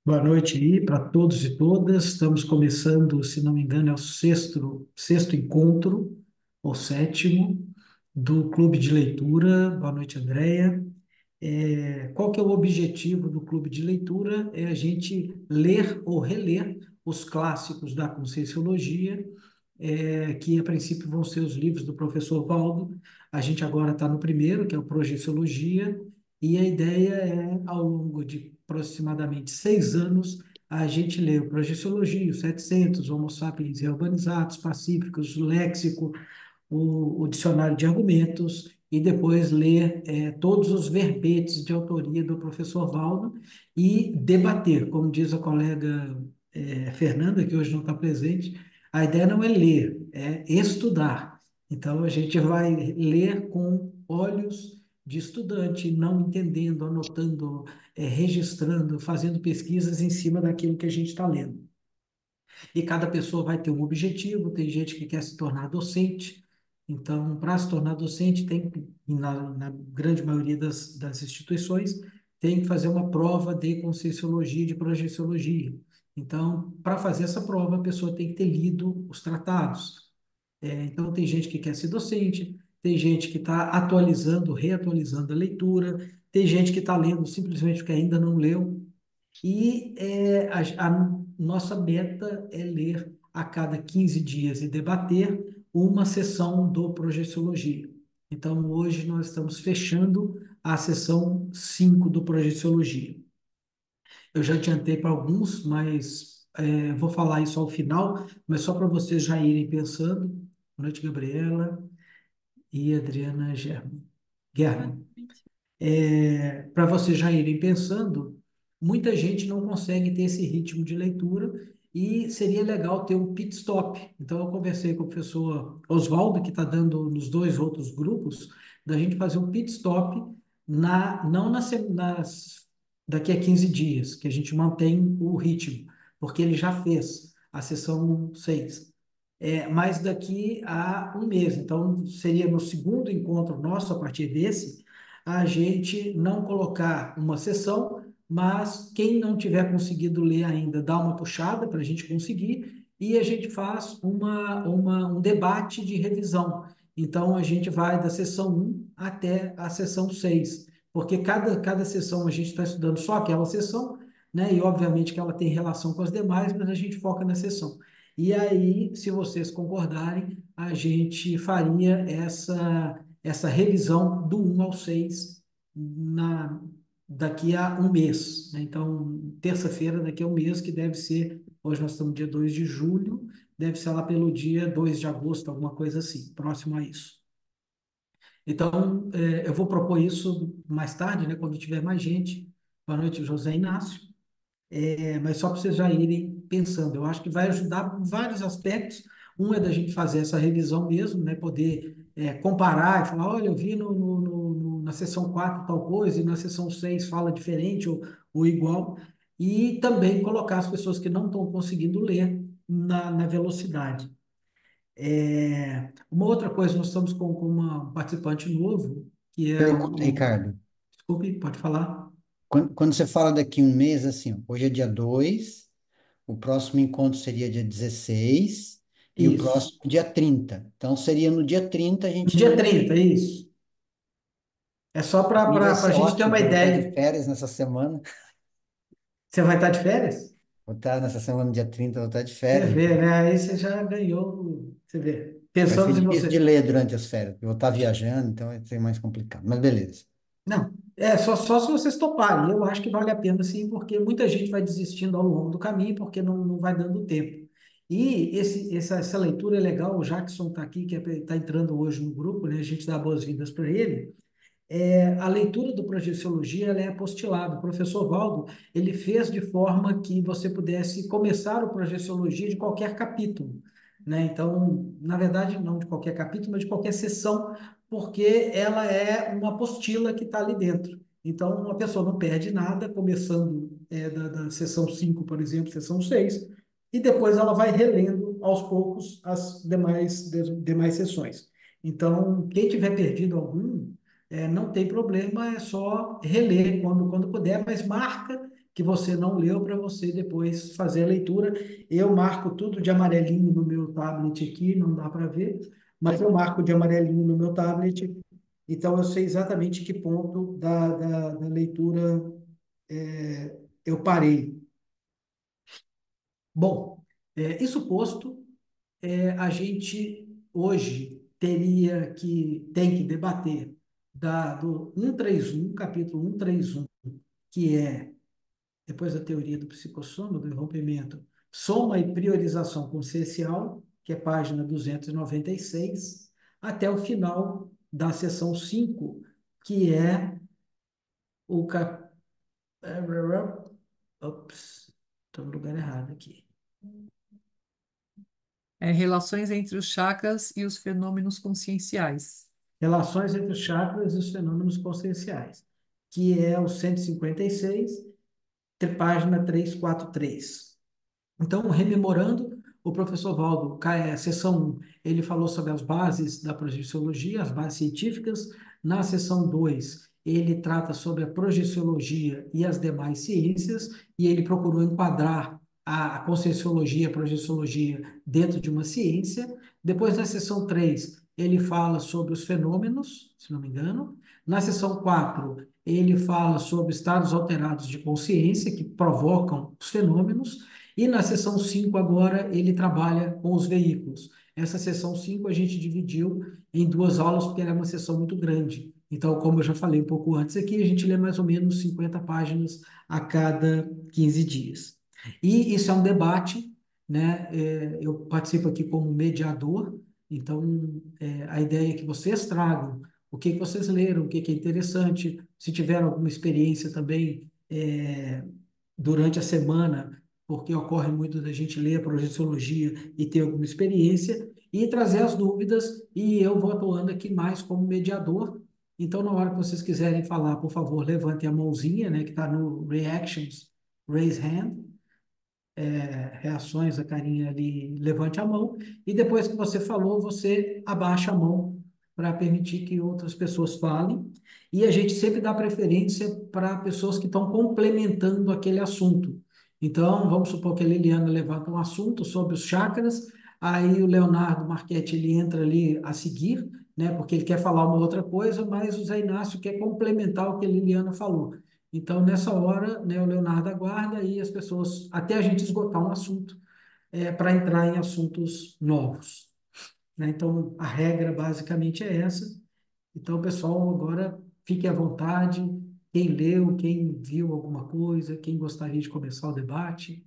Boa noite aí para todos e todas. Estamos começando, se não me engano, é o sexto encontro, ou sétimo, do Clube de Leitura. Boa noite, Andréia. Qual que é o objetivo do Clube de Leitura? É a gente ler ou reler os clássicos da Conscienciologia, que a princípio vão ser os livros do professor Valdo. A gente agora está no primeiro, que é o Projeciologia, e a ideia é, ao longo de aproximadamente 6 anos, a gente lê o Projeciologia, os 700, Homo sapiens Urbanizados, Pacíficos, o Léxico, o dicionário de argumentos e depois ler todos os verbetes de autoria do professor Valdo e debater, como diz a colega Fernanda, que hoje não está presente, a ideia não é ler, é estudar. Então, a gente vai ler com olhos de estudante, não entendendo, anotando, registrando, fazendo pesquisas em cima daquilo que a gente está lendo. E cada pessoa vai ter um objetivo, tem gente que quer se tornar docente, então, para se tornar docente, tem, na grande maioria das instituições, tem que fazer uma prova de Conscienciologia e de Projeciologia. Então, para fazer essa prova, a pessoa tem que ter lido os tratados. Então, tem gente que quer ser docente, tem gente que está atualizando, reatualizando a leitura, tem gente que está lendo simplesmente porque ainda não leu, e a nossa meta é ler a cada 15 dias e debater uma sessão do Projeciologia. Então, hoje nós estamos fechando a sessão 5 do Projeciologia. Eu já adiantei para alguns, mas vou falar isso ao final, mas só para vocês já irem pensando. Boa noite, Gabriela e Adriana Boa German. noite. Para vocês já irem pensando, muita gente não consegue ter esse ritmo de leitura e seria legal ter um pit stop. Então, eu conversei com o professor Oswaldo, que está dando nos dois outros grupos, da gente fazer um pit stop não daqui a 15 dias, que a gente mantém o ritmo, porque ele já fez a sessão 6. Mas daqui a um mês. Então, seria no segundo encontro nosso, a partir desse, a gente não colocar uma sessão, mas quem não tiver conseguido ler ainda, dá uma puxada para a gente conseguir, e a gente faz um debate de revisão. Então, a gente vai da sessão um até a sessão 6 porque cada sessão a gente está estudando só aquela sessão, né? E obviamente que ela tem relação com as demais, mas a gente foca na sessão. E aí, se vocês concordarem, a gente faria essa revisão do 1 ao 6 na, daqui a um mês, né? Então, terça-feira, daqui a um mês, que deve ser, hoje nós estamos no dia 2 de julho, deve ser lá pelo dia 2 de agosto, alguma coisa assim, próximo a isso. Então, eu vou propor isso mais tarde, né, quando tiver mais gente. Boa noite, José Inácio. Mas só para vocês já irem pensando. Eu acho que vai ajudar em vários aspectos. Um é da gente fazer essa revisão mesmo, né? Poder comparar e falar, olha, eu vi na sessão 4 tal coisa, e na sessão 6 fala diferente ou igual. E também colocar as pessoas que não estão conseguindo ler na velocidade. Uma outra coisa, nós estamos com um participante novo, que é Pergunta, Ricardo. Desculpe, pode falar. Quando você fala daqui um mês, assim, ó, hoje é dia 2, o próximo encontro seria dia 16 e o Isso. próximo dia 30. Então, seria no dia 30 a No gente dia não... 30, isso. É só Para mim vai para a ser gente ter ótimo, uma porque eu vou estar de ideia. férias nessa semana. Você vai estar de férias? Vou estar nessa semana, dia 30, eu vou estar de Você férias. vê, né? Aí você já ganhou. Você vê. Vai ser Pensamos em difícil de você. ler durante as férias, porque eu vou estar viajando, então vai ser mais complicado. Mas beleza. Não, só se vocês toparem. Eu acho que vale a pena sim, porque muita gente vai desistindo ao longo do caminho, porque não vai dando tempo. E essa leitura é legal, o Jackson está aqui, que está entrando hoje no grupo, né? A gente dá boas-vindas para ele. A leitura do Projeciologia ela é apostilada. O professor Valdo, ele fez de forma que você pudesse começar o Projeciologia de qualquer capítulo, né? Então, na verdade, não de qualquer capítulo, mas de qualquer sessão, porque ela é uma apostila que está ali dentro. Então, a pessoa não perde nada, começando da sessão 5, por exemplo, sessão 6, e depois ela vai relendo aos poucos as demais sessões. Então, quem tiver perdido algum, não tem problema, é só reler quando puder, mas marca que você não leu para você depois fazer a leitura. Eu marco tudo de amarelinho no meu tablet aqui, não dá para ver, mas eu marco de amarelinho no meu tablet, então eu sei exatamente que ponto da leitura eu parei. Bom, isso posto, a gente hoje tem que debater do 131, capítulo 131, que é, depois da teoria do psicossomo, do rompimento, soma e priorização consciencial, que é página 296, até o final da seção 5, que é o cap... Ops, estou no lugar errado aqui. Relações entre os chakras e os fenômenos conscienciais. Relações entre os chakras e os fenômenos conscienciais, que é o 156, página 343. Então, rememorando, o professor Valdo, sessão 1, ele falou sobre as bases da projeciologia, as bases científicas. Na sessão 2, ele trata sobre a projeciologia e as demais ciências, e ele procurou enquadrar a conscienciologia, a projeciologia dentro de uma ciência. Depois, na sessão 3, ele fala sobre os fenômenos, se não me engano. Na sessão 4, ele fala sobre estados alterados de consciência que provocam os fenômenos. E na seção 5 agora, ele trabalha com os veículos. Essa seção 5 a gente dividiu em duas aulas, porque ela é uma seção muito grande. Então, como eu já falei um pouco antes aqui, a gente lê mais ou menos 50 páginas a cada 15 dias. E isso é um debate, né? Eu participo aqui como mediador, então a ideia é que vocês tragam o que que vocês leram, o que que é interessante, se tiver alguma experiência também durante a semana, porque ocorre muito da gente ler a projeciologia e ter alguma experiência, e trazer as dúvidas, e eu vou atuando aqui mais como mediador. Então, na hora que vocês quiserem falar, por favor, levantem a mãozinha, né, que está no Reactions, Raise Hand, reações, a carinha ali, levante a mão, e depois que você falou, você abaixa a mão para permitir que outras pessoas falem, e a gente sempre dá preferência para pessoas que estão complementando aquele assunto. Então, vamos supor que a Liliana levanta um assunto sobre os chakras, aí o Leonardo Marchetti, ele entra ali a seguir, né, porque ele quer falar uma outra coisa, mas o Zé Inácio quer complementar o que a Liliana falou. Então, nessa hora, né, o Leonardo aguarda e as pessoas, até a gente esgotar um assunto, para entrar em assuntos novos, né? Então, a regra basicamente é essa. Então, pessoal, agora fique à vontade. Quem leu, quem viu alguma coisa, quem gostaria de começar o debate.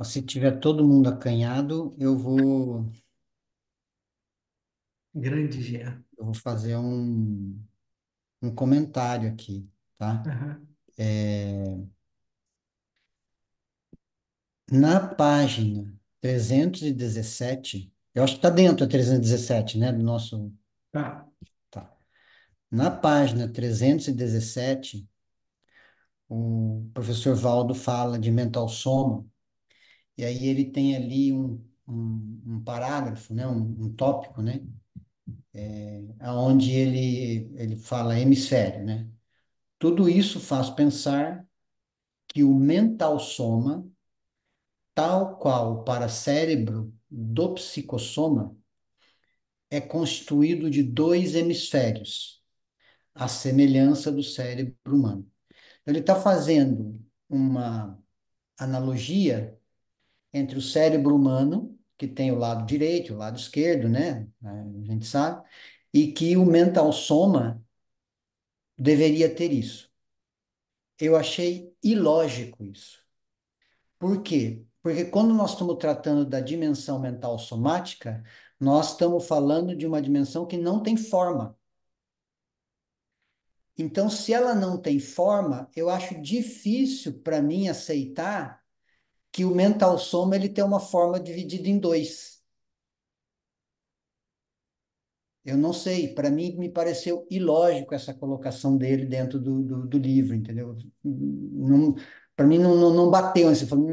Se tiver todo mundo acanhado, Grande Jean. eu vou fazer um comentário aqui, tá? Aham. Na página 317, eu acho que está dentro da 317, né, do nosso... Tá. Tá. Na página 317, o professor Valdo fala de mental soma, e aí ele tem ali um parágrafo, né, um tópico, né, onde ele fala hemisfério, né? Tudo isso faz pensar que o mental soma, tal qual o paracérebro do psicossoma, é constituído de dois hemisférios, à semelhança do cérebro humano. Ele está fazendo uma analogia entre o cérebro humano, que tem o lado direito e o lado esquerdo, né? A gente sabe, e que o mental soma deveria ter isso. Eu achei ilógico isso. Por quê? Porque quando nós estamos tratando da dimensão mental somática, nós estamos falando de uma dimensão que não tem forma. Então, se ela não tem forma, eu acho difícil para mim aceitar que o mental soma ele tem uma forma dividida em dois. Eu não sei, para mim me pareceu ilógico essa colocação dele dentro do livro, entendeu? Não, Para mim não bateu, assim, eu falei,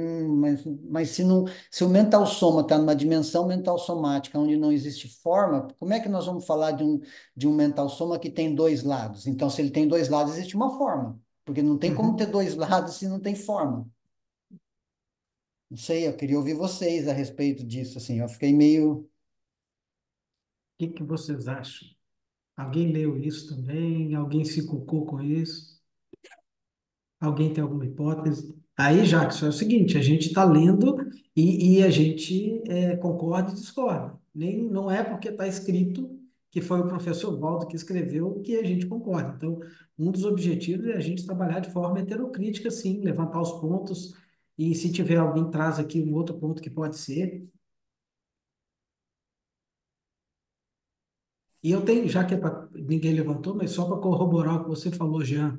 mas se, não, se o mental soma está numa dimensão mental somática, onde não existe forma, como é que nós vamos falar de um mental soma que tem dois lados? Então, se ele tem dois lados, existe uma forma, porque não tem como ter Uhum. dois lados se não tem forma. Não sei, eu queria ouvir vocês a respeito disso, assim, eu fiquei meio... O que que vocês acham? Alguém leu isso também? Alguém se cucou com isso? Alguém tem alguma hipótese? Aí, Jackson, é o seguinte, a gente está lendo e a gente concorda e discorda. Nem, não é porque está escrito que foi o professor Valdo que escreveu que a gente concorda. Então, um dos objetivos é a gente trabalhar de forma heterocrítica, sim, levantar os pontos e se tiver alguém traz aqui um outro ponto que pode ser. E eu tenho, já que ninguém levantou, mas só para corroborar o que você falou, Jean,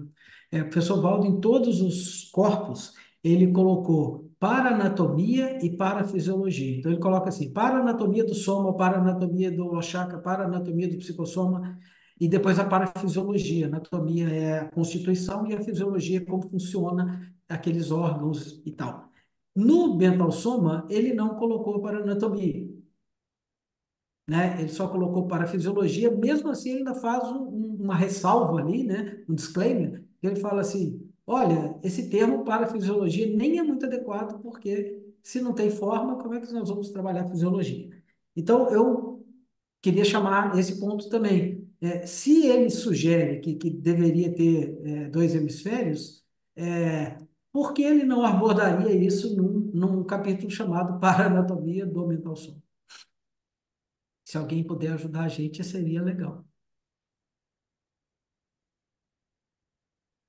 o professor Valdo, em todos os corpos, ele colocou para anatomia e para fisiologia. Então, ele coloca assim, para anatomia do soma, para anatomia do Oshaka, para anatomia do psicossoma, e depois a parafisiologia. Anatomia é a constituição e a fisiologia é como funciona aqueles órgãos e tal. No Mental Soma, ele não colocou para anatomia, né? Ele só colocou para fisiologia, mesmo assim ele ainda faz uma ressalva ali, né? Um disclaimer, que ele fala assim, olha, esse termo para fisiologia nem é muito adequado, porque se não tem forma, como é que nós vamos trabalhar fisiologia? Então, eu queria chamar esse ponto também. Se ele sugere que deveria ter dois hemisférios, é, por que ele não abordaria isso num capítulo chamado Para Anatomia do Mental Som? Se alguém puder ajudar a gente, seria legal.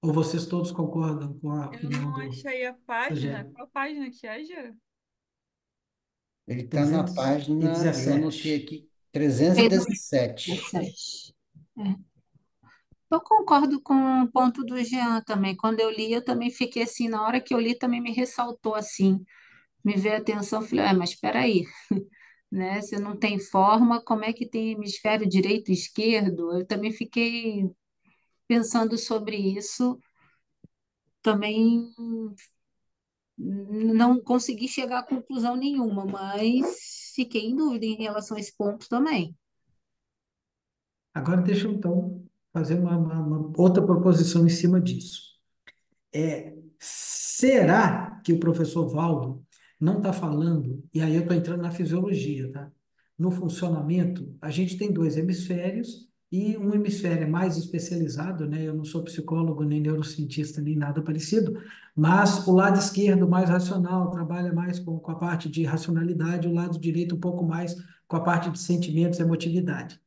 Ou vocês todos concordam com a Eu opinião não achei a do página. Gé? Qual página que é, Gê? Ele está na página, eu anotei 317. aqui, 317. 17. É. Eu concordo com o ponto do Jean também. Quando eu li, eu também fiquei assim, na hora que eu li, também me ressaltou assim, me veio a atenção, falei, mas espera aí, né? Se não tem forma, como é que tem hemisfério direito e esquerdo? Eu também fiquei pensando sobre isso, também não consegui chegar a conclusão nenhuma, mas fiquei em dúvida em relação a esse ponto também. Agora deixa eu então fazer uma outra proposição em cima disso. Será que o professor Valdo não está falando, e aí eu estou entrando na fisiologia, tá? No funcionamento, a gente tem dois hemisférios e um hemisfério é mais especializado, né? Eu não sou psicólogo, nem neurocientista, nem nada parecido, mas o lado esquerdo mais racional, trabalha mais com a parte de racionalidade, o lado direito um pouco mais com a parte de sentimentos e emotividade.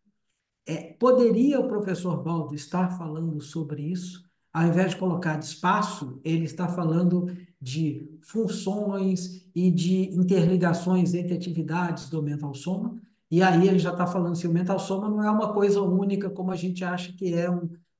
Poderia o professor Valdo estar falando sobre isso? Ao invés de colocar de espaço, ele está falando de funções e de interligações entre atividades do mental soma. E aí ele já está falando assim, o mental soma não é uma coisa única como a gente acha que é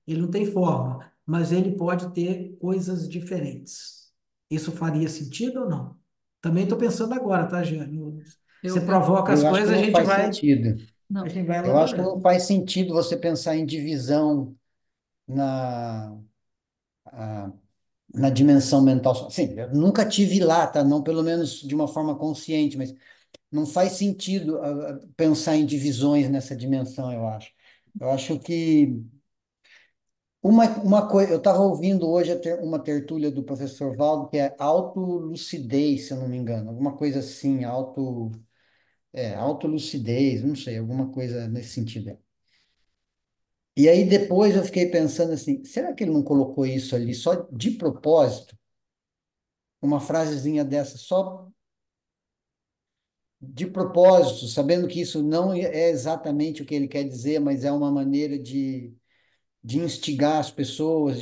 ele não tem forma, mas ele pode ter coisas diferentes. Isso faria sentido ou não? Também estou pensando agora, tá, Jânio? Você Eu provoca as Eu acho que coisas, não faz sentido. a não. gente vai Eu acho que elaborando. não faz sentido você pensar em divisão na, a- na dimensão mental. Sim, eu nunca tive lá, tá? Não pelo menos de uma forma consciente, mas não faz sentido pensar em divisões nessa dimensão, eu acho. Eu acho que uma coisa, eu estava ouvindo hoje uma tertúlia do professor Valdo, que é autolucidez, se eu não me engano, alguma coisa assim, autolucidez, não sei, alguma coisa nesse sentido. E aí depois eu fiquei pensando assim, será que ele não colocou isso ali só de propósito? Uma frasezinha dessa só de propósito, sabendo que isso não é exatamente o que ele quer dizer, mas é uma maneira de instigar as pessoas,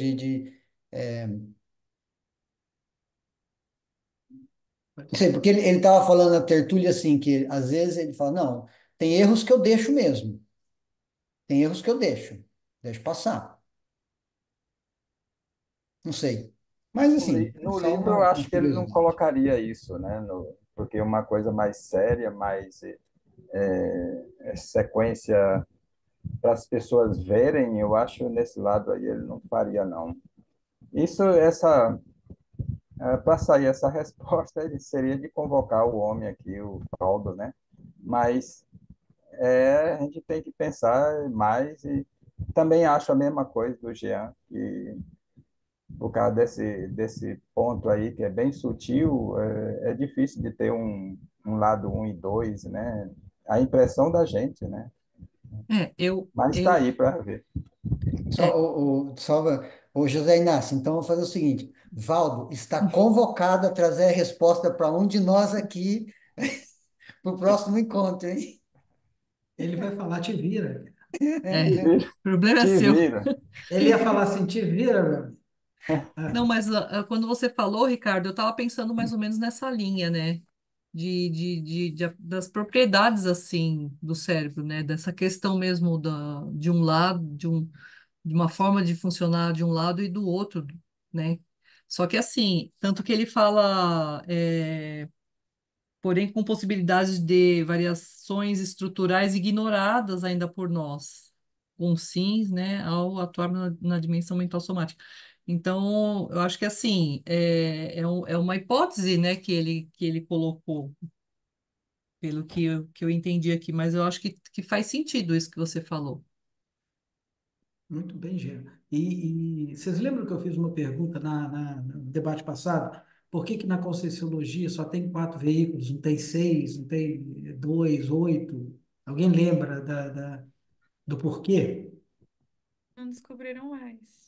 não sei, porque ele estava falando na tertúlia assim, que às vezes ele fala, não, tem erros que eu deixo mesmo, tem erros que eu deixo passar, não sei. Mas assim, é No só livro, eu uma acho que ele não curiosidade. colocaria isso, né? Porque uma coisa mais séria, mais sequência para as pessoas verem, eu acho nesse lado aí ele não faria, não. Isso, Para sair essa resposta, ele seria de convocar o homem aqui, o Valdo, né? Mas a gente tem que pensar mais e também acho a mesma coisa do Jean, que por causa desse ponto aí, que é bem sutil, é difícil de ter um lado um e dois, né? A impressão da gente, né? É, eu, Mas está eu, aí para ver. Só, é, o José Inácio, então vamos fazer o seguinte: Valdo está convocado a trazer a resposta para um de nós aqui para o próximo encontro, hein? Ele vai falar, te vira. Te é, vira. o problema é Te seu. vira. Ele ia falar assim, te vira, meu amigo. Não, Ah, mas quando você falou, Ricardo, eu estava pensando mais ou menos nessa linha, né? Das propriedades, assim, do cérebro, né? Dessa questão mesmo de um lado, de uma forma de funcionar de um lado e do outro, né? Só que assim, tanto que ele fala, porém com possibilidades de variações estruturais ignoradas ainda por nós, com sims, né, ao atuar na dimensão mental somática. Então, eu acho que assim, é uma hipótese, né, que ele colocou, pelo que eu entendi aqui, mas eu acho que faz sentido isso que você falou. muito bem, Gê. E vocês lembram que eu fiz uma pergunta no debate passado? Por que que na Conscienciologia só tem quatro veículos, não tem seis, não tem dois, oito? Alguém lembra do porquê? Não descobriram mais.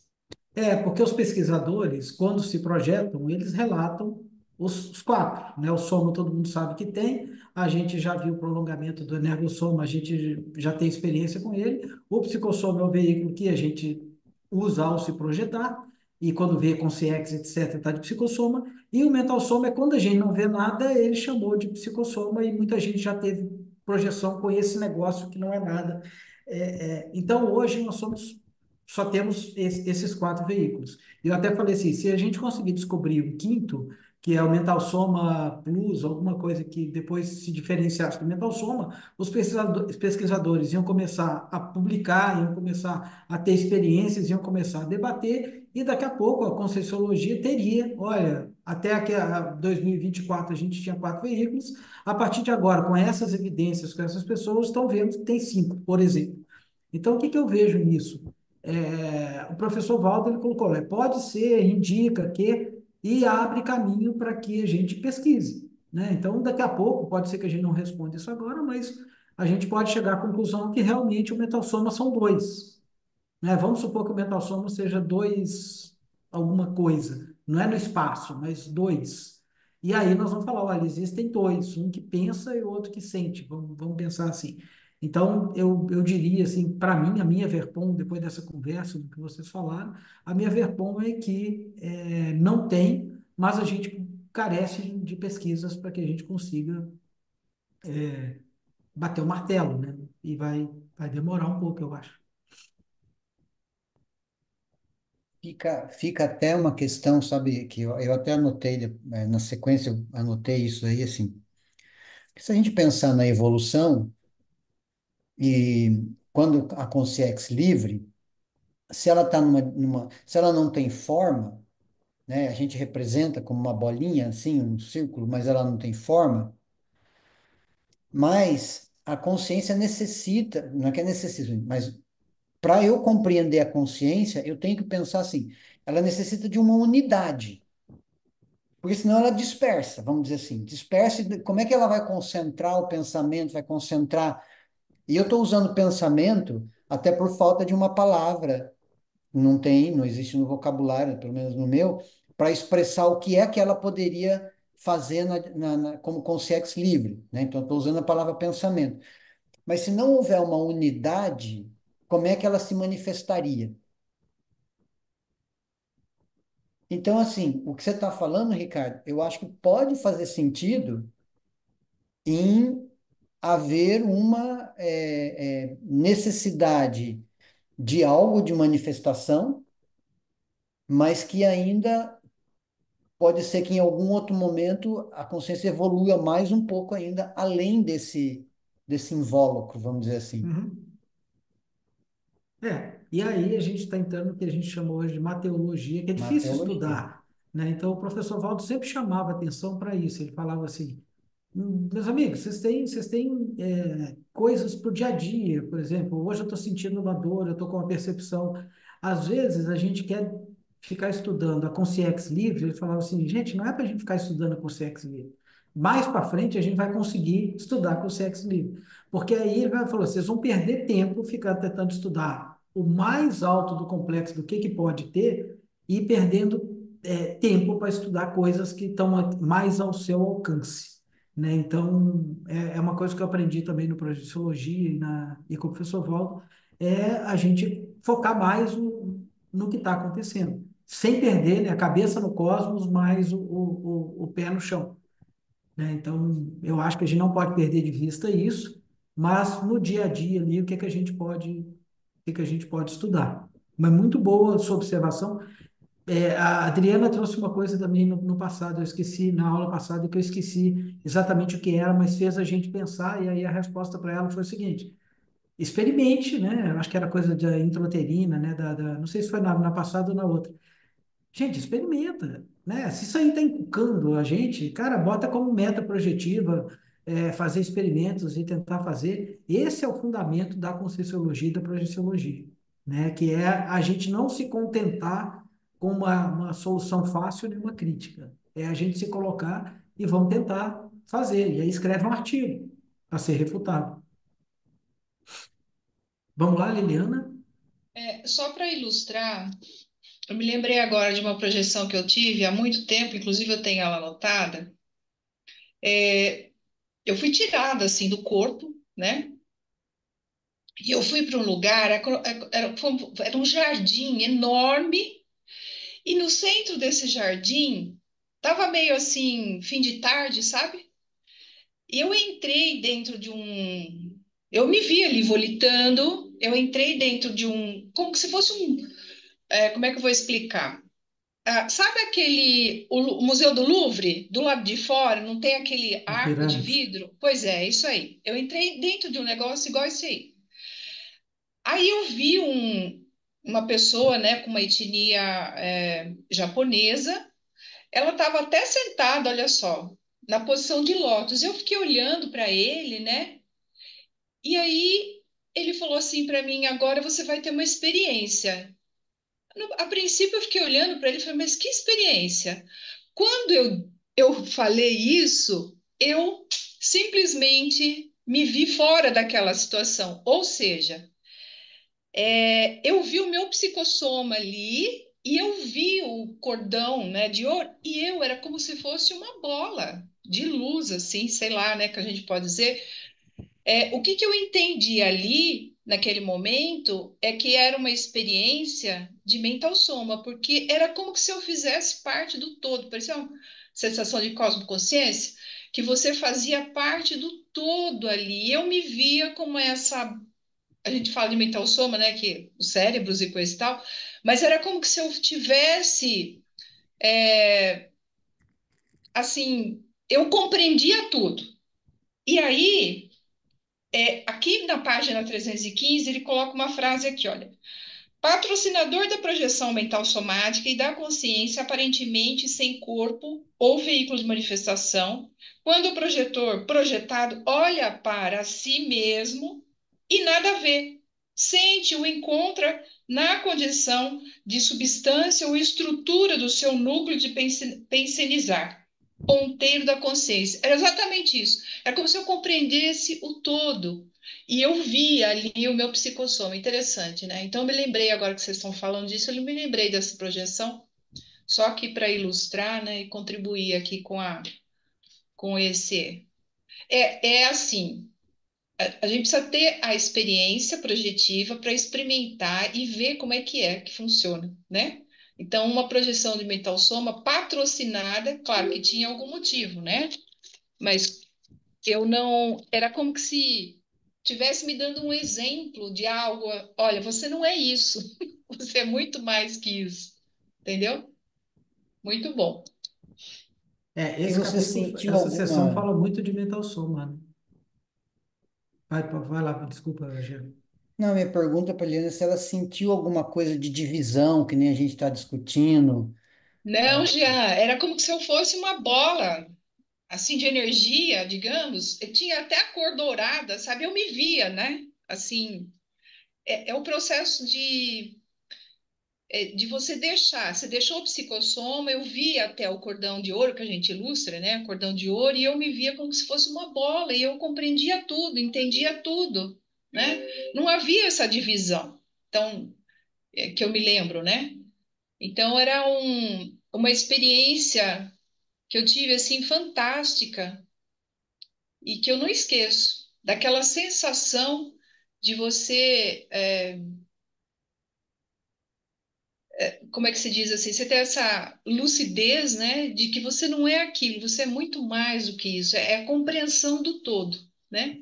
Porque os pesquisadores, quando se projetam, eles relatam os quatro, né? O soma todo mundo sabe que tem, a gente já viu o prolongamento do energossoma, a gente já tem experiência com ele. O psicossoma é o veículo que a gente usa ao se projetar, e quando vê com CX, etc., está de psicossoma. E o mental soma é quando a gente não vê nada, ele chamou de psicossoma, e muita gente já teve projeção com esse negócio que não é nada. Então, hoje nós só temos esses quatro veículos. Eu até falei assim, se a gente conseguir descobrir um quinto, que é o Mental Soma Plus, alguma coisa que depois se diferenciasse do Mental Soma, os pesquisadores iam começar a publicar, iam começar a ter experiências, iam começar a debater, e daqui a pouco a Conscienciologia teria, olha, até aqui a 2024 a gente tinha quatro veículos, a partir de agora, com essas evidências, com essas pessoas, estão vendo que tem cinco, por exemplo. Então, o que que eu vejo nisso? O professor Waldo ele colocou, pode ser, indica que, e abre caminho para que a gente pesquise, né? Então, daqui a pouco, pode ser que a gente não responda isso agora, mas a gente pode chegar à conclusão que realmente o metal-soma são dois, né? Vamos supor que o mental soma seja dois alguma coisa, não é no espaço, mas dois. E aí nós vamos falar, olha, existem dois, um que pensa e o outro que sente. Vamos pensar assim. Então, eu diria assim, para mim, a minha verpom, depois dessa conversa, do que vocês falaram, a minha verpom é que não tem, mas a gente carece de pesquisas para que a gente consiga bater o martelo, né? E vai demorar um pouco, eu acho. Fica até uma questão, sabe, que eu até anotei, na sequência, eu anotei isso aí, assim, que se a gente pensar na evolução, e quando a consciência livre, se ela tá se ela não tem forma, né, a gente representa como uma bolinha, assim, um círculo, mas ela não tem forma, mas a consciência necessita, não é que é necessita, mas para eu compreender a consciência, eu tenho que pensar assim, ela necessita de uma unidade. Porque senão ela dispersa, vamos dizer assim. Dispersa, e como é que ela vai concentrar o pensamento, vai concentrar? E eu estou usando pensamento até por falta de uma palavra. Não existe no vocabulário, pelo menos no meu, para expressar o que ela poderia fazer como consciência livre, né? Então, estou usando a palavra pensamento. Mas se não houver uma unidade, como é que ela se manifestaria? Então, assim, o que você está falando, Ricardo, eu acho que pode fazer sentido em haver uma necessidade de algo de manifestação, mas que ainda pode ser que em algum outro momento a consciência evolua mais um pouco ainda além desse invólucro, vamos dizer assim. Uhum. E aí a gente está entrando no que a gente chamou hoje de mateologia, que é Uma difícil teologia. estudar. né? Então, o professor Valdo sempre chamava atenção para isso. Ele falava assim: meus amigos, vocês têm coisas para o dia a dia, por exemplo, hoje eu estou sentindo uma dor, eu estou com uma percepção. Às vezes a gente quer ficar estudando a Consciex Livre, ele falava assim, gente, não é para a gente ficar estudando a Consciex Livre. Mais para frente a gente vai conseguir estudar a Consciex Livre. Porque aí ele falou, vocês vão perder tempo ficar tentando estudar o mais alto do complexo do que pode ter e perdendo tempo para estudar coisas que estão mais ao seu alcance, né? Então, é uma coisa que eu aprendi também no projeto de Sociologia e com o professor Valdo, é a gente focar mais no que está acontecendo, sem perder, né, a cabeça no cosmos, mas o pé no chão, né? Então, eu acho que a gente não pode perder de vista isso, mas no dia a dia ali, o que que a gente pode, o que que a gente pode estudar. Mas muito boa a sua observação. A Adriana trouxe uma coisa também no passado, eu esqueci, na aula passada, que eu esqueci exatamente o que era, mas fez a gente pensar, e aí a resposta para ela foi o seguinte: experimente, né? Eu acho que era coisa da introterina, né? Não sei se foi na passada ou na outra. Gente, experimenta, né? Se isso aí está encucando a gente, cara, bota como meta projetiva, fazer experimentos e tentar fazer. Esse é o fundamento da Conscienciologia e da projeciologia, né? Que é a gente não se contentar com uma solução fácil nem uma crítica. É a gente se colocar e vamos tentar fazer. E aí escreve um artigo para ser refutado. Vamos lá, Liliana? Só para ilustrar, eu me lembrei agora de uma projeção que eu tive há muito tempo, inclusive eu tenho ela anotada. Eu fui tirada assim do corpo, né? E eu fui para um lugar, era um jardim enorme, e no centro desse jardim, tava meio assim, fim de tarde, sabe? E eu entrei dentro de um. Eu me vi ali volitando, eu entrei dentro de um. Como se fosse um. Como é que eu vou explicar? Sabe o Museu do Louvre, do lado de fora, não tem aquele A arco de pirâmide. vidro? Pois é, isso aí. Eu entrei dentro de um negócio igual esse aí. Aí eu vi uma pessoa, né, com uma etnia japonesa. Ela estava até sentada, olha só, na posição de lótus. Eu fiquei olhando para ele, né? E aí ele falou assim para mim: agora você vai ter uma experiência. A princípio eu fiquei olhando para ele e falei: mas que experiência? Quando eu falei isso, eu simplesmente me vi fora daquela situação. Ou seja, eu vi o meu psicossoma ali e eu vi o cordão, né, de ouro, e eu era como se fosse uma bola de luz, assim, sei lá, né, que a gente pode dizer. O que eu entendi ali, naquele momento, é que era uma experiência de mental soma, porque era como se eu fizesse parte do todo, parecia uma sensação de cosmoconsciência, que você fazia parte do todo ali. Eu me via como essa, a gente fala de mental soma, né, que os cérebros e coisa e tal, mas era como se eu tivesse, assim, eu compreendia tudo. E aí, aqui na página 315, ele coloca uma frase aqui, olha. Patrocinador da projeção mental somática e da consciência aparentemente sem corpo ou veículo de manifestação, quando o projetor projetado olha para si mesmo e nada vê, sente ou encontra na condição de substância ou estrutura do seu núcleo de pensionizar, ponteiro da consciência. Era exatamente isso. Era como se eu compreendesse o todo. E eu vi ali o meu psicossoma, interessante, né? Então, eu me lembrei, agora que vocês estão falando disso, eu me lembrei dessa projeção, só aqui para ilustrar, né, e contribuir aqui com esse. É assim, a gente precisa ter a experiência projetiva para experimentar e ver como é que funciona, né? Então, uma projeção de mental soma patrocinada, claro que tinha algum motivo, né? Mas eu não. Era como que se tivesse me dando um exemplo de algo. Olha, você não é isso. Você é muito mais que isso. Entendeu? Muito bom. E Esse você capítulo, sentiu essa sessão alguma. fala muito de mental soma, né? Vai lá, desculpa, Gê. Não, minha pergunta para a Eliana é se ela sentiu alguma coisa de divisão, que nem a gente está discutindo, Não, Jean, era como se eu fosse uma bola, assim, de energia, digamos. Eu tinha até a cor dourada, sabe? Eu me via, né? Assim, é o processo de você deixar. Você deixou o psicossoma, eu via até o cordão de ouro, que a gente ilustra, né? Cordão de ouro, e eu me via como se fosse uma bola, e eu compreendia tudo, entendia tudo, né? Não havia essa divisão. Então, que eu me lembro, né? Então, era uma experiência que eu tive, assim, fantástica, e que eu não esqueço, daquela sensação de você, como é que se diz assim, você ter essa lucidez, né, de que você não é aquilo, você é muito mais do que isso, é a compreensão do todo, né?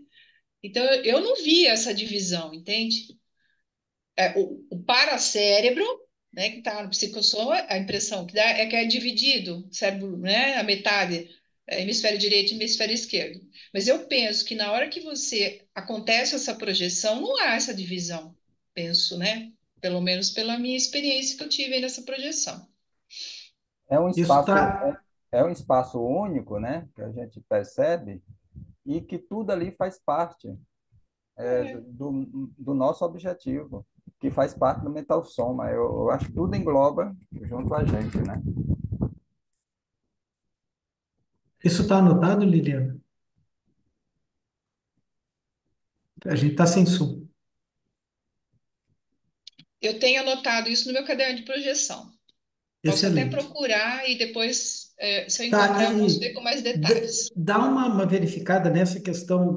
Então, eu não via essa divisão, entende? O paracérebro, né, que está no psicossoma, a impressão que dá é que é dividido, cérebro, né, a metade, hemisfério direito e hemisfério esquerdo. Mas eu penso que na hora que você acontece essa projeção, não há essa divisão, penso, né? Pelo menos pela minha experiência que eu tive aí nessa projeção. É um Isso espaço, está é um espaço único, né? Que a gente percebe e que tudo ali faz parte do nosso objetivo, que faz parte do mental soma. Eu acho que tudo engloba junto a gente, né? isso tá anotado, Liliana? A gente está sem som. Eu tenho anotado isso no meu caderno de projeção. Posso até Excelente. procurar e depois, se eu Tá, encontrar, eu posso ver com mais detalhes. dá uma verificada nessa questão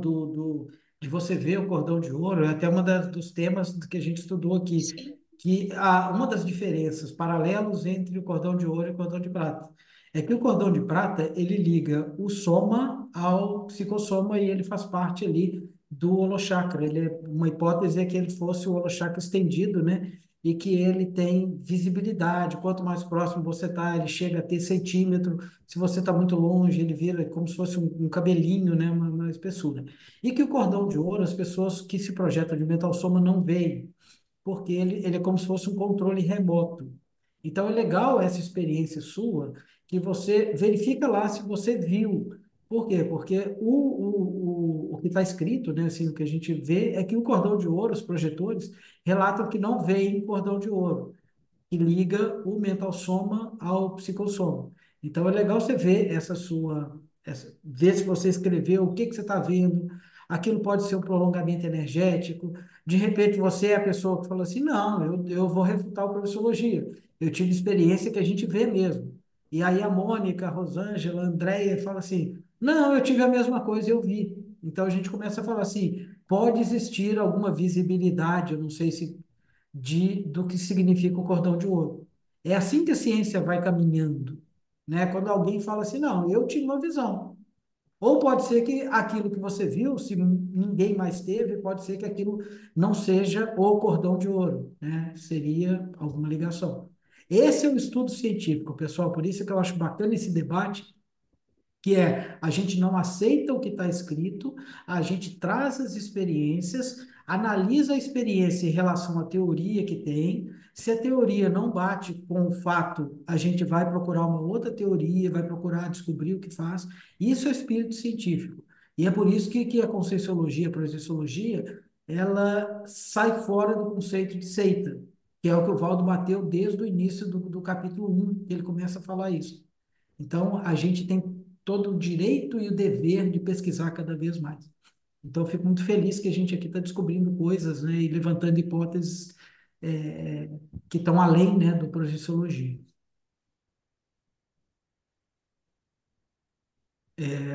de você ver o cordão de ouro, é até dos temas que a gente estudou aqui, Sim. que uma das diferenças, paralelos entre o cordão de ouro e o cordão de prata, é que o cordão de prata, ele liga o soma ao psicossoma e ele faz parte ali do holochakra. Uma hipótese é que ele fosse o holochakra estendido, né? E que ele tem visibilidade. Quanto mais próximo você está, ele chega a ter centímetro. Se você está muito longe, ele vira como se fosse um cabelinho, né? Uma espessura. E que o cordão de ouro, as pessoas que se projetam de mental soma não veem, porque ele é como se fosse um controle remoto. Então é legal essa experiência sua, que você verifica lá se você viu. Por quê? Porque o que está escrito, né, assim, o que a gente vê é que o cordão de ouro, os projetores, relatam que não veem cordão de ouro que liga o mental soma ao psicossoma. Então é legal você ver ver se você escreveu, o que que você está vendo. Aquilo pode ser um prolongamento energético. De repente você é a pessoa que fala assim, não, eu vou refutar o professologia. Eu tive experiência que a gente vê mesmo. E aí a Mônica, a Rosângela, a Andréia fala assim, não, eu tive a mesma coisa, eu vi. Então a gente começa a falar assim, pode existir alguma visibilidade, eu não sei se do que significa o cordão de ouro. É assim que a ciência vai caminhando, né? Quando alguém fala assim, não, eu tive uma visão. Ou pode ser que aquilo que você viu, se ninguém mais teve, pode ser que aquilo não seja o cordão de ouro, né? Seria alguma ligação. Esse é o estudo científico, pessoal, por isso que eu acho bacana esse debate, que é a gente não aceita o que está escrito, a gente traz as experiências, analisa a experiência em relação à teoria que tem. Se a teoria não bate com o fato, a gente vai procurar uma outra teoria, vai procurar descobrir o que faz. Isso é espírito científico. E é por isso que a Conscienciologia, a Projeciologia, ela sai fora do conceito de seita, que é o que o Valdo bateu desde o início do capítulo 1, que ele começa a falar isso. Então, a gente tem todo o direito e o dever de pesquisar cada vez mais. Então, eu fico muito feliz que a gente aqui está descobrindo coisas, né, e levantando hipóteses é, que estão além, né, do projeciologia.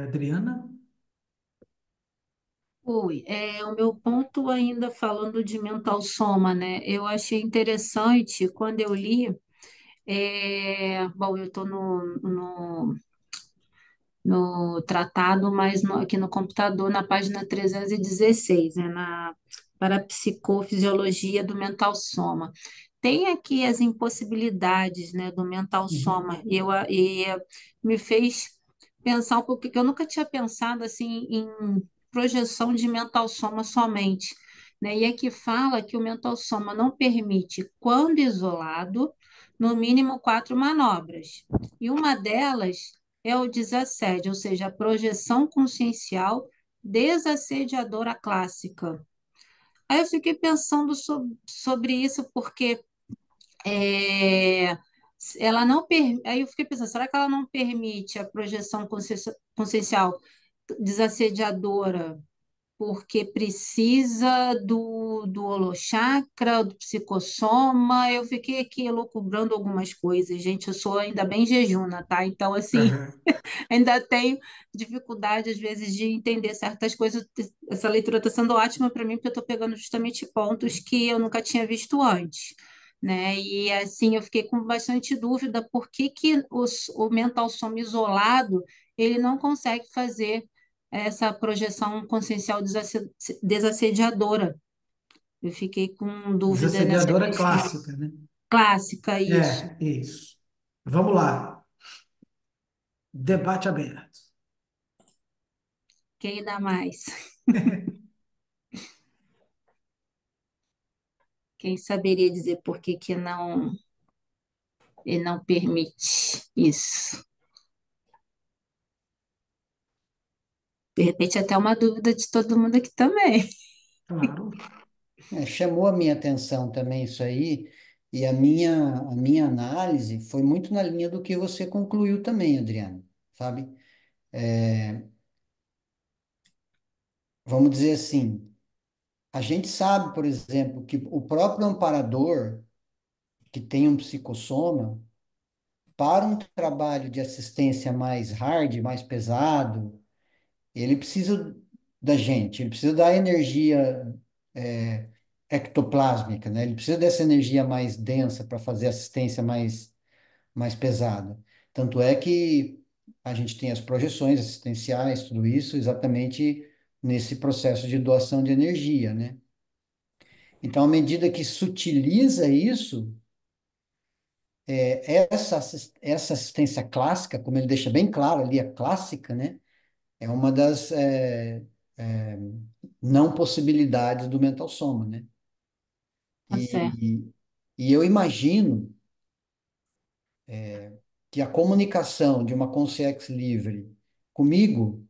Adriana? Oi, o meu ponto ainda falando de mental soma, né? Eu achei interessante quando eu li, bom, eu estou no tratado, mas aqui no computador, na página 316, né, na Parapsicofisiologia do mental soma. Tem aqui as impossibilidades, né, do mental Uhum. soma, e me fez pensar um pouco, que eu nunca tinha pensado assim em projeção de mental soma somente, né? E aqui fala que o mental soma não permite, quando isolado, no mínimo 4 manobras. E uma delas é o desassédio, ou seja, a projeção consciencial desassediadora clássica. Aí eu fiquei pensando sobre isso, porque é, ela não aí eu fiquei pensando, será que ela não permite a projeção consciencial desassediadora porque precisa do holochakra, do psicossoma? Eu fiquei aqui elucubrando algumas coisas, gente, eu sou ainda bem jejuna, tá? Então, assim, Aham. ainda tenho dificuldade, às vezes, de entender certas coisas. Essa leitura está sendo ótima para mim, porque eu estou pegando justamente pontos que eu nunca tinha visto antes, né? E, assim, eu fiquei com bastante dúvida por que que o mental soma isolado, ele não consegue fazer essa projeção consciencial desassediadora. Eu fiquei com dúvida nessa Desassediadora questão. clássica, né? Clássica, isso. É, isso. Vamos lá. Debate aberto. Quem dá mais? Quem saberia dizer por que que não, ele não permite isso? De repente, até uma dúvida de todo mundo aqui também. Claro. Chamou a minha atenção também isso aí, e a minha análise foi muito na linha do que você concluiu também, Adriano, sabe? Vamos dizer assim, a gente sabe, por exemplo, que o próprio amparador, que tem um psicossoma, para um trabalho de assistência mais hard, mais pesado, ele precisa da gente, ele precisa da energia ectoplásmica, né? Ele precisa dessa energia mais densa para fazer assistência mais pesada. Tanto é que a gente tem as projeções assistenciais, tudo isso, exatamente nesse processo de doação de energia, né? Então, à medida que se utiliza isso, essa assistência clássica, como ele deixa bem claro ali, a clássica, né? É uma das é, não possibilidades do mental soma, né? Tá certo. E eu imagino que a comunicação de uma consciência livre comigo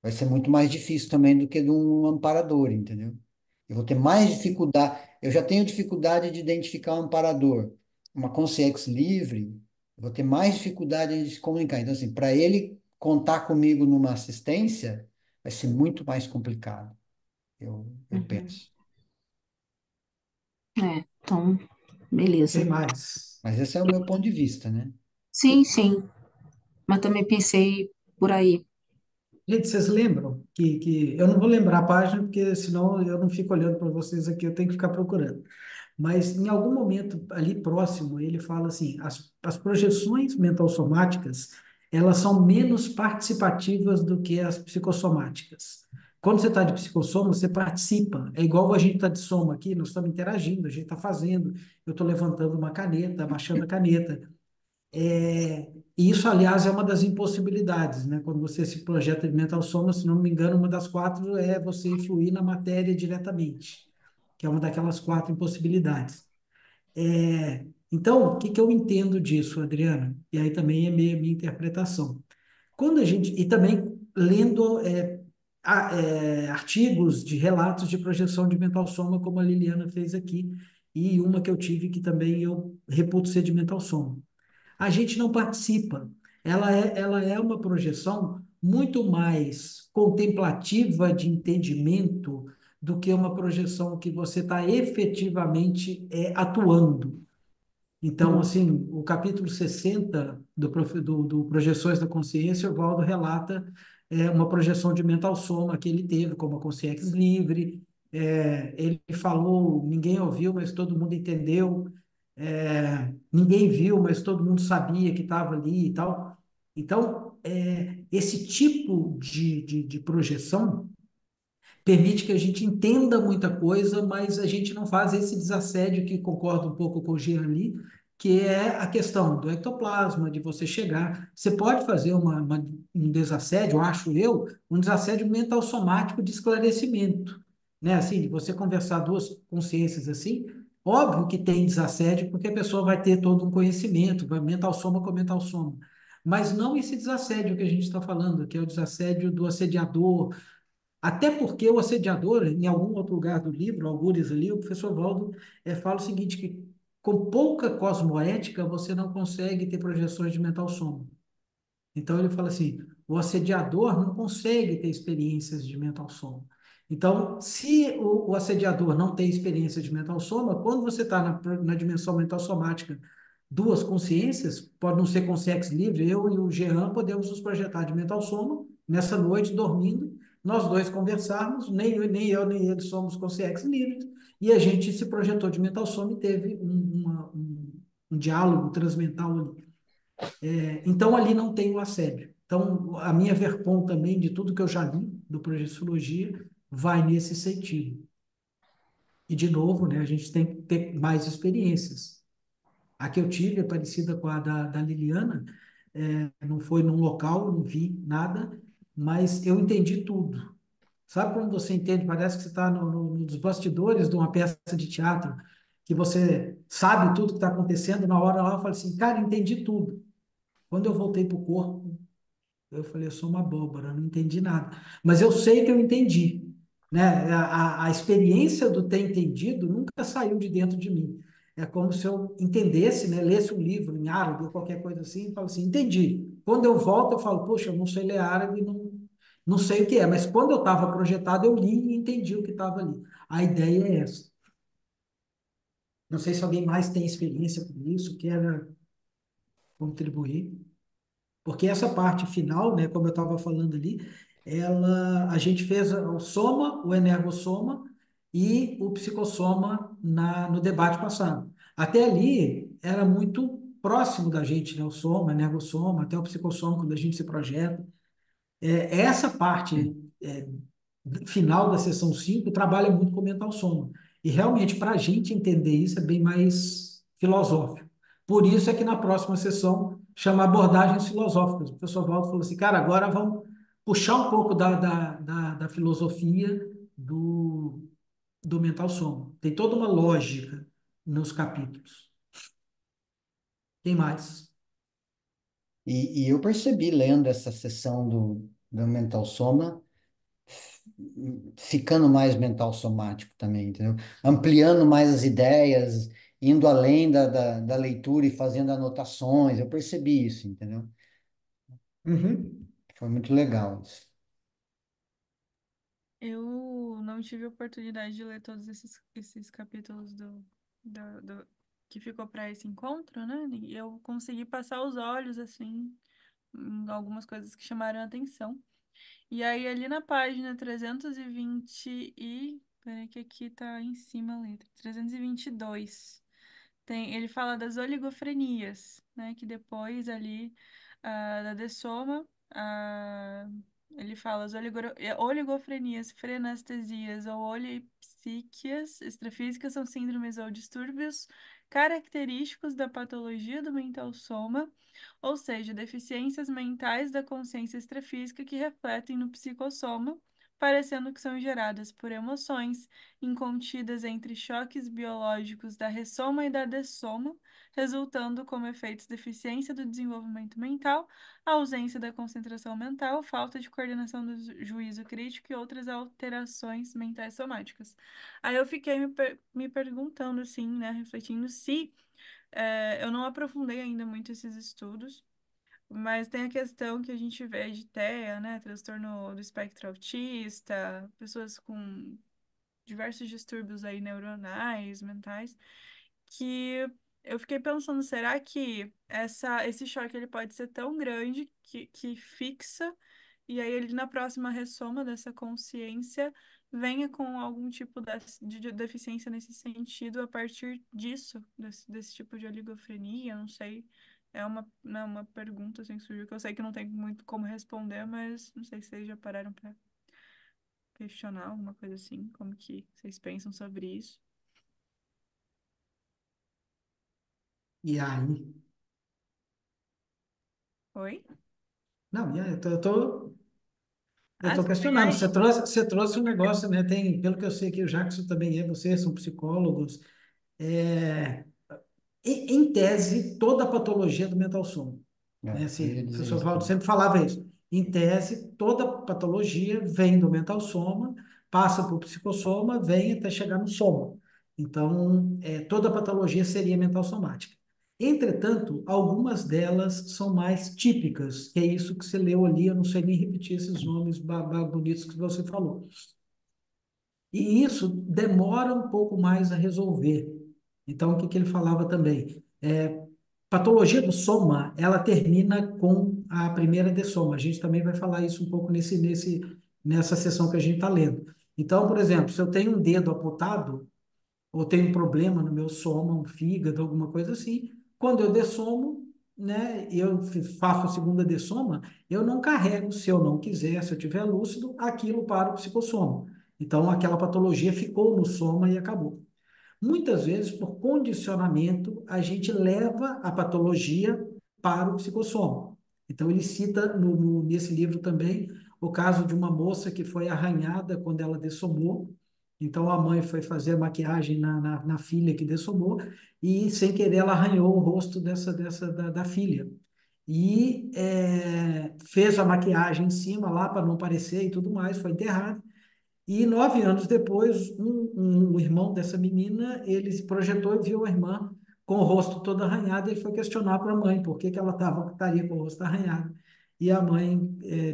vai ser muito mais difícil também do que de um amparador, entendeu? Eu vou ter mais dificuldade. Eu já tenho dificuldade de identificar um amparador. Uma consciência livre, eu vou ter mais dificuldade de se comunicar. Então, assim, para ele contar comigo numa assistência, vai ser muito mais complicado, eu Uhum. penso. Então, Tem beleza. mais. Mas esse é o meu ponto de vista, né? Sim, sim, mas também pensei por aí. Gente, vocês lembram que eu não vou lembrar a página, porque senão eu não fico olhando para vocês aqui, eu tenho que ficar procurando. Mas em algum momento ali próximo, ele fala assim: as projeções mental-somáticas, elas são menos participativas do que as psicossomáticas. Quando você está de psicossoma, você participa. É igual a gente está de soma aqui, nós estamos interagindo, a gente está fazendo. Eu estou levantando uma caneta, abaixando a caneta. E isso, aliás, é uma das impossibilidades, né? Quando você se projeta de mental soma, se não me engano, uma das quatro é você influir na matéria diretamente, que é uma daquelas quatro impossibilidades. Então, o que que eu entendo disso, Adriana? E aí também é minha interpretação. Quando a gente, e também lendo artigos de relatos de projeção de mental soma, como a Liliana fez aqui, e uma que eu tive que também eu reputo ser de mental soma, a gente não participa. Ela é uma projeção muito mais contemplativa de entendimento do que uma projeção que você está efetivamente atuando. Então, assim, o capítulo 60 do Projeções da Consciência, o Valdo relata uma projeção de mental soma que ele teve como a consciência livre. Ele falou, ninguém ouviu, mas todo mundo entendeu. Ninguém viu, mas todo mundo sabia que estava ali e tal. Então, esse tipo de projeção permite que a gente entenda muita coisa, mas a gente não faz esse desassédio que concordo um pouco com o Jean ali, que é a questão do ectoplasma, de você chegar. Você pode fazer um desassédio, acho eu, um desassédio mental somático de esclarecimento, né? Assim, de você conversar duas consciências assim, Óbvio que tem desassédio, porque a pessoa vai ter todo um conhecimento, vai mental soma com mental soma. Mas não esse desassédio que a gente está falando, que é o desassédio do assediador. Até porque o assediador, em algum outro lugar do livro, algures ali, o professor Valdo fala o seguinte, que com pouca cosmoética você não consegue ter projeções de mental soma. Então ele fala assim, o assediador não consegue ter experiências de mental soma. Então, se o assediador não tem experiência de mental soma, quando você está na dimensão mental somática, duas consciências, pode não ser consciência livre, eu e o Jean podemos nos projetar de mental soma, nessa noite, dormindo, nós dois conversarmos, nem ele somos consciência livres, e a gente se projetou de mental soma e teve um diálogo transmental ali. Então, ali não tem o assédio. Então, a minha verpom também, de tudo que eu já li do Projeciologia, vai nesse sentido. E, de novo, né, a gente tem que ter mais experiências. A que eu tive é parecida com a da Liliana, não foi num local, não vi nada, mas eu entendi tudo. Sabe quando você entende? Parece que você está nos bastidores de uma peça de teatro, que você sabe tudo que está acontecendo, na hora lá eu falo assim, cara, entendi tudo. Quando eu voltei para o corpo, eu falei, eu sou uma abóbora, não entendi nada. Mas eu sei que eu entendi, né? A experiência do ter entendido nunca saiu de dentro de mim. É como se eu entendesse, né? Lesse um livro em árabe ou qualquer coisa assim, e falo assim, entendi. Quando eu volto, eu falo, poxa, eu não sei ler árabe, não sei o que é. Mas quando eu estava projetado, eu li e entendi o que estava ali. A ideia é essa. Não sei se alguém mais tem experiência com isso, quer contribuir. Porque essa parte final, né, como eu estava falando ali, a gente fez o soma, o energossoma e o psicossoma no debate passado. Até ali era muito próximo da gente, né, o soma, o energossoma, até o psicossoma, quando a gente se projeta. Essa parte final da sessão 5 trabalha muito com o mental soma. E realmente, para a gente entender isso, é bem mais filosófico. Por isso é que na próxima sessão chama abordagens filosóficas. O professor Waldo falou assim, cara, agora vamos puxar um pouco da filosofia do mental soma. Tem toda uma lógica nos capítulos. Tem mais. E eu percebi, lendo essa sessão do Mental Soma, ficando mais mental somático também, entendeu? Ampliando mais as ideias, indo além da leitura e fazendo anotações. Eu percebi isso, entendeu? Uhum. Foi muito legal isso. Eu não tive a oportunidade de ler todos esses capítulos que ficou para esse encontro, né? E eu consegui passar os olhos, assim, em algumas coisas que chamaram a atenção. E aí, ali na página 320 e... Peraí que aqui tá em cima a letra. 322. Ele fala das oligofrenias, né? Que depois ali da dessoma, ele fala as oligofrenias, frenestesias ou olipsíquias extrafísicas são síndromes ou distúrbios característicos da patologia do mental soma, ou seja, deficiências mentais da consciência extrafísica que refletem no psicossoma, parecendo que são geradas por emoções incontidas entre choques biológicos da ressoma e da dessoma, resultando como efeitos deficiência do desenvolvimento mental, ausência da concentração mental, falta de coordenação do juízo crítico e outras alterações mentais somáticas. Aí eu fiquei me perguntando, assim, né, refletindo se eu não aprofundei ainda muito esses estudos, mas tem a questão que a gente vê de TEA, né, transtorno do espectro autista, pessoas com diversos distúrbios aí neuronais, mentais, que eu fiquei pensando, será que esse choque ele pode ser tão grande que fixa e aí ele na próxima ressoma dessa consciência venha com algum tipo de deficiência nesse sentido a partir disso, desse tipo de oligofrenia, não sei. Não, uma pergunta assim, que surgiu, que eu sei que não tem muito como responder, mas não sei se vocês já pararam para questionar alguma coisa assim, como que vocês pensam sobre isso? E aí? Oi? Não, e aí? Eu Ah, estou você também questionando. aí? Você trouxe um negócio, né? Tem, pelo que eu sei que o Jackson também é, vocês são psicólogos. Em tese, toda a patologia do mental soma, né? Eu ia Assim, o dizer professor isso Valdo também. sempre falava isso. Em tese, toda patologia vem do mental soma, passa por psicossoma, vem até chegar no soma. Então, toda patologia seria mental somática. Entretanto, algumas delas são mais típicas, que é isso que você leu ali, eu não sei nem repetir esses nomes bonitos que você falou. E isso demora um pouco mais a resolver. Então, o que que ele falava também? Patologia do soma, ela termina com a primeira dessoma. A gente também vai falar isso um pouco nessa sessão que a gente está lendo. Então, por exemplo, se eu tenho um dedo amputado, ou tenho um problema no meu soma, um fígado, alguma coisa assim, quando eu dessomo, né, eu faço a segunda dessoma, eu não carrego, se eu não quiser, se eu tiver lúcido, aquilo para o psicossoma. Então, aquela patologia ficou no soma e acabou. Muitas vezes, por condicionamento, a gente leva a patologia para o psicossoma. Então, ele cita nesse livro também o caso de uma moça que foi arranhada quando ela dessomou. Então, a mãe foi fazer maquiagem na filha que dessomou e, sem querer, ela arranhou o rosto da filha. E fez a maquiagem em cima lá para não parecer e tudo mais, foi enterrada. E 9 anos depois, um irmão dessa menina, ele se projetou e viu a irmã com o rosto todo arranhado. Ele foi questionar para a mãe por que que ela estaria com o rosto arranhado. E a mãe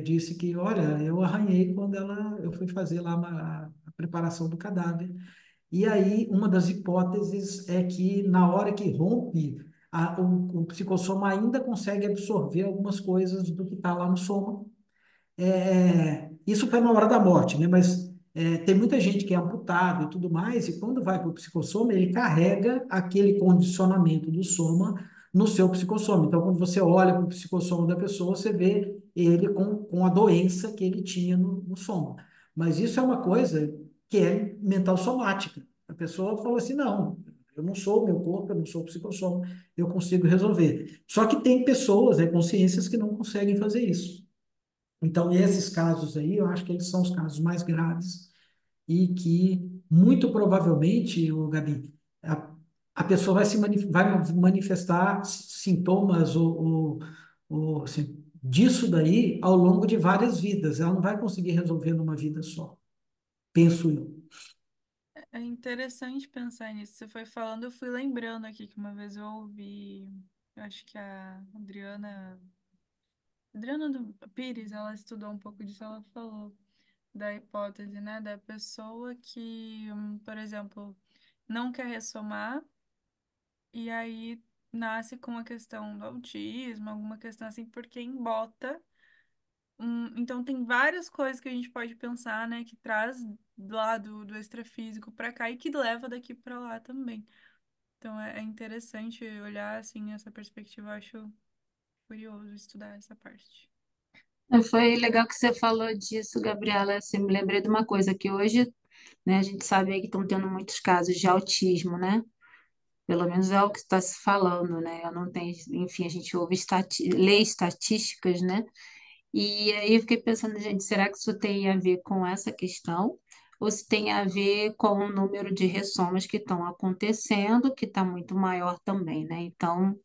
disse que, olha, eu arranhei quando eu fui fazer lá a preparação do cadáver. E aí, uma das hipóteses é que na hora que rompe, o psicossoma ainda consegue absorver algumas coisas do que está lá no soma, isso foi na hora da morte, né? Mas tem muita gente que é amputado e tudo mais, e quando vai para o psicossoma, ele carrega aquele condicionamento do soma no seu psicossoma. Então, quando você olha para o psicossoma da pessoa, você vê ele com a doença que ele tinha no soma. Mas isso é uma coisa que é mental somática. A pessoa falou assim: não, eu não sou o meu corpo, eu não sou o psicossoma, eu consigo resolver. Só que tem pessoas, consciências que não conseguem fazer isso. Então, esses casos aí, eu acho que eles são os casos mais graves e que, muito provavelmente, o Gabi, a pessoa vai manifestar sintomas assim, disso daí ao longo de várias vidas. Ela não vai conseguir resolver numa vida só, penso eu. É interessante pensar nisso. Você foi falando, eu fui lembrando aqui que uma vez eu ouvi, eu acho que a Adriana do Pires, ela estudou um pouco disso, ela falou da hipótese, né, da pessoa que, por exemplo, não quer ressomar e aí nasce com a questão do autismo, alguma questão assim, porque embota. Então tem várias coisas que a gente pode pensar, né, que traz lá do extrafísico para cá e que leva daqui para lá também. Então é interessante olhar assim essa perspectiva, eu acho curioso estudar essa parte. Foi legal que você falou disso, Gabriela. Assim, me lembrei de uma coisa que hoje, né, a gente sabe aí que estão tendo muitos casos de autismo, né? Pelo menos é o que está se falando, né? Eu não tenho, enfim, a gente ouve lê estatísticas, né? E aí eu fiquei pensando, gente, será que isso tem a ver com essa questão? Ou se tem a ver com o número de ressomas que estão acontecendo, que está muito maior também, né? Então,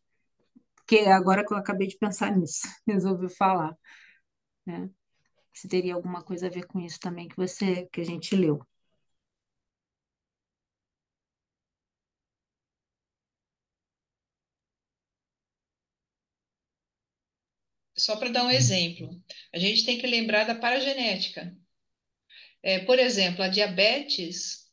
que agora que eu acabei de pensar nisso, resolvi falar, né? Se teria alguma coisa a ver com isso também que a gente leu. Só para dar um exemplo, a gente tem que lembrar da paragenética. Por exemplo, a diabetes,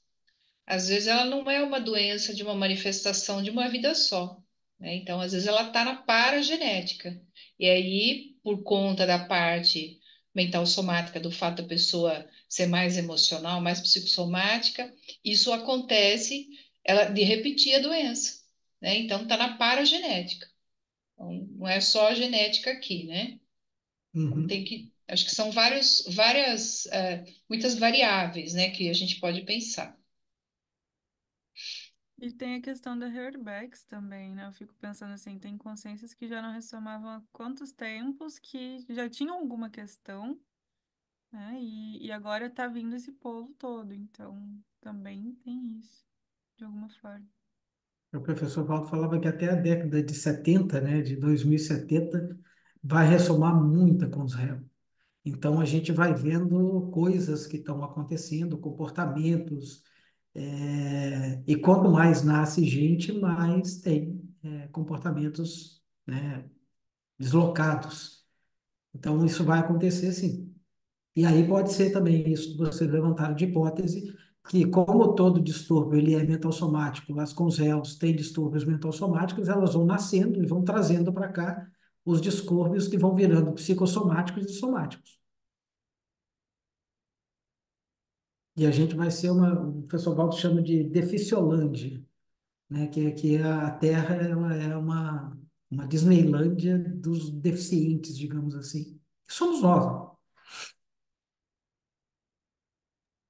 às vezes ela não é uma doença de uma manifestação de uma vida só, né? Então, às vezes ela está na paragenética. E aí, por conta da parte mental somática, do fato da pessoa ser mais emocional, mais psicossomática, isso acontece ela, de repetir a doença, né? Então, está na paragenética. Então, não é só a genética aqui, né? Então, Uhum. acho que são muitas variáveis, né, que a gente pode pensar. E tem a questão da Hairbags também, né? Eu fico pensando assim, tem consciências que já não ressomavam há quantos tempos que já tinham alguma questão, né? E agora tá vindo esse povo todo, então também tem isso, de alguma forma. O professor Valdo falava que até a década de 70, né, de 2070, vai ressomar muita com os réus. Então, a gente vai vendo coisas que estão acontecendo, comportamentos, e quanto mais nasce gente, mais tem comportamentos, né, deslocados. Então, isso vai acontecer sim. E aí pode ser também isso que vocês levantaram de hipótese, que como todo distúrbio ele é mental somático, as réus têm distúrbios mental somáticos, elas vão nascendo e vão trazendo para cá os distúrbios que vão virando psicossomáticos e somáticos. E a gente vai ser o professor Valdo chama de deficiolândia, né? Que a Terra ela é uma Disneylândia dos deficientes, digamos assim. Somos nós.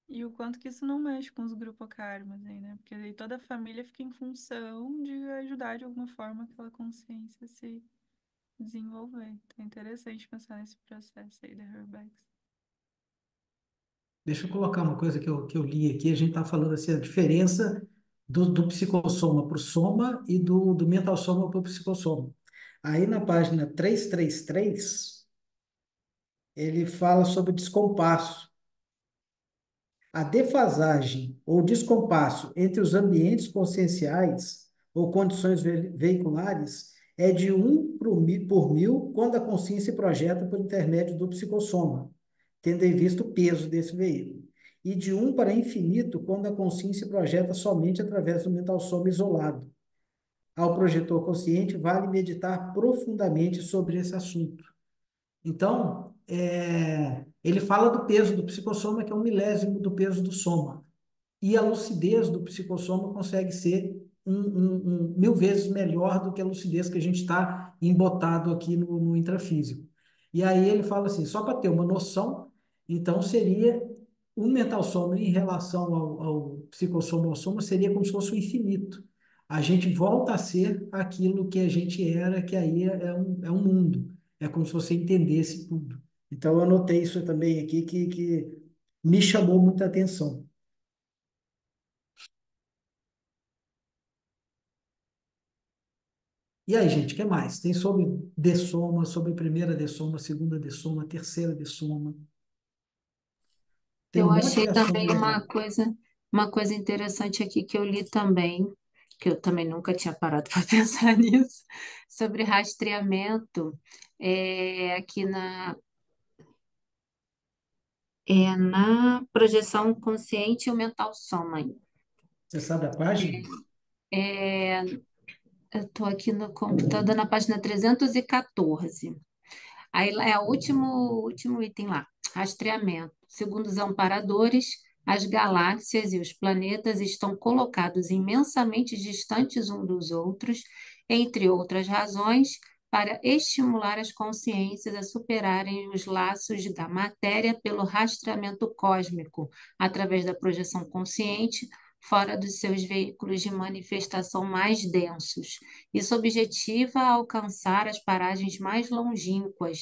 E o quanto que isso não mexe com os grupokarmas aí, né? Porque aí toda a família fica em função de ajudar de alguma forma aquela consciência a se desenvolver. Então é interessante pensar nesse processo aí da Herbex. Deixa eu colocar uma coisa que eu li aqui. A gente está falando assim, a diferença do psicossoma para o soma e do mental soma para o psicossoma. Aí na página 333 ele fala sobre descompasso. A defasagem ou descompasso entre os ambientes conscienciais ou condições veiculares é de 1 por 1000 quando a consciência se projeta por intermédio do psicossoma, tendo em vista o peso desse veículo. E de 1 para infinito quando a consciência se projeta somente através do mental soma isolado. Ao projetor consciente, vale meditar profundamente sobre esse assunto. Então, ele fala do peso do psicossoma, que é 1 milésimo do peso do soma. E a lucidez do psicossoma consegue ser 1000 vezes melhor do que a lucidez que a gente está embotado aqui no intrafísico. E aí ele fala assim, só para ter uma noção, então seria um mental soma em relação ao psicossoma ao soma, seria como se fosse o infinito. A gente volta a ser aquilo que a gente era, que aí é um mundo. É como se você entendesse tudo. Então, eu anotei isso também aqui, que me chamou muita atenção. E aí, gente, o que mais? Tem sobre dessoma, sobre primeira dessoma, segunda dessoma, terceira dessoma. Tem um Eu monte de achei assunto também legal. uma coisa interessante aqui que eu li também, que eu também nunca tinha parado para pensar nisso, sobre rastreamento, aqui na projeção consciente e o mental soma. Você sabe a página? É, eu estou aqui no computador na página 314. Aí lá é o último item lá, rastreamento. Segundo os amparadores, as galáxias e os planetas estão colocados imensamente distantes uns dos outros, entre outras razões, para estimular as consciências a superarem os laços da matéria pelo rastreamento cósmico, através da projeção consciente, fora dos seus veículos de manifestação mais densos. Isso objetiva alcançar as paragens mais longínquas,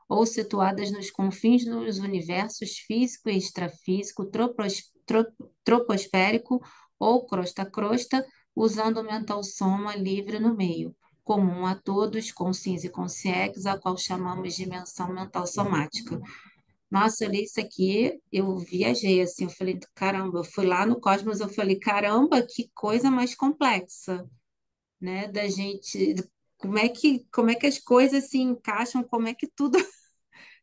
ou situadas nos confins dos universos físico e extrafísico, troposférico ou crosta-crosta, usando o mental soma livre no meio, comum a todos, conscientes e consciex, a qual chamamos de dimensão mental somática. Nossa, eu li isso aqui, eu viajei assim, eu falei, caramba, eu fui lá no Cosmos, eu falei, caramba, que coisa mais complexa, né, da gente, como é que as coisas se encaixam, como é que tudo,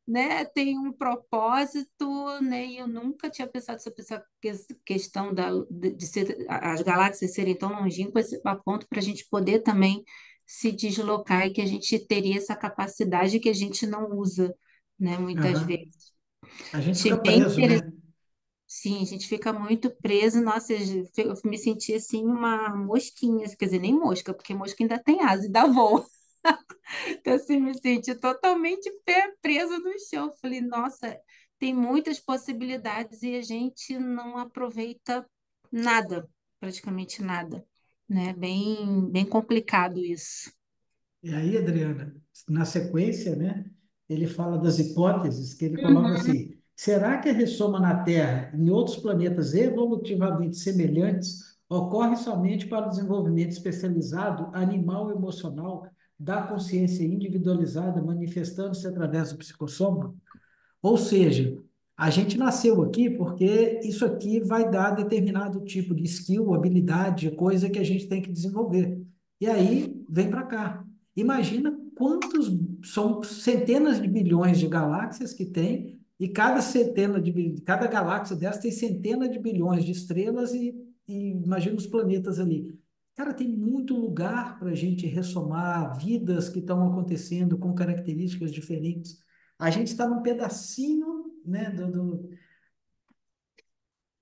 né, tem um propósito, né, e eu nunca tinha pensado sobre essa questão de ser, as galáxias serem tão longínquas a ponto para a gente poder também se deslocar e que a gente teria essa capacidade que a gente não usa, né, muitas Aham. vezes. A gente Achei fica bem preso, interessante. né? Sim, a gente fica muito preso. Nossa, eu me senti assim uma mosquinha, quer dizer, nem mosca, porque mosca ainda tem asa e dá voo. Então, assim, me senti totalmente presa no chão. Falei, nossa, tem muitas possibilidades e a gente não aproveita nada, praticamente nada, né? Bem complicado isso. E aí, Adriana, na sequência, né, ele fala das hipóteses, que ele coloca Uhum. assim: será que a ressoma na Terra, em outros planetas evolutivamente semelhantes, ocorre somente para o desenvolvimento especializado animal emocional da consciência individualizada, manifestando-se através do psicossoma. Ou seja, a gente nasceu aqui porque isso aqui vai dar determinado tipo de skill, habilidade, coisa que a gente tem que desenvolver. E aí vem para cá. Imagina quantos são centenas de bilhões de galáxias que tem, e cada galáxia dessa tem centenas de bilhões de estrelas e imagina os planetas ali. Cara, tem muito lugar para a gente ressomar vidas que estão acontecendo com características diferentes. A gente está num pedacinho, né,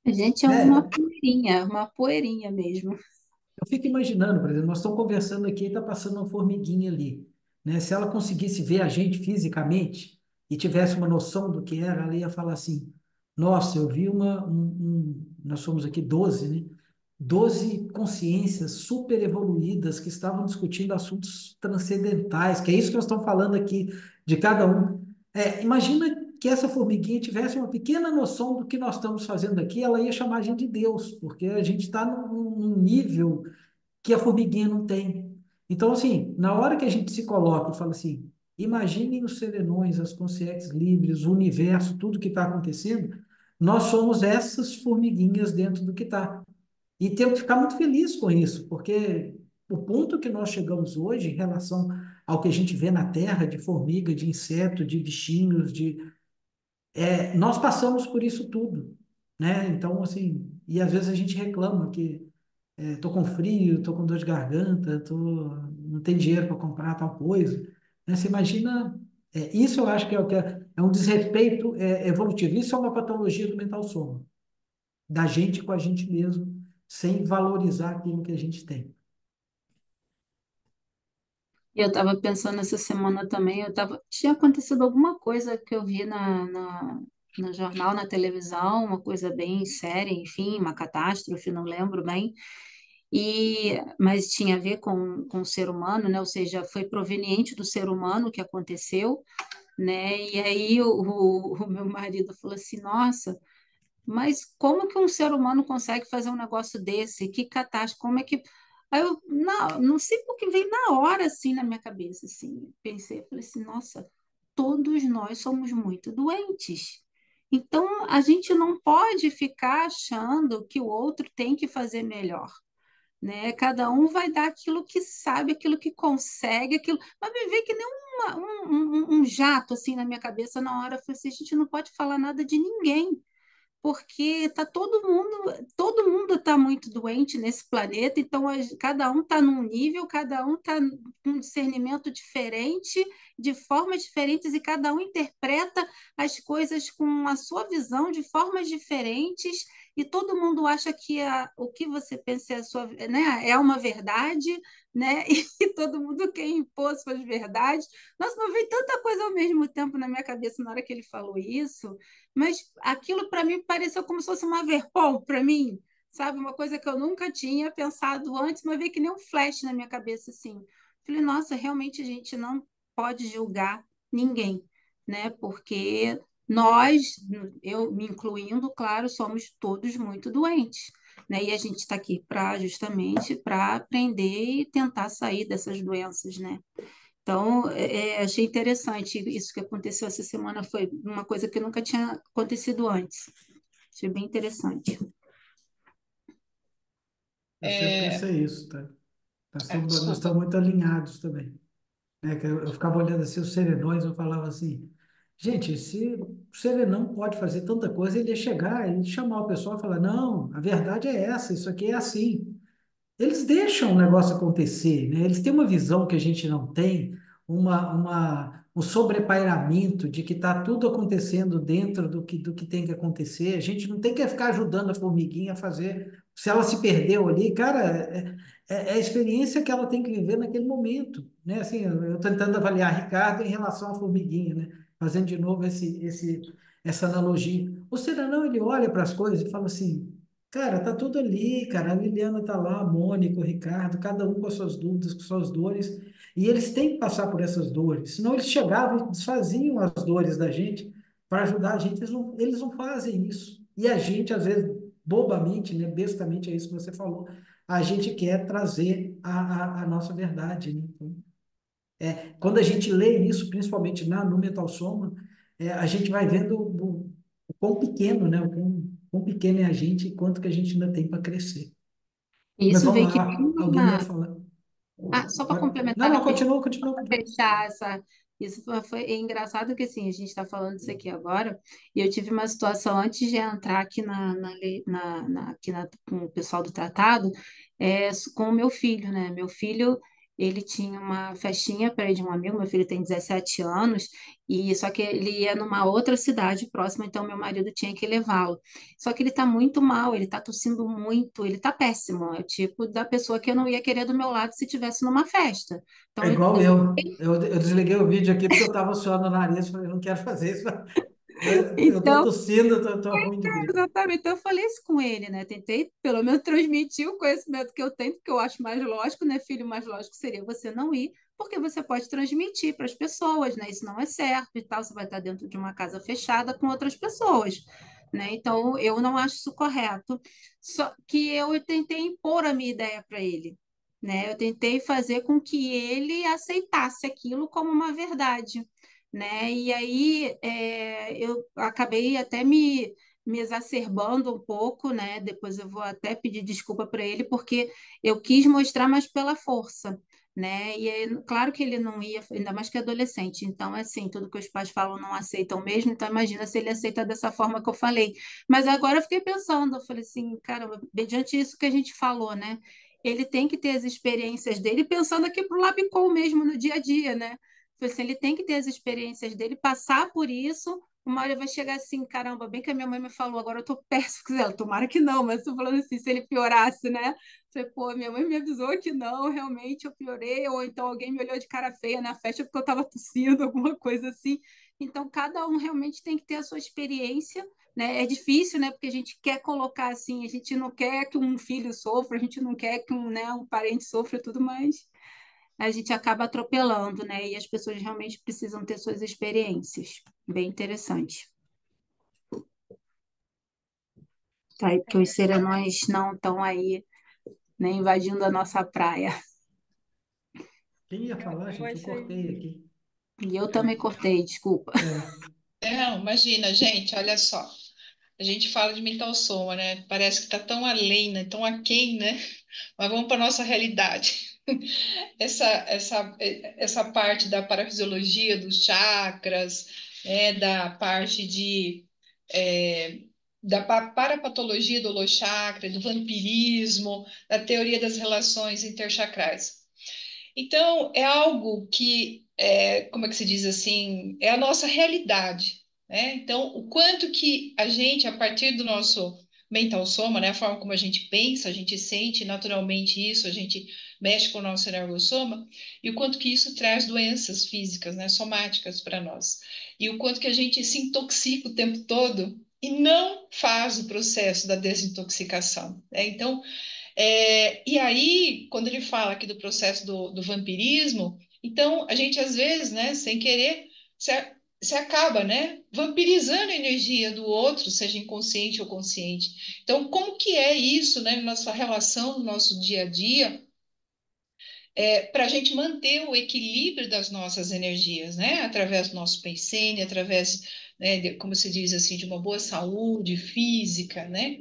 A gente é né? uma poeirinha mesmo. Eu fico imaginando, por exemplo, nós estamos conversando aqui e está passando uma formiguinha ali, né? Se ela conseguisse ver a gente fisicamente e tivesse uma noção do que era, ela ia falar assim: nossa, eu vi nós somos aqui 12, né? 12 consciências super evoluídas que estavam discutindo assuntos transcendentais, que é isso que nós estamos falando aqui de cada um. Imagina que essa formiguinha tivesse uma pequena noção do que nós estamos fazendo aqui, ela ia chamar a gente de Deus, porque a gente está num nível que a formiguinha não tem. Então, assim, na hora que a gente se coloca e fala assim, imaginem os serenões, as consciências livres, o universo, tudo que está acontecendo, nós somos essas formiguinhas dentro do que está. E temos que ficar muito felizes com isso, porque o ponto que nós chegamos hoje em relação ao que a gente vê na Terra, de formiga, de inseto, de bichinhos, nós passamos por isso tudo, né? Então, assim, e às vezes a gente reclama que tô com frio, tô com dor de garganta, não tem dinheiro para comprar tal coisa, né? Você imagina, isso eu acho que é um desrespeito evolutivo, isso é uma patologia do mental soma, da gente com a gente mesmo, sem valorizar aquilo que a gente tem. E eu estava pensando essa semana também, tinha acontecido alguma coisa que eu vi no jornal, na televisão, uma coisa bem séria, enfim, uma catástrofe, não lembro bem, mas tinha a ver com o ser humano, né? Ou seja, foi proveniente do ser humano que aconteceu, né? E aí o meu marido falou assim, nossa, mas como que um ser humano consegue fazer um negócio desse? Que catástrofe, como é que... Aí eu, não sei porque veio na hora, assim, na minha cabeça, assim. Pensei, falei assim, nossa, todos nós somos muito doentes. Então, a gente não pode ficar achando que o outro tem que fazer melhor, né? Cada um vai dar aquilo que sabe, aquilo que consegue, aquilo... Mas me veio que nem um jato, assim, na minha cabeça na hora. Eu falei assim, a gente não pode falar nada de ninguém, porque tá todo mundo está muito doente nesse planeta, então cada um está num nível, cada um está com um discernimento diferente, de formas diferentes, e cada um interpreta as coisas com a sua visão de formas diferentes, e todo mundo acha que o que você pensa é, né, é uma verdade, né? E todo mundo quer impor suas verdades. Nossa, mas veio tanta coisa ao mesmo tempo na minha cabeça na hora que ele falou isso, mas aquilo para mim pareceu como se fosse uma verpom para mim, sabe? Uma coisa que eu nunca tinha pensado antes, mas veio que nem um flash na minha cabeça assim. Falei, nossa, realmente a gente não pode julgar ninguém, né? Porque nós, eu me incluindo, claro, somos todos muito doentes, né? E a gente está aqui para justamente para aprender e tentar sair dessas doenças, né? Então, achei interessante isso que aconteceu essa semana, foi uma coisa que nunca tinha acontecido antes. Achei bem interessante. Eu sempre É, pensei isso, tá? Nós desculpa. estamos muito alinhados também. Né? Que eu ficava olhando assim os serenões, eu falava assim, gente, se o serenão pode fazer tanta coisa, ele ia chegar e chamar o pessoal e falar, não, a verdade é essa, isso aqui é assim. Eles deixam o negócio acontecer, né? Eles têm uma visão que a gente não tem, um sobrepairamento de que está tudo acontecendo dentro do que tem que acontecer. A gente não tem que ficar ajudando a formiguinha a fazer. Se ela se perdeu ali, cara, é a experiência que ela tem que viver naquele momento, né? Assim, eu tentando avaliar Ricardo em relação à formiguinha, né? Fazendo de novo essa analogia. O Serenão, ele olha para as coisas e fala assim, cara, tá tudo ali, cara. A Liliana tá lá, a Mônica, o Ricardo, cada um com as suas dúvidas, com suas dores. E eles têm que passar por essas dores. Senão eles chegavam e desfaziam as dores da gente para ajudar a gente. Eles não fazem isso. E a gente, às vezes, bobamente, né, bestamente, é isso que você falou, a gente quer trazer a nossa verdade, né? Então, quando a gente lê isso, principalmente no Mental Soma, a gente vai vendo o quão pequeno, né, o quão pequeno é a gente e quanto que a gente ainda tem para crescer. Mas Isso vamos vem que lá, alguém ia falar. só para Não, complementar não, rapidinho, continua, continua, continua. fechar essa. Isso é engraçado que assim, a gente está falando isso aqui agora, e eu tive uma situação antes de entrar aqui com o pessoal do tratado, com o meu filho, né? Meu filho, ele tinha uma festinha para ir de um amigo, meu filho tem 17 anos, e só que ele ia numa outra cidade próxima, então meu marido tinha que levá-lo. Só que ele está muito mal, ele está tossindo muito, ele está péssimo, é o tipo da pessoa que eu não ia querer do meu lado se tivesse numa festa. É Então, igual eu desliguei o vídeo aqui porque eu estava suando o nariz, falei, eu não quero fazer isso. Eu estou então, tossindo, tô ruim de gripe. exatamente, então eu falei isso com ele, né? Tentei, pelo menos, transmitir o conhecimento que eu tenho, porque eu acho mais lógico, né, filho? Mais lógico seria você não ir, porque você pode transmitir para as pessoas, né? Isso não é certo e tal, você vai estar dentro de uma casa fechada com outras pessoas, né? Então, eu não acho isso correto. Só que eu tentei impor a minha ideia para ele, né? Eu tentei fazer com que ele aceitasse aquilo como uma verdade, né? E aí eu acabei até me exacerbando um pouco, né? Depois eu vou até pedir desculpa para ele, porque eu quis mostrar mais pela força, né? E aí, claro que ele não ia, ainda mais que é adolescente, então, assim, tudo que os pais falam não aceitam mesmo, então imagina se ele aceita dessa forma que eu falei. Mas agora eu fiquei pensando, eu falei assim, caramba, mediante isso que a gente falou, né? Ele tem que ter as experiências dele, pensando aqui para o Labicol mesmo no dia a dia, né? Falei assim, ele tem que ter as experiências dele, passar por isso. Uma hora vai chegar assim, caramba, bem que a minha mãe me falou, agora eu tô péssimo com ela, tomara que não, mas tô falando assim, se ele piorasse, né? Falei, pô, minha mãe me avisou que não, realmente eu piorei, ou então alguém me olhou de cara feia na festa porque eu tava tossindo, alguma coisa assim. Então, cada um realmente tem que ter a sua experiência, né? É difícil, né? Porque a gente quer colocar assim, a gente não quer que um filho sofra, a gente não quer que um parente sofra e tudo mais, a gente acaba atropelando, né? E as pessoas realmente precisam ter suas experiências. Bem interessante. Tá aí, porque os serenões não estão aí, né, invadindo a nossa praia. Quem ia falar, Eu gente? Eu cortei achei. aqui. E eu também cortei, desculpa. É, Não, imagina, gente, olha só. A gente fala de mental soma, né? Parece que está tão além, né? Tão aquém, né? Mas vamos para a nossa realidade. Essa parte da parafisiologia dos chakras, da parte é, da parapatologia do holochakra, do vampirismo, da teoria das relações interchakrais. Então, é algo que, como é que se diz assim, é a nossa realidade, né? Então, o quanto que a gente, a partir do nosso mental soma, né, a forma como a gente pensa, a gente sente naturalmente isso, a gente mexe com o nosso energossoma, e o quanto que isso traz doenças físicas, né, somáticas para nós. E o quanto que a gente se intoxica o tempo todo e não faz o processo da desintoxicação, né? Então, e aí, quando ele fala aqui do processo do vampirismo, então a gente às vezes, né, sem querer, se acaba, né, vampirizando a energia do outro, seja inconsciente ou consciente. Então, como que é isso, né, na nossa relação, no nosso dia a dia, para a gente manter o equilíbrio das nossas energias, né, através do nosso pensene, através, né, como se diz assim, de uma boa saúde física, né?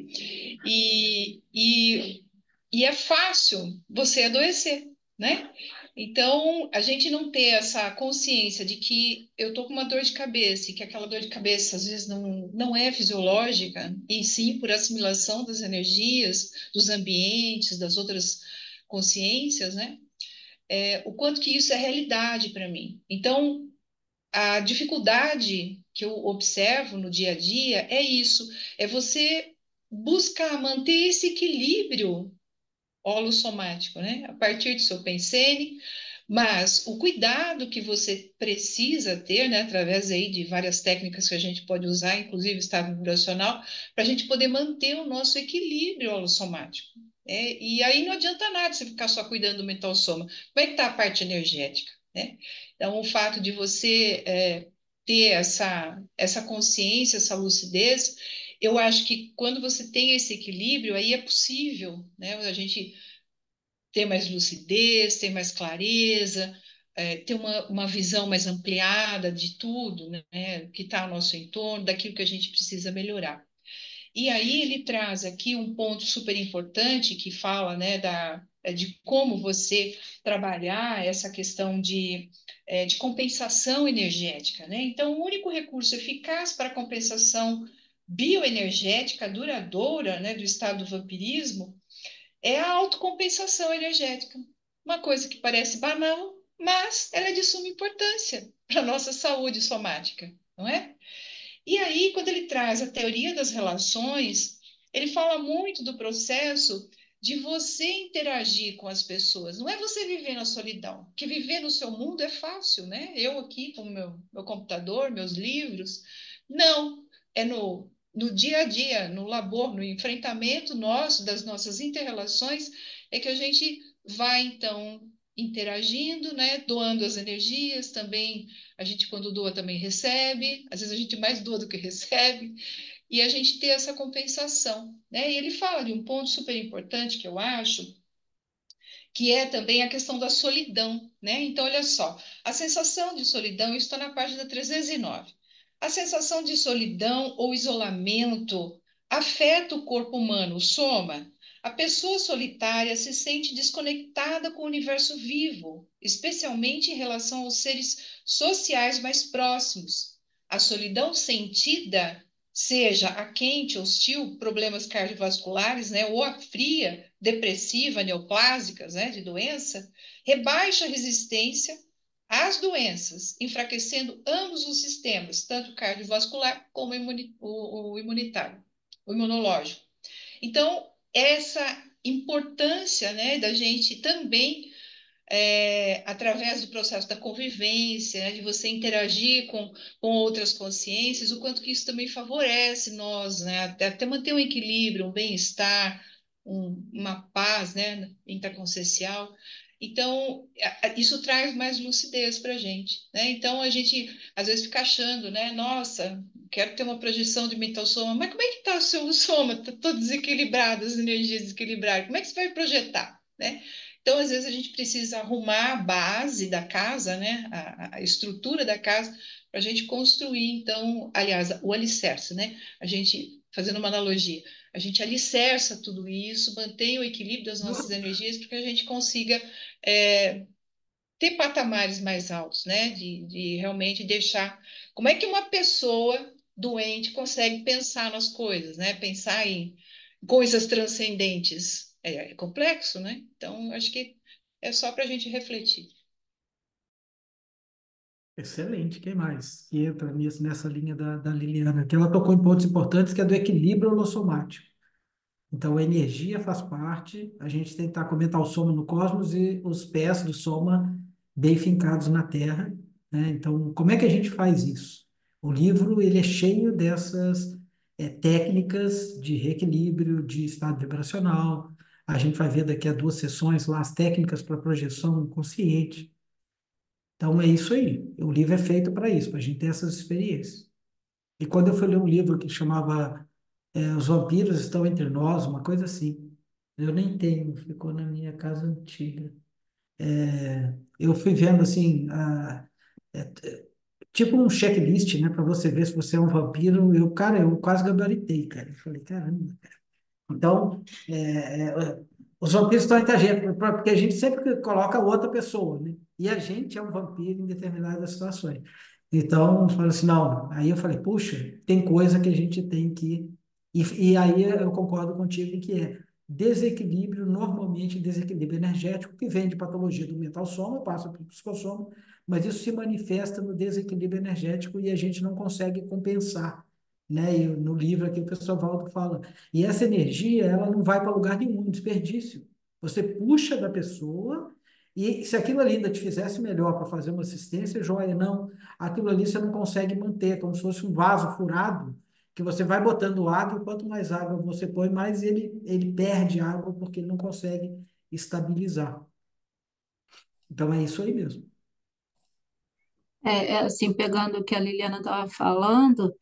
E, e, e é fácil você adoecer, né? Então, a gente não ter essa consciência de que eu tô com uma dor de cabeça e que aquela dor de cabeça às vezes não é fisiológica, e sim por assimilação das energias, dos ambientes, das outras consciências, né? O quanto que isso é realidade para mim. Então, a dificuldade que eu observo no dia a dia é isso, é você buscar manter esse equilíbrio holossomático, né? A partir do seu pensene, mas o cuidado que você precisa ter, né, através aí de várias técnicas que a gente pode usar, inclusive estado vibracional, para a gente poder manter o nosso equilíbrio holossomático. E aí não adianta nada você ficar só cuidando do mental soma. Como é que está a parte energética, né? Então, o fato de você ter essa consciência, essa lucidez, Eu acho que quando você tem esse equilíbrio, aí é possível, né? A gente ter mais lucidez, ter mais clareza, ter uma visão mais ampliada de tudo, né? Que está ao nosso entorno, daquilo que a gente precisa melhorar. E aí ele traz aqui um ponto super importante que fala, né, de como você trabalhar essa questão de compensação energética, né? Então, o único recurso eficaz para a compensação bioenergética duradoura, né, do estado do vampirismo é a autocompensação energética. Uma coisa que parece banal, mas ela é de suma importância para a nossa saúde somática, não é? E aí, quando ele traz a teoria das relações, ele fala muito do processo de você interagir com as pessoas. Não é você viver na solidão, porque viver no seu mundo é fácil, né? Eu aqui com o meu computador, meus livros. Não, é no dia a dia, no labor, no enfrentamento nosso, das nossas interrelações, é que a gente vai, então, interagindo, né? Doando as energias também. A gente, quando doa, também recebe, às vezes a gente mais doa do que recebe, e a gente ter essa compensação, né? E ele fala de um ponto super importante que eu acho, que é também a questão da solidão, né? Então, olha só, a sensação de solidão, isso está na página 309. A sensação de solidão ou isolamento afeta o corpo humano, o soma. A pessoa solitária se sente desconectada com o universo vivo, especialmente em relação aos seres sociais mais próximos. A solidão sentida, seja a quente, hostil, problemas cardiovasculares, né, ou a fria, depressiva, neoplásicas, né, de doença, rebaixa a resistência às doenças, enfraquecendo ambos os sistemas, tanto cardiovascular como o imunitário, o imunológico. Então, essa importância, né, da gente também através do processo da convivência, né, de você interagir com outras consciências, o quanto que isso também favorece nós, né, até manter um equilíbrio, um bem-estar, uma paz, né, intraconsciencial. Então, isso traz mais lucidez para a gente, né? Então, a gente às vezes fica achando, né? Nossa, quero ter uma projeção de mental soma, mas como é que está o seu soma? Está todo desequilibrado, as energias desequilibradas. Como é que você vai projetar, né? Então, às vezes, a gente precisa arrumar a base da casa, né? A estrutura da casa, para a gente construir, então, aliás, o alicerce, né? A gente, fazendo uma analogia, a gente alicerça tudo isso, mantém o equilíbrio das nossas energias, para que a gente consiga é, ter patamares mais altos, né? De realmente deixar. Como é que uma pessoa doente consegue pensar nas coisas, né? Pensar em coisas transcendentes. É complexo, né? Então, acho que é só para a gente refletir. Excelente, quem mais? Que entra nessa linha da Liliana, que ela tocou em pontos importantes, que é do equilíbrio holossomático. Então, a energia faz parte, a gente tem que estar com o mental soma no cosmos e os pés do soma bem fincados na Terra, né? Então, como é que a gente faz isso? O livro, ele é cheio dessas técnicas de reequilíbrio, de estado vibracional. A gente vai ver daqui a 2 sessões lá as técnicas para projeção consciente. Então, é isso aí. O livro é feito para isso, para a gente ter essas experiências. E quando eu fui ler um livro que chamava Os Vampiros Estão Entre Nós, uma coisa assim, eu nem tenho, ficou na minha casa antiga. Eu fui vendo assim, é, tipo um checklist, né, para você ver se você é um vampiro. Cara, eu quase gabaritei, cara. Eu falei, caramba. Então, os vampiros estão entre a gente, porque a gente sempre coloca outra pessoa, né? E a gente é um vampiro em determinadas situações. Então, eu falei assim, não. Aí eu falei, puxa, tem coisa que a gente tem que. E aí eu concordo contigo em que é desequilíbrio, normalmente desequilíbrio energético, que vem de patologia do mental soma, passa para o psicossoma, mas isso se manifesta no desequilíbrio energético e a gente não consegue compensar, né? E no livro aqui o pessoal Valdo fala. E essa energia, ela não vai para lugar nenhum, desperdício. Você puxa da pessoa e se aquilo ali ainda te fizesse melhor para fazer uma assistência, joia, não. Aquilo ali você não consegue manter, como se fosse um vaso furado, que você vai botando água e quanto mais água você põe, mais ele perde água porque ele não consegue estabilizar. Então é isso aí mesmo. Assim, pegando o que a Liliana estava falando,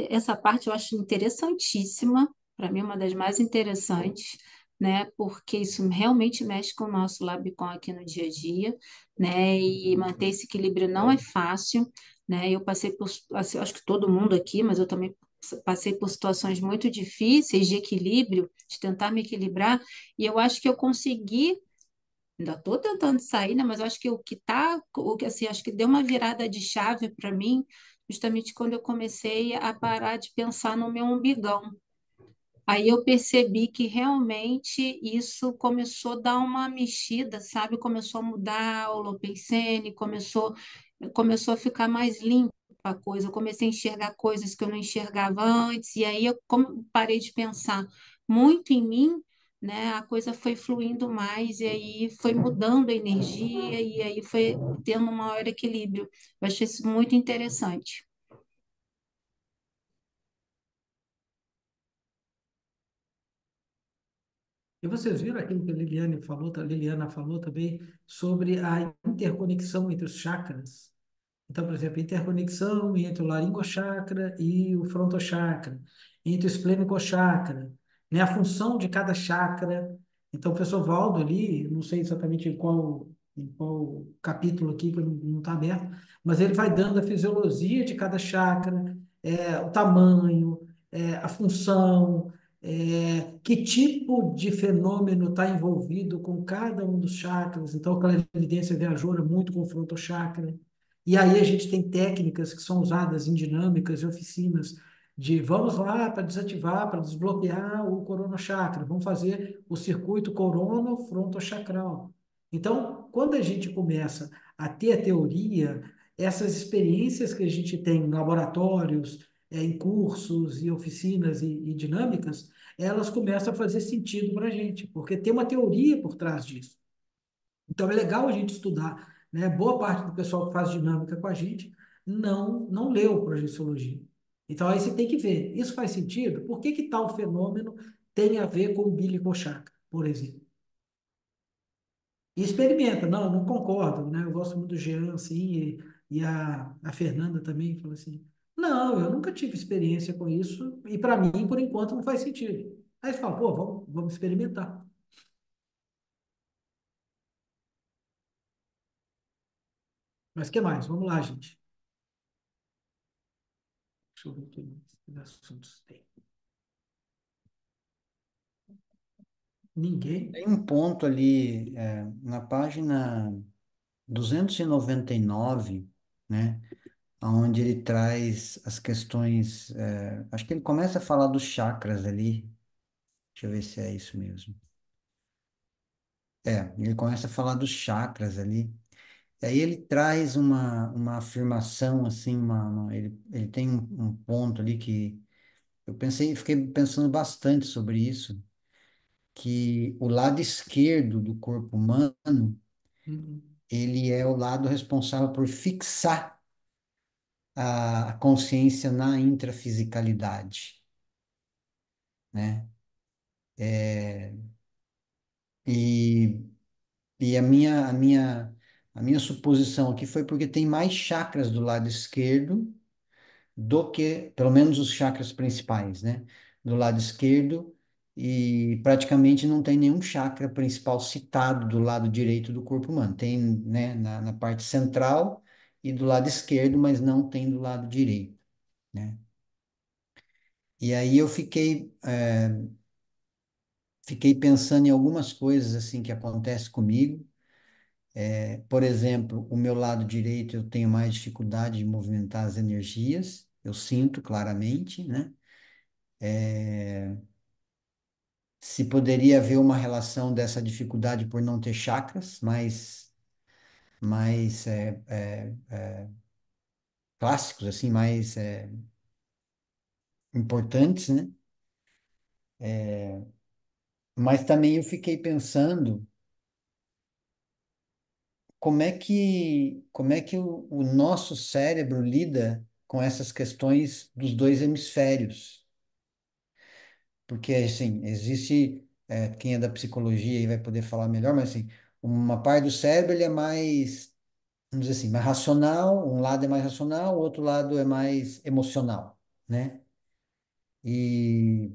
Essa parte eu acho interessantíssima, para mim é uma das mais interessantes, né? Porque isso realmente mexe com o nosso Labicon aqui no dia a dia, né? E manter esse equilíbrio não é fácil, né? Eu passei por, assim, acho que todo mundo aqui, mas eu também passei por situações muito difíceis de equilíbrio, de tentar me equilibrar, e eu acho que eu consegui. Ainda estou tentando sair, né? Mas eu acho que o que assim, acho que deu uma virada de chave para mim, justamente quando eu comecei a parar de pensar no meu umbigão. Aí eu percebi que realmente isso começou a dar uma mexida, sabe? Começou a mudar o Holopensene, começou a ficar mais limpa a coisa. Eu comecei a enxergar coisas que eu não enxergava antes, e aí eu parei de pensar muito em mim, né? A coisa foi fluindo mais, e aí foi mudando a energia, e aí foi tendo um maior equilíbrio. Eu achei isso muito interessante. E vocês viram aquilo que a Liliana falou também sobre a interconexão entre os chakras? Então, por exemplo, interconexão entre o laringochakra e o frontochakra, entre o esplênicochakra, né? A função de cada chakra. Então, o professor Valdo ali, não sei exatamente em qual capítulo aqui, que não está aberto, mas ele vai dando a fisiologia de cada chakra, o tamanho, a função, que tipo de fenômeno está envolvido com cada um dos chakras. Então, a clarividência viajoura muito com o frontochakra. E aí a gente tem técnicas que são usadas em dinâmicas e oficinas de vamos lá para desativar, para desbloquear o corona chakra, vamos fazer o circuito corono-frontochacral. Então, quando a gente começa a ter a teoria, essas experiências que a gente tem em laboratórios, em cursos e oficinas e dinâmicas, elas começam a fazer sentido para a gente, porque tem uma teoria por trás disso. Então é legal a gente estudar, né? Boa parte do pessoal que faz dinâmica com a gente não leu projeciologia. Então aí você tem que ver, isso faz sentido? Por que que tal fenômeno tem a ver com o bilicochakra, por exemplo? E experimenta, não concordo, né? Eu gosto muito do Jean, assim, e a Fernanda também falou assim, não, eu nunca tive experiência com isso, e para mim, por enquanto, não faz sentido. Aí você fala, pô, vamos experimentar. Mas o que mais? Vamos lá, gente. Deixa eu ver que assuntos tem. Ninguém? Tem um ponto ali, na página 299, né, onde ele traz as questões, acho que ele começa a falar dos chakras ali, deixa eu ver se é isso mesmo. Ele começa a falar dos chakras ali, e aí ele traz uma afirmação, assim, ele tem um ponto ali que fiquei pensando bastante sobre isso, que o lado esquerdo do corpo humano, Uhum. ele é o lado responsável por fixar a consciência na intrafisicalidade, né? E, e a minha suposição aqui foi porque tem mais chakras do lado esquerdo do que, pelo menos os chakras principais, né? Do lado esquerdo, e praticamente não tem nenhum chakra principal citado do lado direito do corpo humano. Tem, né, na parte central e do lado esquerdo, mas não tem do lado direito, né? E aí eu fiquei pensando em algumas coisas assim que acontecem comigo. Por exemplo, o meu lado direito eu tenho mais dificuldade de movimentar as energias, eu sinto claramente, né? Se poderia haver uma relação dessa dificuldade por não ter chakras mais clássicos, assim, mais importantes, né? Mas também eu fiquei pensando como é que o nosso cérebro lida com essas questões dos dois hemisférios. Porque, assim, existe, quem é da psicologia aí vai poder falar melhor, mas, assim, uma parte do cérebro, ele é mais, vamos dizer assim, mais racional, um lado é mais racional, o outro lado é mais emocional, né? E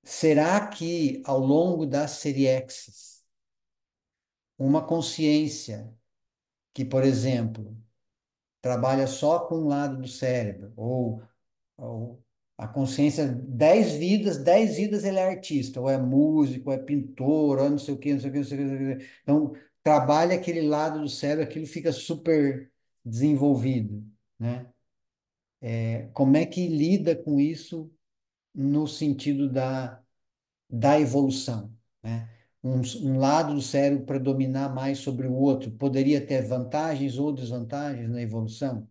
será que ao longo das seriexes, uma consciência que, por exemplo, trabalha só com um lado do cérebro, ou a consciência, 10 vidas, 10 vidas ele é artista, ou é músico, ou é pintor, ou não sei o quê, não sei o quê, não sei o quê, não sei o quê. Então, trabalha aquele lado do cérebro, aquilo fica super desenvolvido, né? Como é que lida com isso no sentido da evolução, né? Um lado do cérebro predominar mais sobre o outro, poderia ter vantagens ou desvantagens na evolução?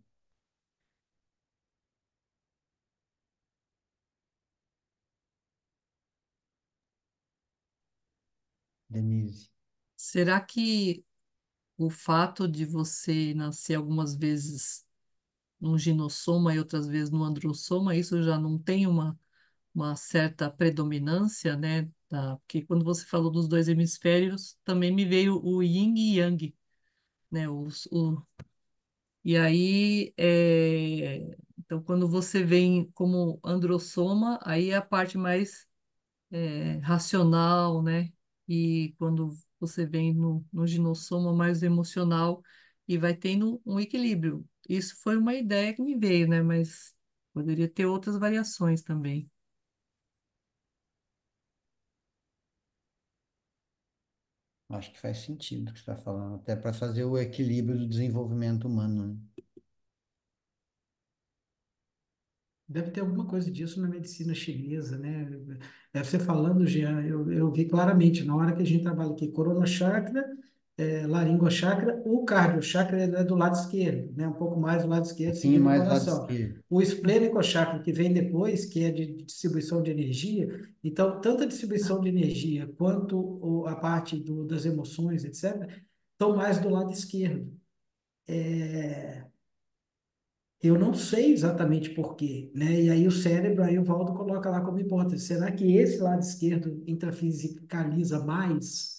Denise. Será que o fato de você nascer algumas vezes num ginossoma e outras vezes no androssoma, isso já não tem uma certa predominância, né? Porque quando você falou dos dois hemisférios, também me veio o yin e yang, né? E aí, então, quando você vem como androssoma, aí é a parte mais racional, né? E quando você vem no ginossoma mais emocional e vai tendo um equilíbrio. Isso foi uma ideia que me veio, né? Mas poderia ter outras variações também. Acho que faz sentido o que você está falando, até para fazer o equilíbrio do desenvolvimento humano, né? Deve ter alguma coisa disso na medicina chinesa, né? Você falando, Jean, eu vi claramente, na hora que a gente trabalha aqui, Corona Chakra, Laringo Chakra, o Cardio Chakra ele é do lado esquerdo, né? Um pouco mais do lado Um esquerdo, pouquinho seguindo o mais do lado coração. esquerdo. O Esplênico Chakra, que vem depois, que é de distribuição de energia, então, tanto a distribuição de energia quanto a parte das emoções, etc., estão mais do lado esquerdo. Eu não sei exatamente por quê, né? E aí o cérebro, aí o Valdo coloca lá como hipótese, será que esse lado esquerdo intrafisicaliza mais?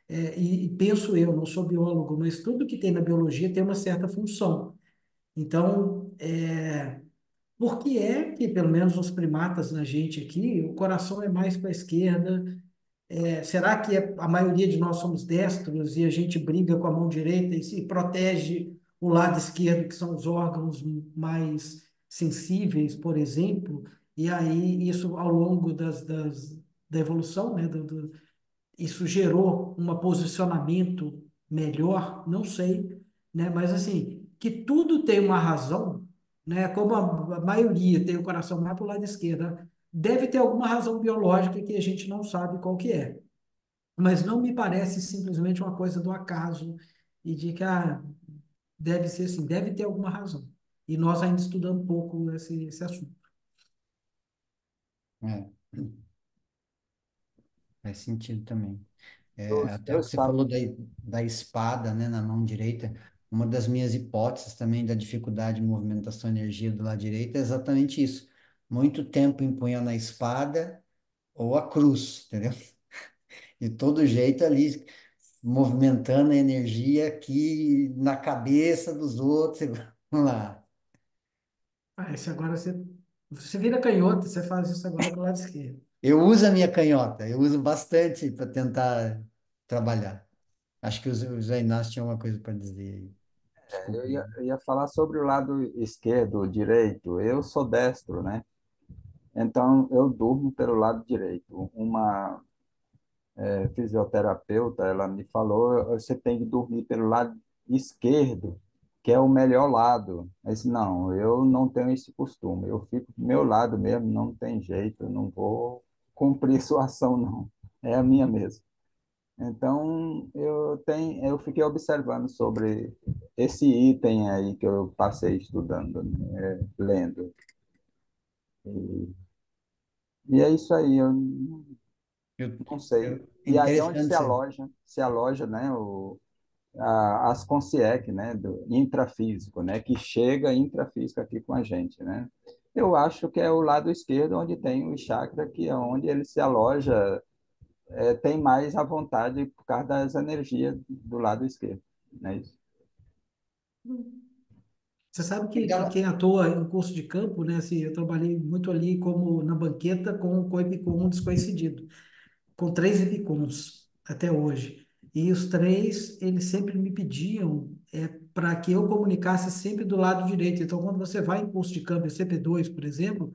E penso eu, não sou biólogo, mas tudo que tem na biologia tem uma certa função. Então, por que é que, pelo menos os primatas na gente aqui, o coração é mais para a esquerda? Será que a maioria de nós somos destros e a gente briga com a mão direita e se protege o lado esquerdo, que são os órgãos mais sensíveis, por exemplo? E aí, isso ao longo da evolução, né, isso gerou um posicionamento melhor, não sei, né? Mas assim, que tudo tem uma razão, né? Como a maioria tem o coração mais para o lado esquerdo, né? Deve ter alguma razão biológica que a gente não sabe qual que é. Mas não me parece simplesmente uma coisa do acaso e de que deve ser assim, deve ter alguma razão. E nós ainda estudamos um pouco esse assunto. É, faz sentido também. Eu, Até o eu que você estava, falou da espada, né, na mão direita, uma das minhas hipóteses também da dificuldade de movimentação de energia do lado direito é exatamente isso. Muito tempo empunhando a espada ou a cruz, entendeu? De todo jeito ali, movimentando a energia aqui na cabeça dos outros. Vamos lá. Esse agora você vira canhoto, você faz isso agora com o lado esquerdo. Eu uso a minha canhota, eu uso bastante para tentar trabalhar. Acho que o Zé Inácio tinha uma coisa para dizer aí. eu Desculpa. ia, eu ia falar sobre o lado esquerdo, o direito. Eu sou destro, né? Então, eu durmo pelo lado direito. Uma fisioterapeuta, ela me falou, você tem que dormir pelo lado esquerdo, que é o melhor lado. Eu disse, não, eu não tenho esse costume. Eu fico do meu lado mesmo, não tem jeito, eu não vou cumprir sua ação, não. É a minha mesmo. Então, eu fiquei observando sobre esse item aí que eu passei estudando, né, lendo. E é isso aí, eu não sei. E aí onde Interessante você. se aloja, né, as consciec, né, do intrafísico, né, que chega intrafísico aqui com a gente, né? Eu acho que é o lado esquerdo onde tem o chakra, que é onde ele se aloja, tem mais à vontade por causa das energias do lado esquerdo, né? Isso. Você sabe que Legal. quem atua em curso de campo, né? Assim, eu trabalhei muito ali como na banqueta com o Epicom desconhecido, com três Epicons até hoje. E os três, eles sempre me pediam para que eu comunicasse sempre do lado direito. Então, quando você vai em curso de campo, CP2, por exemplo,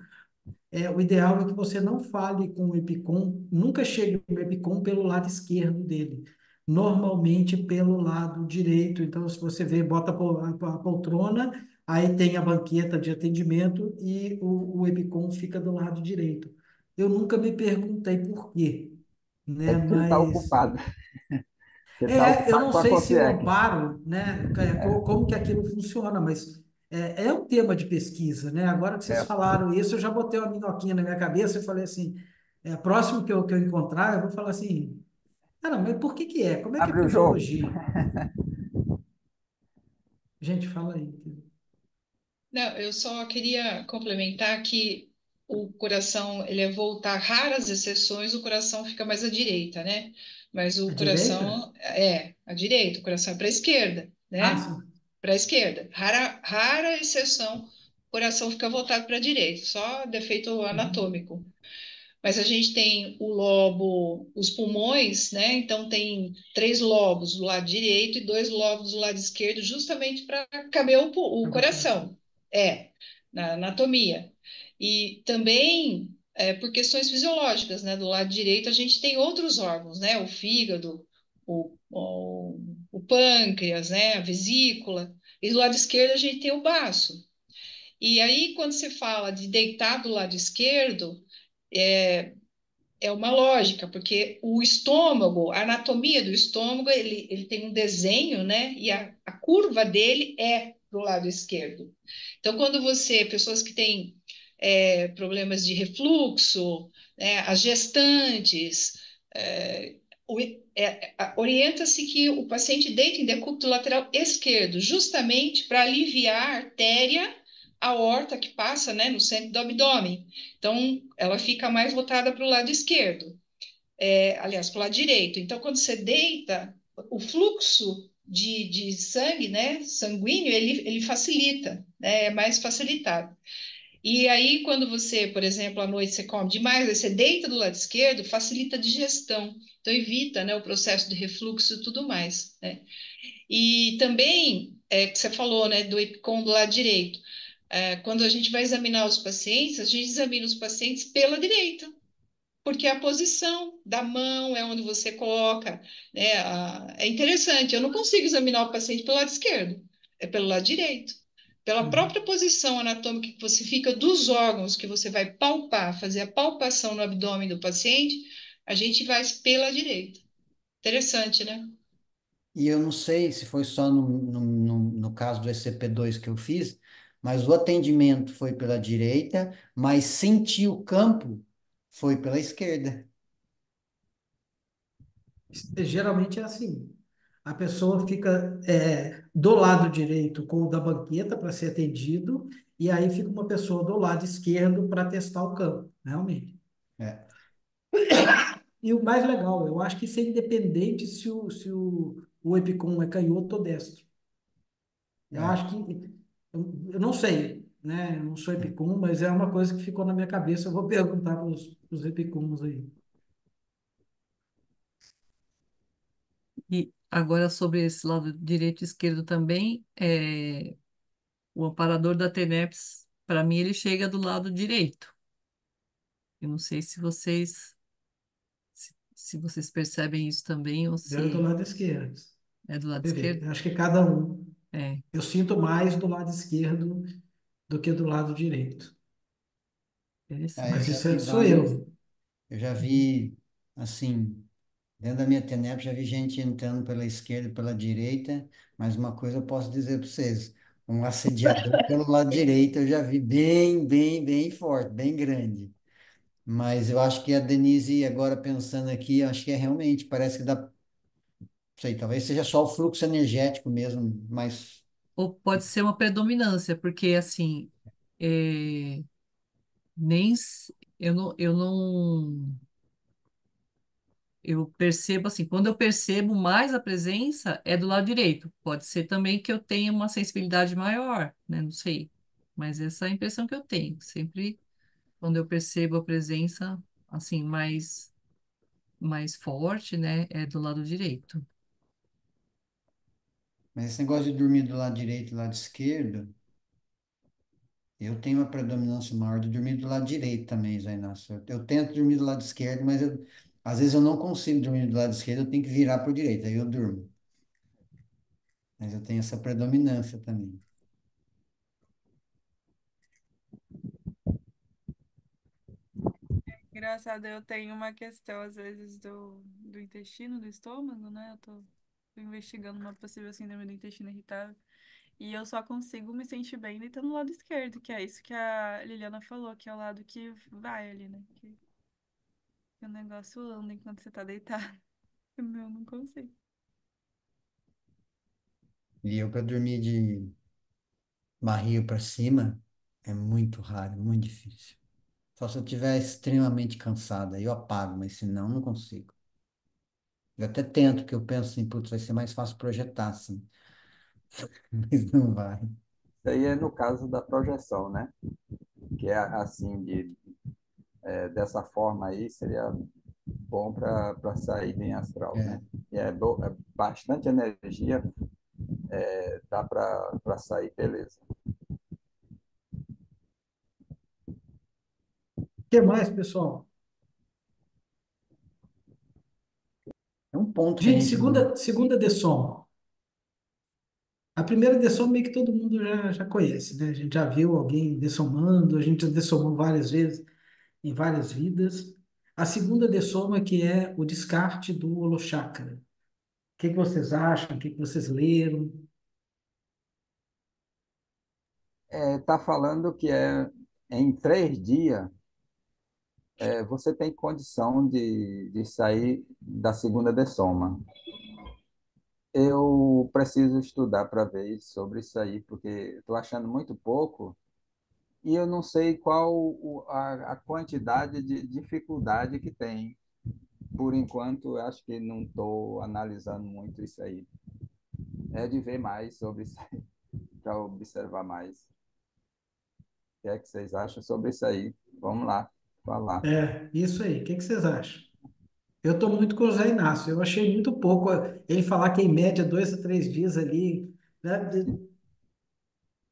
o ideal é que você não fale com o EPICOM, nunca chegue no EPICOM pelo lado esquerdo dele, normalmente pelo lado direito. Então, se você vê, bota a poltrona, aí tem a banqueta de atendimento e o EPICOM fica do lado direito. Eu nunca me perguntei por quê, É né? porque ele está Mas ocupado. Ele está eu ocupado não com a sei se o consciência. amparo, né, É, como que aquilo funciona, mas é um tema de pesquisa, né? Agora que vocês é. falaram isso, eu já botei uma minhoquinha na minha cabeça e falei assim, próximo que eu encontrar, eu vou falar assim, não, mas por que que é? Como é que é a Abre o jogo. fisiologia? Gente, fala aí. Não, eu só queria complementar que o coração, ele é voltar, raras exceções, o coração fica mais à direita, né? Mas A o direita? coração é à direita, o coração é para a esquerda, Ah, né? sim. Para a esquerda. Rara exceção, o coração fica voltado para a direita, só defeito Uhum. anatômico. Mas a gente tem o lobo, os pulmões, né? Então tem três lobos do lado direito e dois lobos do lado esquerdo, justamente para caber o Cabe o coração. coração. É, na anatomia. E também por questões fisiológicas, né? Do lado direito a gente tem outros órgãos, né? O fígado, o pâncreas, né? A vesícula. E do lado esquerdo a gente tem o baço. E aí, quando você fala de deitar do lado esquerdo, é uma lógica, porque o estômago, a anatomia do estômago, ele tem um desenho, né? E a curva dele é do lado esquerdo. Então, quando você, pessoas que têm problemas de refluxo, né, as gestantes, é, orienta-se que o paciente deite em decúbito lateral esquerdo, justamente para aliviar a artéria aorta que passa, né, no centro do abdômen. Então, ela fica mais voltada para o lado esquerdo, aliás, para o lado direito. Então, quando você deita, o fluxo de sangue, né, sanguíneo, ele facilita, né, é mais facilitado. E aí, quando você, por exemplo, à noite você come demais, aí você deita do lado esquerdo, facilita a digestão. Então, evita, né, o processo de refluxo e tudo mais, né? E também, que você falou, né, do EPICOM do lado direito. Quando a gente vai examinar os pacientes, a gente examina os pacientes pela direita, porque a posição da mão é onde você coloca, né? É interessante, eu não consigo examinar o paciente pelo lado esquerdo, é pelo lado direito. Pela Uhum. própria posição anatômica que você fica dos órgãos que você vai palpar, fazer a palpação no abdômen do paciente, a gente vai pela direita. Interessante, né? E eu não sei se foi só no caso do ECP2 que eu fiz, mas o atendimento foi pela direita, mas sentir o campo foi pela esquerda. Geralmente é assim. A pessoa fica do lado direito com o da banqueta para ser atendido, e aí fica uma pessoa do lado esquerdo para testar o campo, realmente. É, E o mais legal, eu acho que isso é independente se o EPICOM é canhoto ou destro. Eu é. acho que, eu não sei, né? Eu não sou EPICOM, mas é uma coisa que ficou na minha cabeça. Eu vou perguntar para os EPICOMs aí. E agora sobre esse lado direito e esquerdo também, o amparador da TENEPS, para mim, ele chega do lado direito. Eu não sei se vocês percebem isso também ou Eu do se lado esquerdo. é do lado Você vê, esquerdo. eu acho que cada um. É, Eu sinto mais do lado esquerdo do que do lado direito. É, eu Mas interessante. já isso vi sou vários, eu. eu já vi, assim, dentro da minha TENEP, já vi gente entrando pela esquerda e pela direita, mas uma coisa eu posso dizer para vocês, um assediador pelo lado direito eu já vi bem, bem, bem forte, bem grande. Mas eu acho que a Denise, agora pensando aqui, acho que é realmente, parece que dá, não sei, talvez seja só o fluxo energético mesmo, mas Ou pode ser uma predominância, porque assim, nem eu não Eu percebo assim, quando eu percebo mais a presença, é do lado direito. Pode ser também que eu tenha uma sensibilidade maior, né? Não sei. Mas essa é a impressão que eu tenho. Sempre quando eu percebo a presença, assim, mais forte, né? É do lado direito. Mas esse negócio de dormir do lado direito e do lado esquerdo, eu tenho uma predominância maior de dormir do lado direito também, Zé Inácio. Eu tento dormir do lado esquerdo, mas às vezes eu não consigo dormir do lado esquerdo, eu tenho que virar por direita, aí eu durmo. Mas eu tenho essa predominância também. Engraçado, eu tenho uma questão, às vezes, do intestino, do estômago, né? Tô investigando uma possível síndrome do intestino irritável. E eu só consigo me sentir bem deitando no lado esquerdo, que é isso que a Liliana falou, que é o lado que vai ali, né? Que o negócio anda enquanto você tá deitado. O meu não consigo. E eu, para dormir de barriga para cima, é muito raro, muito difícil. Só se eu estiver extremamente cansado, aí eu apago, mas senão não consigo. Eu até tento, que eu penso assim, putz, vai ser mais fácil projetar, assim, mas não vai. Isso aí é no caso da projeção, né? Que é assim, dessa forma aí, seria bom para sair bem astral, É. né? E é bastante energia, dá para sair, beleza. O que mais, pessoal? É um ponto que a Gente, gente segunda dessoma. A primeira dessoma meio que todo mundo já conhece, né? A gente já viu alguém dessomando, a gente já dessomou várias vezes em várias vidas. A segunda dessoma que é o descarte do holochakra. O que vocês acham? O que vocês leram? Tá falando que em 3 dias você tem condição de sair da segunda dessoma. Eu preciso estudar para ver sobre isso aí, porque estou achando muito pouco e eu não sei qual a quantidade de dificuldade que tem. Por enquanto, eu acho que não estou analisando muito isso aí. É de ver mais sobre isso aí, para observar mais. O que é que vocês acham sobre isso aí? Vamos lá, falar. É, isso aí. O que vocês acham? Eu estou muito com o Zé Inácio. Eu achei muito pouco ele falar que em média 2 a 3 dias ali, né?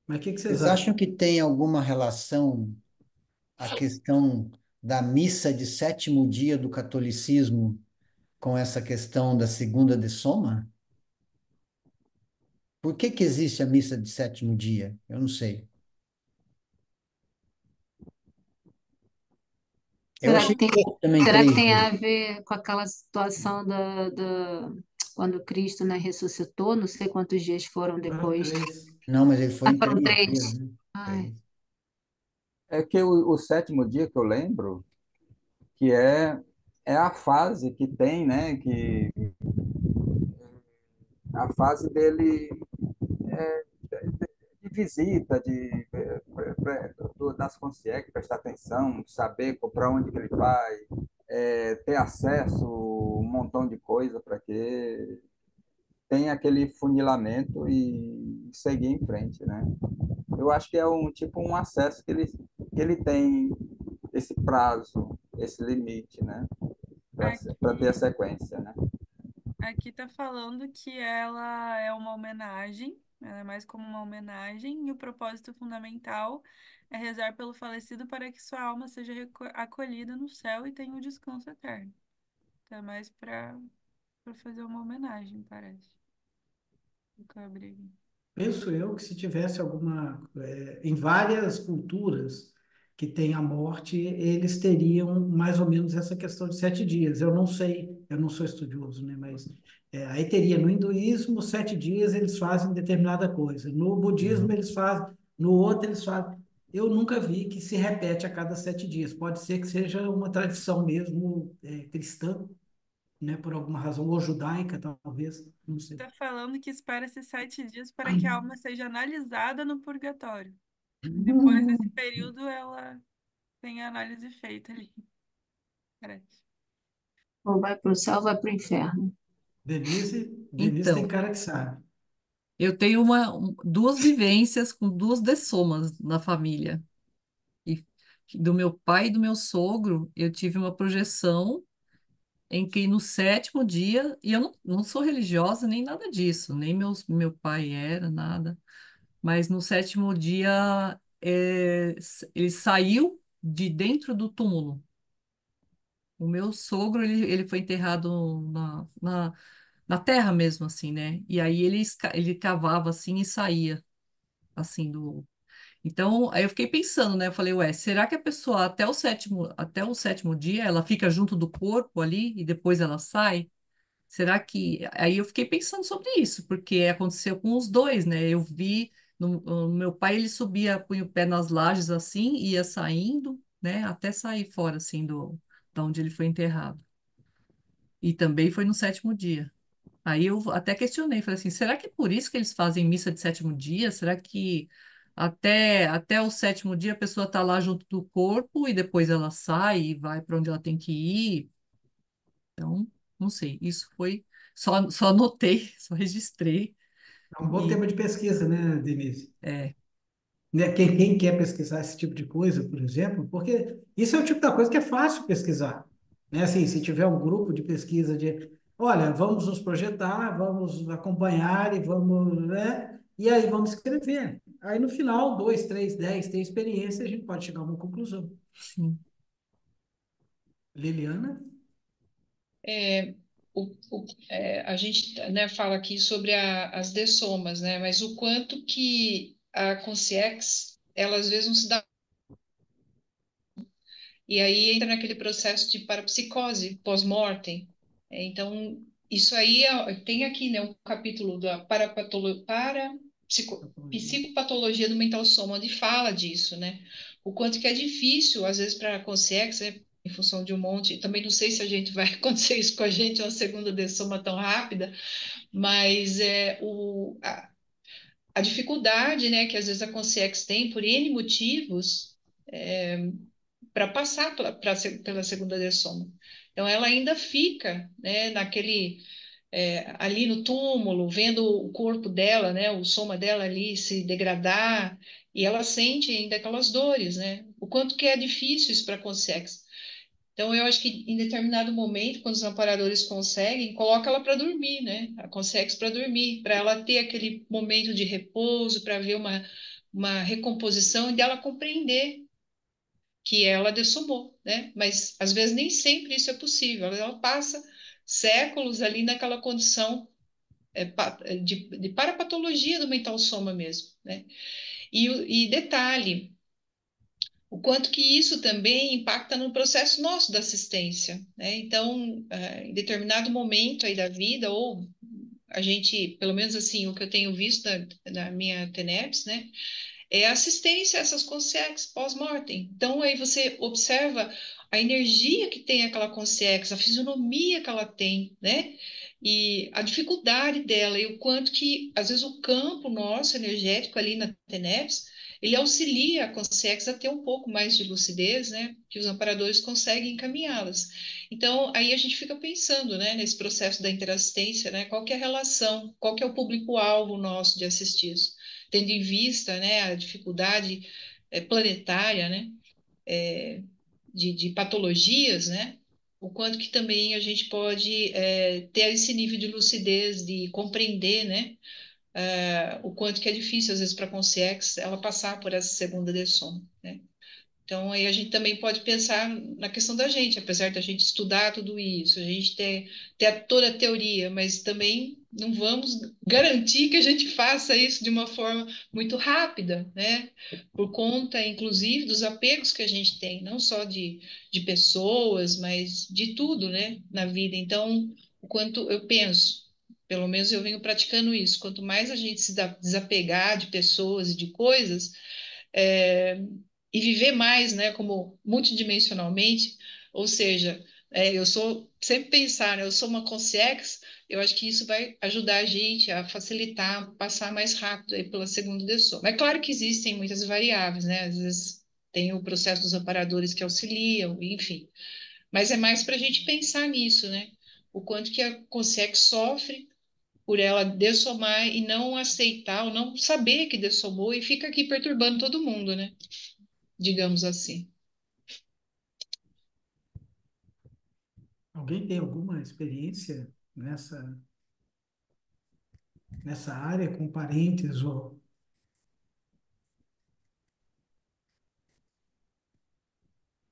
Mas o que vocês Vocês acham acham? que tem alguma relação a questão da missa de sétimo dia do catolicismo com essa questão da segunda de soma? Por que que existe a missa de sétimo dia? Eu não sei. Eu Será achei que tem, pouco também será que três tem dias. a ver com aquela situação quando Cristo, né, ressuscitou? Não sei quantos dias foram Foram depois. 3. Não, mas ele foi Ah, em foram 3 dias, três. né? Ai, 3. É que o sétimo dia que eu lembro, que é a fase que tem, né? Que a fase dele de visita, das concierges, prestar atenção, saber para onde que ele vai, ter acesso a um montão de coisa para que tenha aquele funilamento e seguir em frente, né? Eu acho que é um acesso que ele tem esse prazo, esse limite, né? Para ter a Aqui, sequência, né? aqui tá falando que ela é uma homenagem, ela é mais como uma homenagem, e o propósito fundamental é rezar pelo falecido para que sua alma seja acolhida no céu e tenha o descanso eterno. Então é mais para fazer uma homenagem, parece. O que eu abri aqui. Penso eu que se tivesse em várias culturas que tem a morte, eles teriam mais ou menos essa questão de 7 dias. Eu não sei, eu não sou estudioso, né? Mas aí teria no hinduísmo, 7 dias eles fazem determinada coisa. No budismo Uhum. eles fazem, no outro eles fazem. Eu nunca vi que se repete a cada 7 dias. Pode ser que seja uma tradição mesmo cristã, né? Por alguma razão, ou judaica, talvez, não sei. Está falando que espera-se 7 dias para que a alma seja analisada no purgatório. Depois desse período, ela tem a análise feita ali. Parece. Ou vai para o céu ou vai para o inferno. Denise tem Então, cara que sabe. eu tenho duas vivências com duas dessomas na família. E do meu pai e do meu sogro, eu tive uma projeção em que no sétimo dia, e eu não sou religiosa nem nada disso, nem meu pai era, nada, mas no sétimo dia ele saiu de dentro do túmulo. O meu sogro, ele foi enterrado na terra mesmo, assim, né? E aí ele cavava assim e saía, assim, do. Então, aí eu fiquei pensando, né? Eu falei, ué, será que a pessoa até o sétimo dia ela fica junto do corpo ali e depois ela sai? Será que. Aí eu fiquei pensando sobre isso, porque aconteceu com os dois, né? Eu vi no meu pai, ele subia, punha o pé nas lajes assim, ia saindo, né? Até sair fora, assim, da onde ele foi enterrado. E também foi no sétimo dia. Aí eu até questionei, falei assim, será que é por isso que eles fazem missa de sétimo dia? Será que até o sétimo dia a pessoa está lá junto do corpo e depois ela sai e vai para onde ela tem que ir? Então, não sei. Isso foi. Só anotei, só registrei. É um bom E tema de pesquisa, né, Denise? é, Né, quem quer pesquisar esse tipo de coisa, por exemplo, porque isso é o tipo da coisa que é fácil pesquisar. Né? Assim, se tiver um grupo de pesquisa de, olha, vamos nos projetar, vamos acompanhar e vamos, né? E aí vamos escrever. Aí no final, dois, três, 10, tem experiência, a gente pode chegar a uma conclusão. sim. Liliana? É, a gente, né, fala aqui sobre as dessomas, né? Mas o quanto que a consciex, ela às vezes não se dá. E aí entra naquele processo de parapsicose, pós-mortem. Então, isso aí tem aqui, né, um capítulo da psicopatologia do mental soma, onde fala disso, né? O quanto que é difícil, às vezes, para a consciência, né, em função de um monte. Também não sei se a gente vai acontecer isso com a gente, uma segunda dessoma tão rápida, mas a dificuldade, né, que às vezes a consciência tem por N motivos para passar pela segunda dessoma. Então, ela ainda fica, né, ali no túmulo, vendo o corpo dela, né, o soma dela ali se degradar, e ela sente ainda aquelas dores, né? O quanto que é difícil isso para a consciência. Então, eu acho que em determinado momento, quando os amparadores conseguem, coloca ela para dormir, né? A consegue para dormir, para ela ter aquele momento de repouso, para ver uma recomposição e dela compreender que ela dessomou, né? Mas às vezes nem sempre isso é possível. Ela passa séculos ali naquela condição de parapatologia do mental soma mesmo, né? E detalhe, o quanto que isso também impacta no processo nosso da assistência, né? Então, em determinado momento aí da vida, ou a gente, pelo menos assim, o que eu tenho visto na minha TENEPS, né? É assistência a essas consciências pós-mortem. Então, aí você observa a energia que tem aquela consciência, a fisionomia que ela tem, né? E a dificuldade dela, e o quanto que, às vezes, o campo nosso energético ali na TENEPS, ele auxilia a consciência a ter um pouco mais de lucidez, né? Que os amparadores conseguem encaminhá-las. Então, aí a gente fica pensando, né, nesse processo da interassistência, né? Qual que é a relação, qual que é o público-alvo nosso de assistidos? Tendo em vista, né, a dificuldade planetária, né, de patologias, né, o quanto que também a gente pode ter esse nível de lucidez, de compreender, né, o quanto que é difícil, às vezes, para a consciência ela passar por essa segunda lição, né? Então, aí a gente também pode pensar na questão da gente, apesar da gente estudar tudo isso, a gente ter toda a teoria, mas também não vamos garantir que a gente faça isso de uma forma muito rápida, né? Por conta, inclusive, dos apegos que a gente tem, não só de pessoas, mas de tudo, né, na vida. Então, o quanto eu penso, pelo menos eu venho praticando isso, quanto mais a gente se desapegar de pessoas e de coisas, é, e viver mais, né, como multidimensionalmente, ou seja, eu sou sempre pensar, né, eu sou uma consciência, eu acho que isso vai ajudar a gente a facilitar, passar mais rápido aí pela segunda pessoa. Mas claro que existem muitas variáveis, né? Às vezes tem o processo dos amparadores que auxiliam, enfim. Mas é mais para a gente pensar nisso, né? O quanto que a Consegue sofre por ela dessomar e não aceitar, ou não saber que dessomou e fica aqui perturbando todo mundo, né? Digamos assim. Alguém tem alguma experiência nessa área com parentes ou...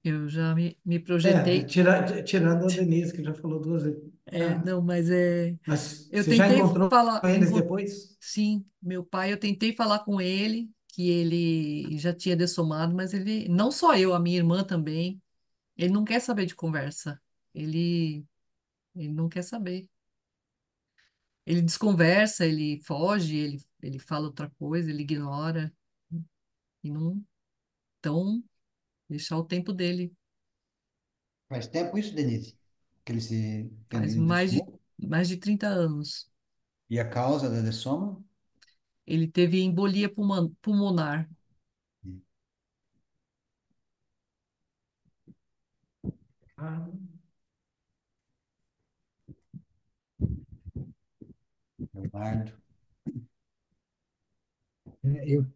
Eu já me projetei. Tirando a Denise, que já falou duas vezes. Ah, Não, mas mas eu você já tentei encontrou falar, eles depois? sim, meu pai, eu tentei falar com ele que ele já tinha dessomado, mas ele, não só eu, a minha irmã também, ele não quer saber de conversa. Ele, ele não quer saber. Ele desconversa, ele foge, ele fala outra coisa, ele ignora e não, então, deixar o tempo dele. Faz tempo isso, Denise? Que Faz ele dessomou? mais de 30 anos. E a causa da dessoma? Ele teve embolia pulmonar. Ah, Leonardo.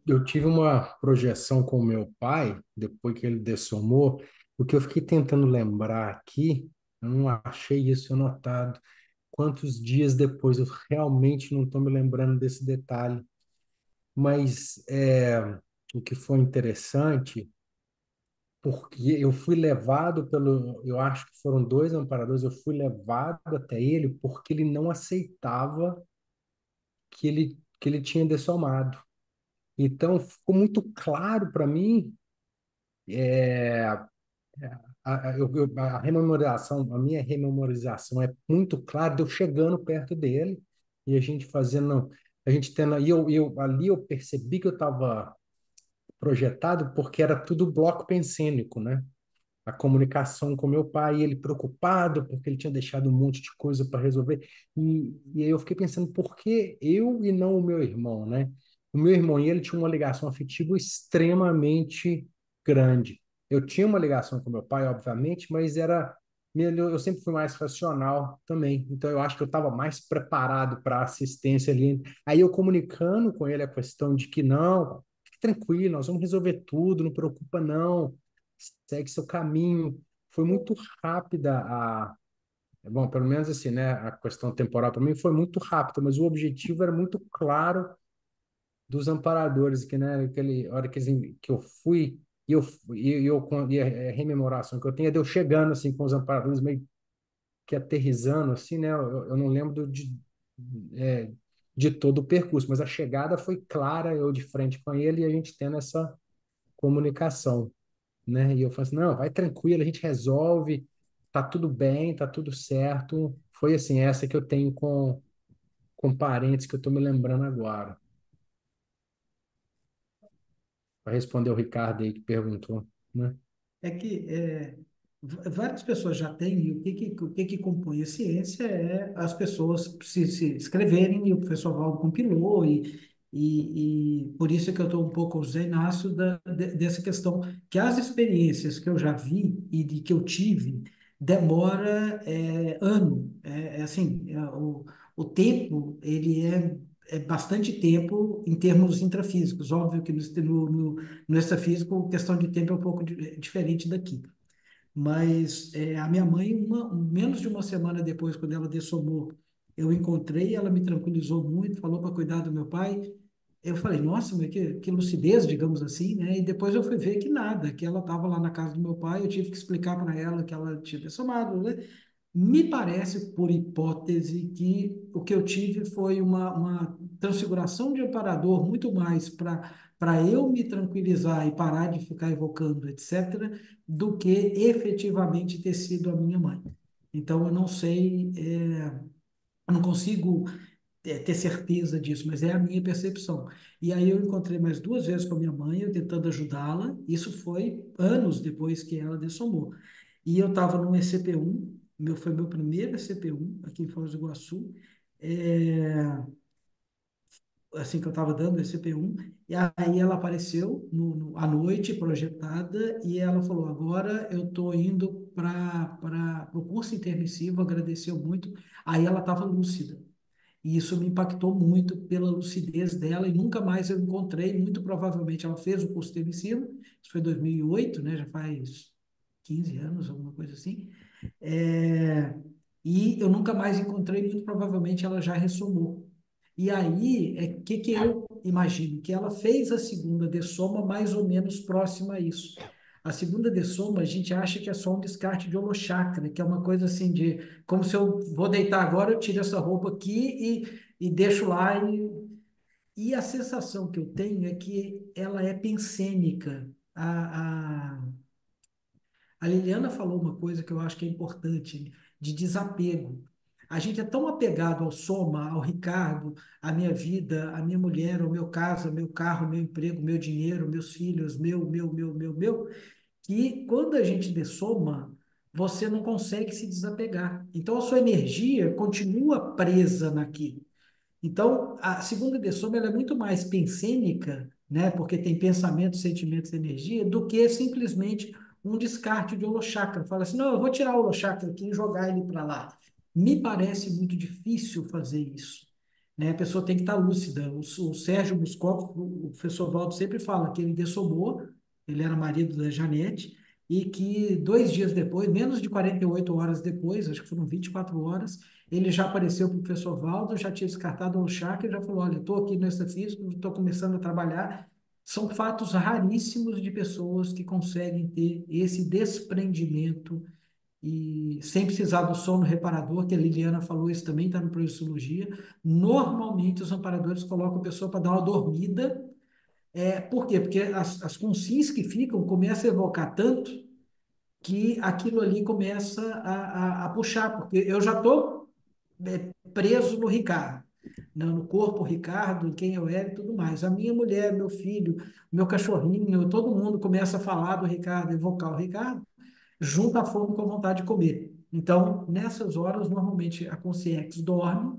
Eu tive uma projeção com o meu pai, depois que ele dessomou, o que eu fiquei tentando lembrar aqui, eu não achei isso anotado. Quantos dias depois, eu realmente não estou me lembrando desse detalhe. Mas o que foi interessante, porque eu fui levado eu acho que foram dois amparadores, eu fui levado até ele porque ele não aceitava que ele tinha dessomado. Então, ficou muito claro para mim a minha rememorização é muito clara de eu chegando perto dele e a gente fazendo, a gente tendo, ali eu percebi que eu estava projetado porque era tudo bloco pensênico, né? A comunicação com meu pai, ele preocupado porque ele tinha deixado um monte de coisa para resolver. E aí eu fiquei pensando, por que eu e não o meu irmão, né? O meu irmão e ele tinham uma ligação afetiva extremamente grande. Eu tinha uma ligação com meu pai, obviamente, mas eu sempre fui mais racional também. Então eu acho que eu estava mais preparado para a assistência ali. Aí eu comunicando com ele a questão de que não, fique tranquilo, nós vamos resolver tudo, não preocupa não, segue seu caminho. Foi muito rápida bom, pelo menos assim, né? A questão temporal para mim foi muito rápida, mas o objetivo era muito claro dos amparadores, que, né, aquele hora que eu fui e a rememoração que eu tenho é de eu chegando assim com os amparadores meio que aterrissando assim, né? Eu não lembro é, de todo o percurso, mas a chegada foi clara, eu de frente com ele e a gente tendo essa comunicação, né? E eu falei assim, não, vai tranquilo, a gente resolve, tá tudo bem, tá tudo certo. Foi assim, essa que eu tenho com parentes que eu tô me lembrando agora. Para responder o Ricardo aí que perguntou, né? é que várias pessoas já têm, e o que que compõe a ciência é as pessoas se escreverem, e o professor Valdo compilou, e por isso é que eu estou um pouco com o Zé Inácio dessa questão, que as experiências que eu já vi e de que eu tive, demora ano, o tempo, ele é bastante tempo em termos intrafísicos, óbvio que no extrafísico, questão de tempo é um pouco diferente daqui. Mas a minha mãe, menos de uma semana depois, quando ela dessomou, eu encontrei, ela me tranquilizou muito, falou para cuidar do meu pai. Eu falei, nossa, mas que lucidez, digamos assim, né? E depois eu fui ver que nada, que ela estava lá na casa do meu pai, eu tive que explicar para ela que ela tinha dessomado, né? Me parece, por hipótese, que o que eu tive foi uma transfiguração de amparador muito mais para eu me tranquilizar e parar de ficar evocando, etc., do que efetivamente ter sido a minha mãe. Então, eu não sei, eu não consigo ter certeza disso, mas é a minha percepção. E aí eu encontrei mais duas vezes com a minha mãe, eu tentando ajudá-la. Isso foi anos depois que ela dessomou. E eu estava no ECP1, foi meu primeiro ECP1 aqui em Foz do Iguaçu. É, assim que eu estava dando esse CP1, e aí ela apareceu à noite, projetada, e ela falou, agora eu estou indo para o curso intermissivo, agradeceu muito, aí ela estava lúcida. E isso me impactou muito pela lucidez dela e nunca mais eu encontrei, muito provavelmente ela fez o curso intermissivo, isso foi em 2008, né, já faz 15 anos, alguma coisa assim, é, e eu nunca mais encontrei, muito provavelmente ela já ressomou. E aí, que eu imagino? Que ela fez a segunda dessoma mais ou menos próxima a isso. A segunda dessoma, a gente acha que é só um descarte de holochakra, que é uma coisa assim de, como se eu vou deitar agora, eu tiro essa roupa aqui e deixo lá. E a sensação que eu tenho é que ela é pensênica. A Liliana falou uma coisa que eu acho que é importante, de desapego. A gente é tão apegado ao Soma, ao Ricardo, à minha vida, à minha mulher, ao meu casa, meu carro, meu emprego, meu dinheiro, meus filhos, meu, que quando a gente dessoma, você não consegue se desapegar. Então a sua energia continua presa naquilo. Então, a segunda dessoma ela é muito mais pensênica, né, porque tem pensamentos, sentimentos, energia, do que simplesmente um descarte de holochakra. Fala assim, não, eu vou tirar o holochakra aqui e jogar ele para lá. Me parece muito difícil fazer isso. Né? A pessoa tem que estar lúcida. O Sérgio Buscoff, o professor Valdo, sempre fala que ele dessomou, ele era marido da Janete, e que 2 dias depois, menos de 48 horas depois, acho que foram 24 horas, ele já apareceu para o professor Valdo, já tinha descartado o chakra e já falou: olha, estou aqui nessa física, estou começando a trabalhar. São fatos raríssimos de pessoas que conseguem ter esse desprendimento e sem precisar do sono reparador, que a Liliana falou, isso também está no Projeciologia. Normalmente os amparadores colocam a pessoa para dar uma dormida. Por quê? Porque as consciências que ficam começam a evocar tanto que aquilo ali começa a puxar, porque eu já estou preso no Ricardo, no corpo Ricardo, em quem eu era e tudo mais. A minha mulher, meu filho, meu cachorrinho, todo mundo começa a falar do Ricardo, evocar o Ricardo, junta a fome com a vontade de comer. Então, nessas horas, normalmente a consciência dorme,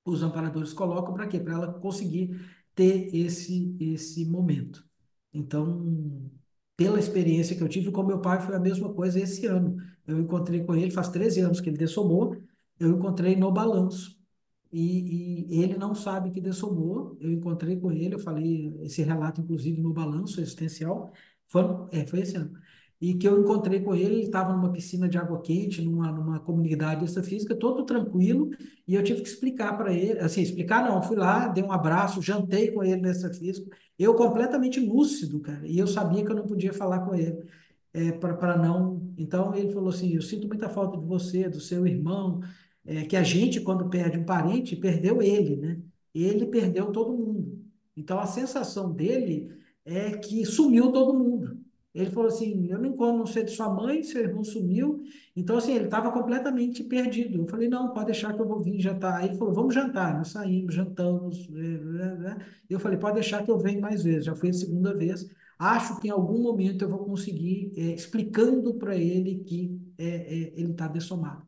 os amparadores colocam para quê? Para ela conseguir ter esse momento. Então, pela experiência que eu tive com meu pai, foi a mesma coisa esse ano. Eu encontrei com ele, faz 13 anos que ele dessomou, eu encontrei no balanço. E ele não sabe que dessomou. Eu encontrei com ele, eu falei esse relato, inclusive, no balanço existencial. Foi esse ano. E que eu encontrei com ele, ele estava numa piscina de água quente, numa comunidade extrafísica, todo tranquilo, e eu tive que explicar para ele, assim, explicar não, fui lá, dei um abraço, jantei com ele no extrafísico, eu completamente lúcido, cara, e eu sabia que eu não podia falar com ele, para não. Então ele falou assim: eu sinto muita falta de você, do seu irmão, que a gente, quando perde um parente, perdeu ele, né? Ele perdeu todo mundo. Então a sensação dele é que sumiu todo mundo. Ele falou assim: eu não sei de sua mãe, seu irmão sumiu. Então, assim, ele estava completamente perdido. Eu falei: não, pode deixar que eu vou vir jantar. Aí ele falou: vamos jantar. Nós saímos, jantamos. Eu falei: pode deixar que eu venho mais vezes. Já foi a segunda vez. Acho que em algum momento eu vou conseguir, explicando para ele que ele está dessomado.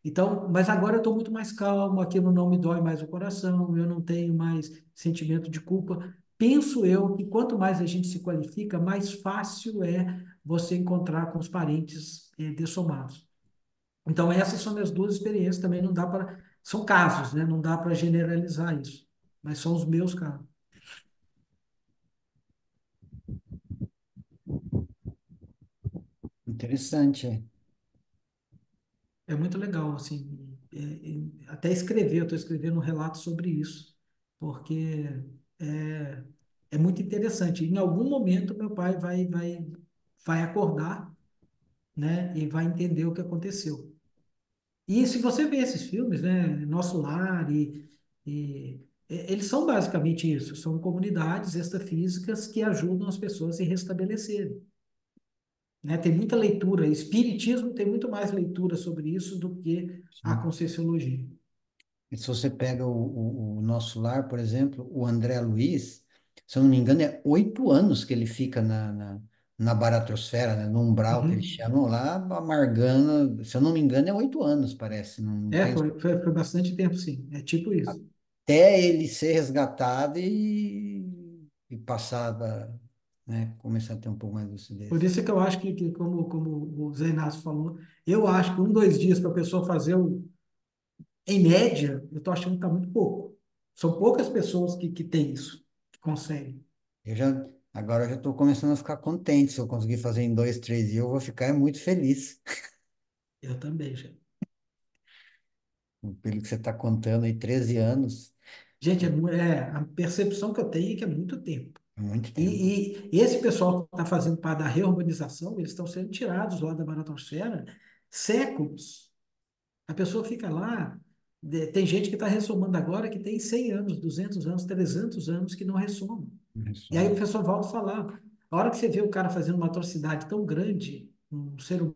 Então, mas agora eu estou muito mais calmo, aquilo não me dói mais o coração, eu não tenho mais sentimento de culpa. Penso eu que quanto mais a gente se qualifica, mais fácil é você encontrar com os parentes dessomados. Então, essas são minhas duas experiências, também não dá para. São casos, né? Não dá para generalizar isso, mas são os meus casos. Interessante. É muito legal, assim, até escrever, eu estou escrevendo um relato sobre isso, porque é, é muito interessante. Em algum momento, meu pai vai acordar, né, e vai entender o que aconteceu. E se você vê esses filmes, né, Nosso Lar, eles são basicamente isso, são comunidades extrafísicas que ajudam as pessoas a se restabelecerem. Né? Tem muita leitura, espiritismo tem muito mais leitura sobre isso do que a Sim. Conscienciologia. E se você pega o Nosso Lar, por exemplo, o André Luiz, se eu não me engano, é 8 anos que ele fica na baratrosfera, né, no umbral que eles Uhum. chamam lá, amargando. Se eu não me engano, é 8 anos, parece. Não tenho. Foi bastante tempo, sim. É tipo isso. até ele ser resgatado e passar né, começar a ter um pouco mais de Por lucidez. isso é que eu acho que como o Zé Inácio falou, eu acho que 2 dias para a pessoa fazer, em média, eu estou achando que está muito pouco. São poucas pessoas que têm isso, que conseguem. Agora eu já estou começando a ficar contente. Se eu conseguir fazer em 2, 3 dias, eu vou ficar muito feliz. Eu também, já. Pelo que você está contando aí, 13 anos, Gente, a percepção que eu tenho é que é muito tempo. é muito tempo. E esse pessoal que está fazendo parte da reurbanização, eles estão sendo tirados lá da maratosfera séculos. A pessoa fica lá, tem gente que está ressomando agora que tem 100 anos, 200 anos, 300 anos que não ressoma. E aí o pessoal volta a falar. A hora que você vê o cara fazendo uma atrocidade tão grande, um ser humano,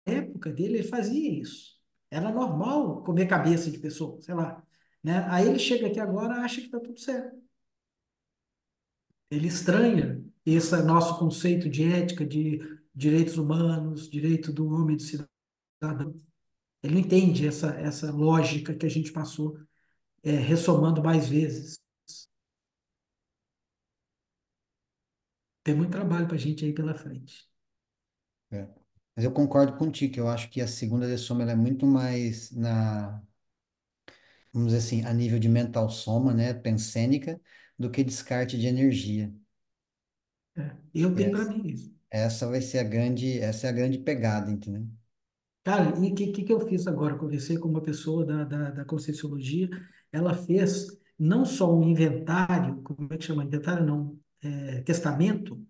na época dele, ele fazia isso. Era normal comer cabeça de pessoa, sei lá. Né? Aí ele chega aqui agora e acha que está tudo certo. Ele estranha esse nosso conceito de ética, de direitos humanos, direito do homem, do cidadão. Ele não entende essa lógica que a gente passou ressomando mais vezes. Tem muito trabalho para a gente aí pela frente. É. Mas eu concordo contigo, que eu acho que a segunda de soma ela é muito mais vamos dizer assim, a nível de mental soma, né, pensênica, do que descarte de energia. Eu tenho para Essa, mim isso. essa é a grande pegada, entendeu? Cara, e o que eu fiz agora? Conversei com uma pessoa da Conscienciologia, ela fez não só um inventário, como é que chama? Inventário não, testamento,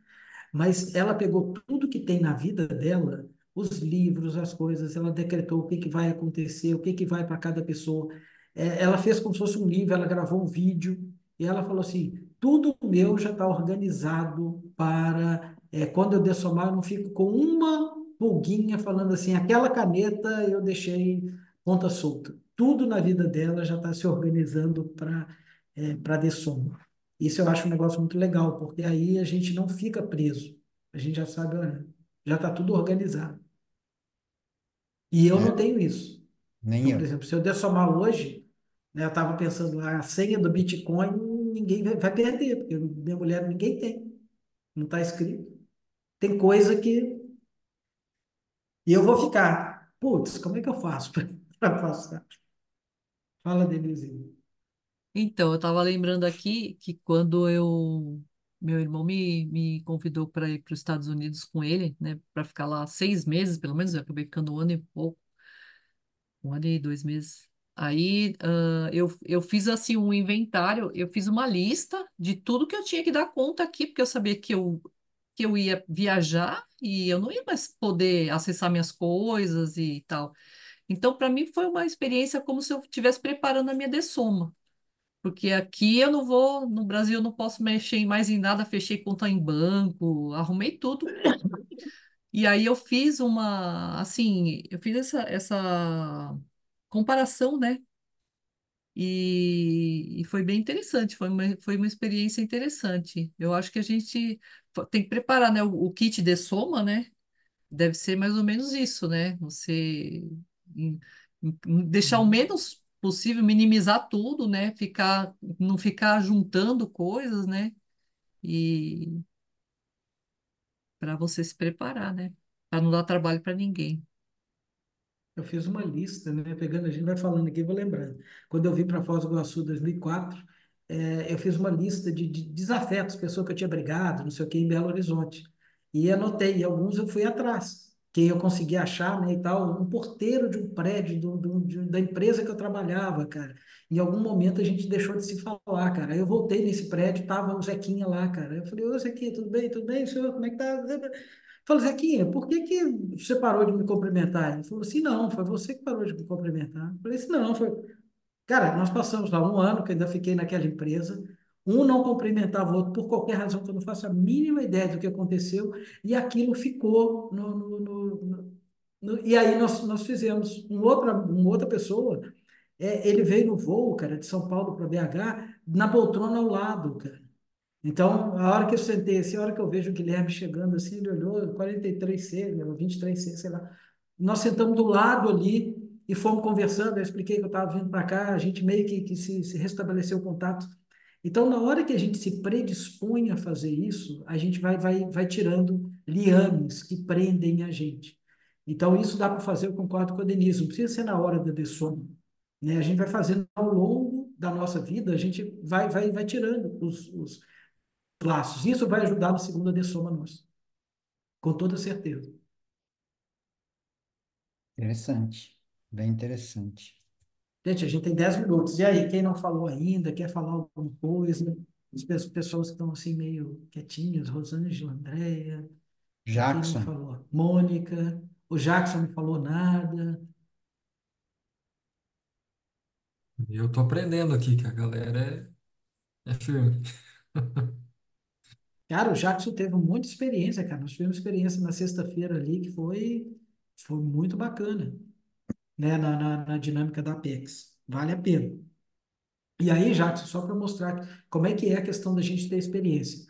mas ela pegou tudo que tem na vida dela, os livros, as coisas, ela decretou o que que vai acontecer, o que que vai para cada pessoa. Ela fez como se fosse um livro, ela gravou um vídeo e ela falou assim: tudo meu já está organizado para quando eu dessomar, eu não fico com uma pulguinha falando assim, aquela caneta eu deixei ponta solta. Tudo na vida dela já está se organizando para dessoma. Isso eu acho um negócio muito legal, porque aí a gente não fica preso. A gente já sabe, olha, já está tudo organizado. E eu não É, tenho isso. nem Então, por eu. exemplo, se eu dessomar hoje, né, eu estava pensando lá, a senha do Bitcoin, ninguém vai perder, porque minha mulher ninguém tem. Não está escrito. Tem coisa que. E eu vou ficar. Putz, como é que eu faço para passar? Fala, Denizinho. Então, eu estava lembrando aqui que quando meu irmão me convidou para ir para os Estados Unidos com ele, né, para ficar lá 6 meses, pelo menos, eu acabei ficando 1 ano e pouco, 1 ano e 2 meses. Aí, eu fiz assim um inventário, eu fiz uma lista de tudo que eu tinha que dar conta aqui, porque eu sabia que eu ia viajar e eu não ia mais poder acessar minhas coisas e tal. Então, para mim, foi uma experiência como se eu estivesse preparando a minha dessoma. Porque aqui eu não vou, no Brasil eu não posso mexer mais em nada, fechei conta em banco, arrumei tudo. E aí eu fiz assim, eu fiz essa comparação, né? E foi bem interessante, foi uma experiência interessante. Eu acho que a gente tem que preparar, né? O kit de soma, né? Deve ser mais ou menos isso, né? Você em- deixar o menos possível, minimizar tudo, né? Não ficar juntando coisas, né? E para você se preparar, né? Para não dar trabalho para ninguém. Eu fiz uma lista, né? Pegando, a gente vai falando aqui, eu vou lembrando. Quando eu vim para Foz do Iguaçu em 2004, eu fiz uma lista de desafetos, pessoas que eu tinha brigado, não sei o que, em Belo Horizonte. E anotei, e alguns eu fui atrás. Quem eu consegui achar, né, e tal, um porteiro de um prédio da empresa que eu trabalhava, cara. Em algum momento a gente deixou de se falar, cara. Aí eu voltei nesse prédio, tava o Zequinha lá, cara. Eu falei: ô Zequinha, tudo bem? Tudo bem, senhor? Como é que tá? Falei: Zequinha, por que que você parou de me cumprimentar? Ele falou assim: não, foi você que parou de me cumprimentar. Eu falei assim: não, foi. Cara, nós passamos lá um ano que eu ainda fiquei naquela empresa. Um não cumprimentava o outro por qualquer razão que eu não faço a mínima ideia do que aconteceu, e aquilo ficou e aí nós fizemos. Uma outra pessoa, ele veio no voo, cara, de São Paulo para BH, na poltrona ao lado, cara. Então, a hora que eu sentei assim, a hora que eu vejo o Guilherme chegando assim, ele olhou, 43C, 23C, sei lá. Nós sentamos do lado ali, e fomos conversando, eu expliquei que eu estava vindo para cá, a gente meio que se restabeleceu o contato. Então, na hora que a gente se predispõe a fazer isso, a gente vai tirando liames que prendem a gente. Então, isso dá para fazer, eu concordo com a Denise, não precisa ser na hora da dessoma, né? A gente vai fazendo ao longo da nossa vida, a gente vai tirando os laços. Isso vai ajudar na segunda dessoma nossa, com toda certeza. Interessante, bem interessante. Gente, a gente tem 10 minutos. E aí, quem não falou ainda, quer falar alguma coisa? As pessoas que estão assim meio quietinhas, Rosângela, Andréia, quem não Jackson, falou? Mônica, o Jackson não falou nada. E eu tô aprendendo aqui que a galera é firme. Cara, o Jackson teve muita experiência, cara. Nós tivemos experiência na sexta-feira ali que foi muito bacana, né, na dinâmica da Apex. Vale a pena. E aí, Jackson, só para mostrar como é que é a questão da gente ter experiência.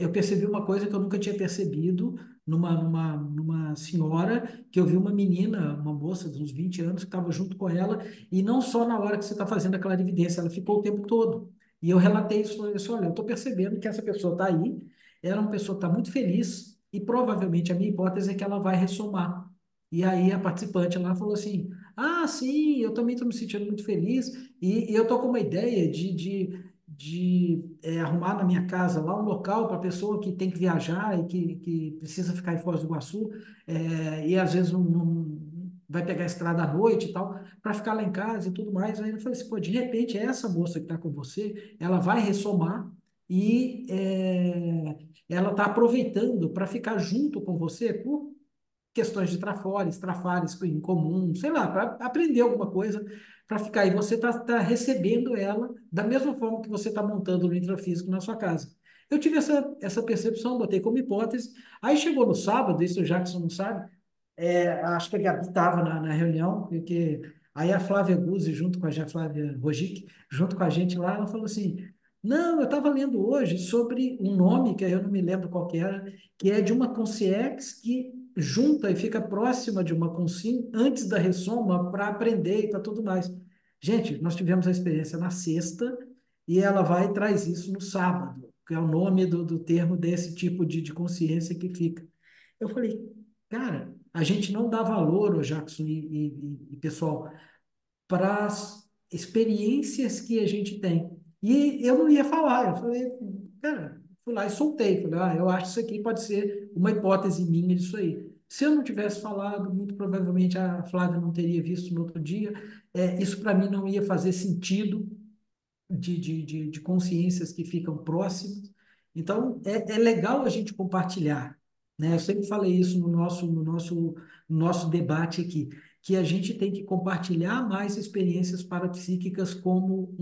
Eu percebi uma coisa que eu nunca tinha percebido numa senhora, que eu vi uma menina, uma moça de uns 20 anos, que estava junto com ela, e não só na hora que você está fazendo aquela evidência, ela ficou o tempo todo. E eu relatei isso, falei assim, olha, eu estou percebendo que essa pessoa está aí, ela é uma pessoa que está muito feliz, e provavelmente a minha hipótese é que ela vai ressomar. E aí a participante lá falou assim, ah, sim, eu também estou me sentindo muito feliz, e eu estou com uma ideia de arrumar na minha casa lá um local para a pessoa que tem que viajar e que precisa ficar em Foz do Iguaçu, e às vezes não vai pegar a estrada à noite e tal, para ficar lá em casa e tudo mais. Aí eu falei assim, pô, de repente essa moça que está com você, ela vai ressomar e ela está aproveitando para ficar junto com você por questões de trafares em comum, sei lá, para aprender alguma coisa, para ficar aí. Você tá recebendo ela da mesma forma que você está montando o intrafísico na sua casa. Eu tive essa percepção, botei como hipótese. Aí chegou no sábado, isso o Jackson não sabe, acho que a Gabi estava na reunião, porque aí a Flávia Guzzi, junto com a Flávia Rogic, junto com a gente lá, ela falou assim, não, eu estava lendo hoje sobre um nome, que eu não me lembro qual que é de uma consciex que junta e fica próxima de uma consim antes da ressoma para aprender e para tudo mais. Gente, nós tivemos a experiência na sexta e ela vai e traz isso no sábado, que é o nome do termo desse tipo de consciência que fica. Eu falei, cara, a gente não dá valor, ô Jackson e pessoal, para as experiências que a gente tem. E eu não ia falar, eu falei, cara, fui lá e soltei, falei, eu acho que isso aqui pode ser uma hipótese minha disso aí. Se eu não tivesse falado, muito provavelmente a Flávia não teria visto no outro dia. Isso para mim não ia fazer sentido de consciências que ficam próximas. Então, é legal a gente compartilhar, né? Eu sempre falei isso no nosso debate aqui, que a gente tem que compartilhar mais experiências parapsíquicas como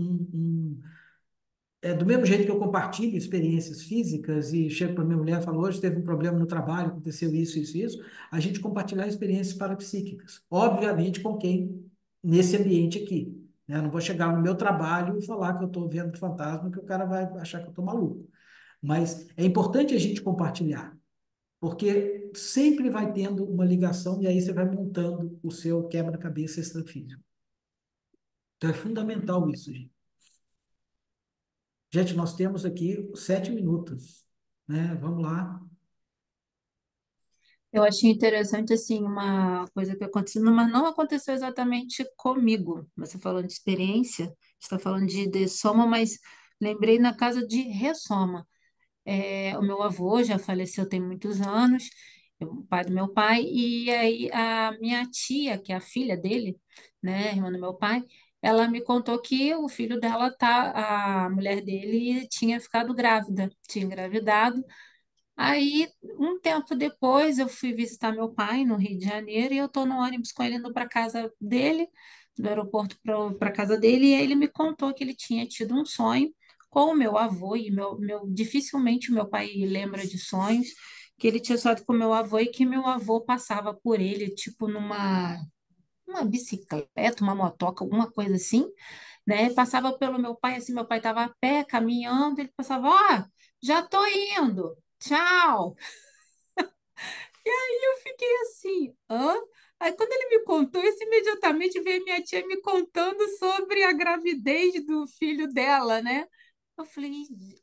do mesmo jeito que eu compartilho experiências físicas e chego para minha mulher e falo, hoje teve um problema no trabalho, aconteceu isso, isso, isso, a gente compartilhar experiências parapsíquicas. Obviamente com quem nesse ambiente aqui. Né? Eu não vou chegar no meu trabalho e falar que eu estou vendo fantasma, que o cara vai achar que eu estou maluco. Mas é importante a gente compartilhar, porque sempre vai tendo uma ligação e aí você vai montando o seu quebra-cabeça extrafísico. Então é fundamental isso, gente. Gente, nós temos aqui 7 minutos, né? Vamos lá. Eu achei interessante, assim, uma coisa que aconteceu, mas não aconteceu exatamente comigo. Você falando de experiência, está falando de soma, mas lembrei na casa de ressoma. O meu avô já faleceu tem muitos anos, o pai do meu pai, e aí a minha tia, que é a filha dele, né, irmã do meu pai, ela me contou que o filho dela a mulher dele tinha ficado grávida, tinha engravidado. Aí, um tempo depois, eu fui visitar meu pai no Rio de Janeiro e eu estou no ônibus com ele indo para casa dele, do aeroporto para casa dele, e aí ele me contou que ele tinha tido um sonho com o meu avô, e dificilmente o meu pai lembra de sonhos, que ele tinha sonhado com o meu avô e que meu avô passava por ele, tipo uma bicicleta, uma motoca, alguma coisa assim, né? Passava pelo meu pai, assim, meu pai estava a pé, caminhando, ele passava, ó, já tô indo, tchau. Eu fiquei assim, hã? Aí, quando ele me contou isso, imediatamente veio minha tia me contando sobre a gravidez do filho dela, né? Eu falei,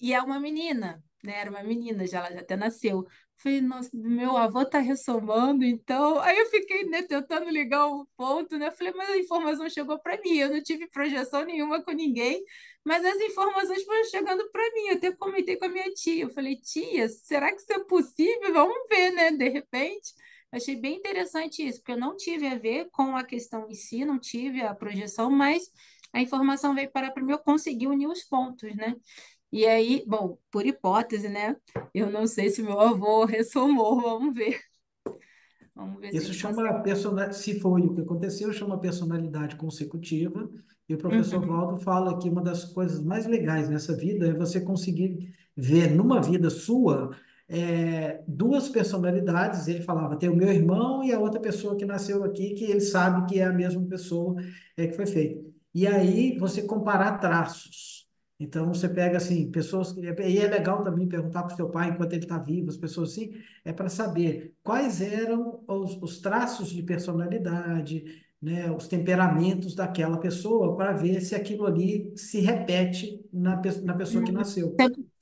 e é uma menina, né? Era uma menina, já, ela já até nasceu. Falei, nossa, meu avô tá ressomando, então. Aí eu fiquei, né, tentando ligar o ponto, né? Falei, mas a informação chegou para mim, eu não tive projeção nenhuma com ninguém, mas as informações foram chegando para mim. Eu até comentei com a minha tia. Eu falei, tia, será que isso é possível? Vamos ver, né? De repente. Achei bem interessante isso, porque eu não tive a ver com a questão em si, não tive a projeção, mas a informação veio para mim, eu consegui unir os pontos, né? E aí, bom, por hipótese, né? Eu não sei se meu avô ressomou, vamos ver. Vamos ver se a Isso gente chama consegue. personalidade, se foi o que aconteceu, chama personalidade consecutiva. E o professor Uhum, Valdo fala que uma das coisas mais legais nessa vida é você conseguir ver numa vida sua duas personalidades. Ele falava, tem o meu irmão e a outra pessoa que nasceu aqui, que ele sabe que é a mesma pessoa que foi feita. E aí você comparar traços. Então você pega assim, pessoas. E é legal também perguntar para o seu pai enquanto ele está vivo, as pessoas assim para saber quais eram os traços de personalidade, né, os temperamentos daquela pessoa, para ver se aquilo ali se repete na pessoa que uhum. nasceu.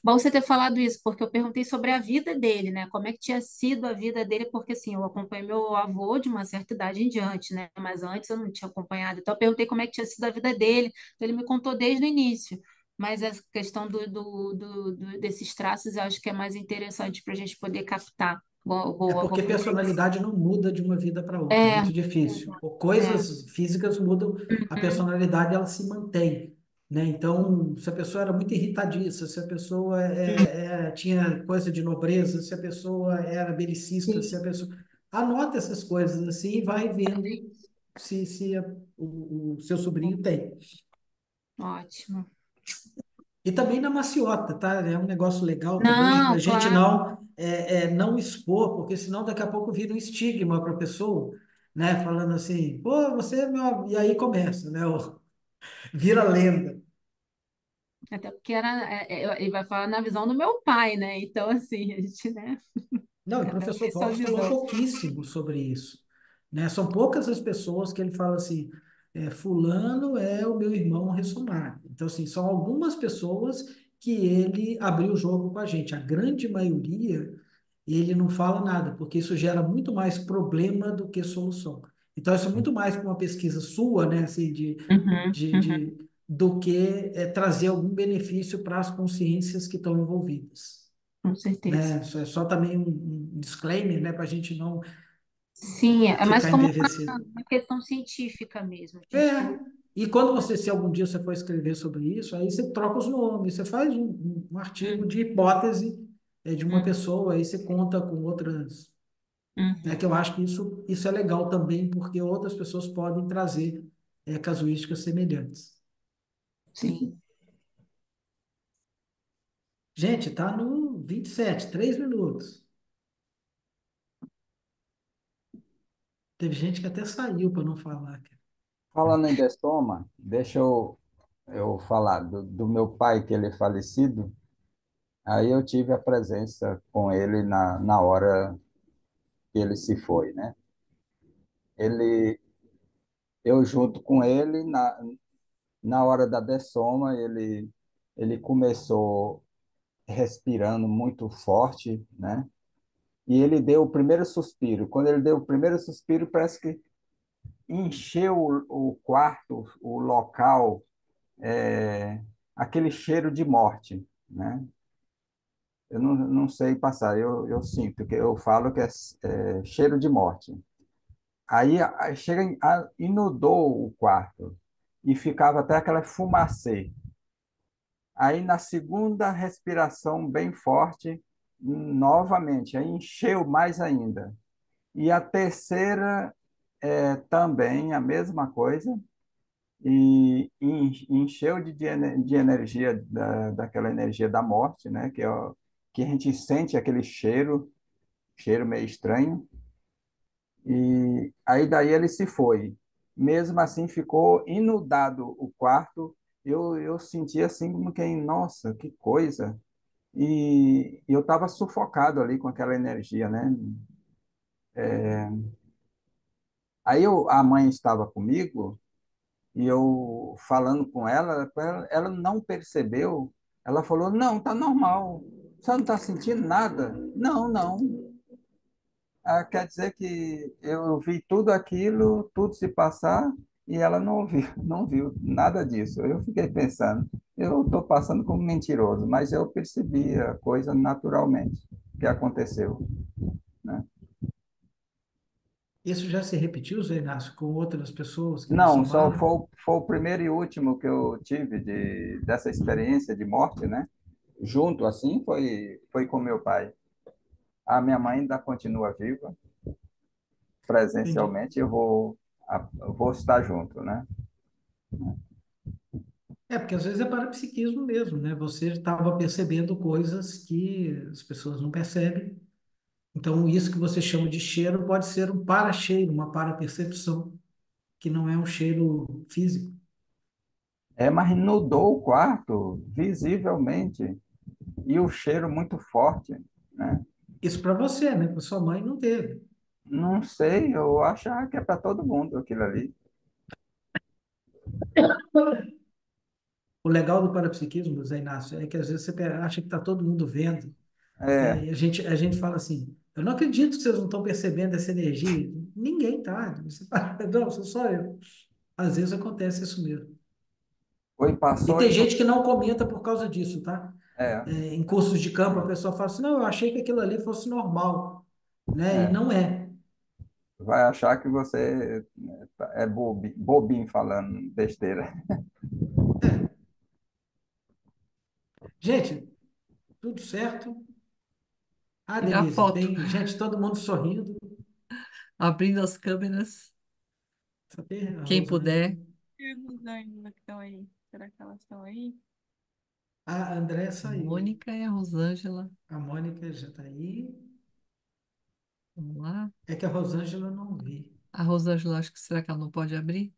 Bom você ter falado isso, porque eu perguntei sobre a vida dele, né? Como é que tinha sido a vida dele, porque assim, eu acompanhei meu avô de uma certa idade em diante, né? Mas antes eu não tinha acompanhado. Então eu perguntei como é que tinha sido a vida dele. Então, ele me contou desde o início. Mas essa questão desses traços eu acho que é mais interessante para a gente poder captar. É Boa, vou porque fazer isso. personalidade não muda de uma vida para outra, é É, muito difícil. Ou é. coisas físicas mudam, a Uhum, personalidade ela se mantém, né? Então, se a pessoa era muito irritadiça, se a pessoa tinha coisa de nobreza, se a pessoa era belicista, se a sim, pessoa... Anota essas coisas assim e vai fazer vendo isso. o seu sobrinho tem. Ótimo. E também na maciota, tá? É um negócio legal também para a Não, gente claro. não expor, porque senão daqui a pouco vira um estigma para a pessoa, né? Falando assim, pô, você é meu. E aí começa, né? Vira lenda. Até porque ele vai falar na visão do meu pai, né? Então, assim, a gente, né? Não, e o Cada um professor tem sua Valdo falou visão. pouquíssimo sobre isso, né? São poucas as pessoas que ele fala assim, fulano é o meu irmão ressumado. Então, assim, são algumas pessoas que ele abriu o jogo com a gente. A grande maioria ele não fala nada, porque isso gera muito mais problema do que solução. Então, isso é muito mais para uma pesquisa sua, né, assim, Uhum, uhum, do que trazer algum benefício para as consciências que estão envolvidas, com certeza. né? Isso é só também um disclaimer, né, para a gente não Sim, é mais ficar como enbevecido. uma questão científica mesmo. A gente É, e quando você, se algum dia você for escrever sobre isso, aí você troca os nomes, você faz um artigo Uhum, de hipótese de uma uhum, pessoa, aí você conta com outras. É uhum. que eu acho que isso é legal também, porque outras pessoas podem trazer casuísticas semelhantes. Sim. Gente, tá no 27, 3 minutos. Teve gente que até saiu para não falar, cara. Falando em Destoma, deixa eu falar do meu pai, que ele é falecido. Aí eu tive a presença com ele na hora que ele se foi, né? Ele, eu junto com ele, na hora da dessoma, ele começou respirando muito forte, né? E ele deu o primeiro suspiro. Quando ele deu o primeiro suspiro, parece que encheu o quarto, o local, aquele cheiro de morte, né? Eu não sei passar, eu sinto, que eu falo que é cheiro de morte. Aí chega, inundou o quarto e ficava até aquela fumacê. Aí na segunda respiração bem forte, novamente, aí encheu mais ainda. E a terceira também a mesma coisa, e encheu de energia, daquela energia da morte, né? Que a gente sente aquele cheiro meio estranho. E aí daí ele se foi. Mesmo assim ficou inundado o quarto. Eu senti assim como quem, nossa, que coisa. E eu estava sufocado ali com aquela energia, né? A mãe estava comigo e eu falando com ela não percebeu. Ela falou: Não, tá normal. Você não está sentindo nada? Não, não. Quer dizer que eu vi tudo aquilo, tudo se passar, e ela não viu, não viu nada disso. Eu fiquei pensando, eu estou passando como mentiroso, mas eu percebi a coisa naturalmente que aconteceu, né? Isso já se repetiu, Zé Inácio, com outras pessoas que Não, você só mora? foi o primeiro e último que eu tive dessa experiência de morte, né? Junto assim, foi com meu pai. A minha mãe ainda continua viva, Entendi. presencialmente, eu vou estar junto, né? É, porque às vezes é parapsiquismo mesmo, né? Você estava percebendo coisas que as pessoas não percebem. Então, isso que você chama de cheiro pode ser um para-cheiro, uma para-percepção, que não é um cheiro físico. Mas inundou o quarto visivelmente e o cheiro muito forte, né? Isso para você, né? Para sua mãe não teve. Não sei, eu acho que é para todo mundo aquilo ali. O legal do parapsiquismo, Zé Inácio, é que às vezes você acha que está todo mundo vendo, né? É, E a gente fala assim, eu não acredito que vocês não estão percebendo essa energia. Ninguém tá. Você fala, não, sou só eu. Às vezes acontece isso mesmo. foi, E passou tem e gente que não comenta por causa disso, tá? é, Em cursos de campo, a pessoa fala assim, não, eu achei que aquilo ali fosse normal, né? E é, não é. vai achar que você é bobinho falando besteira. É. Gente, tudo certo. Ah, Tirar Denise, foto, tem gente, todo mundo sorrindo. abrindo as câmeras, Cadê a quem Rosângela? puder. E os ainda que estão aí? Será que elas estão aí? A André A saiu. Mônica e a Rosângela. A Mônica já está aí. Vamos lá. É que a Rosângela eu não vi. A Rosângela, acho que será que ela não pode abrir?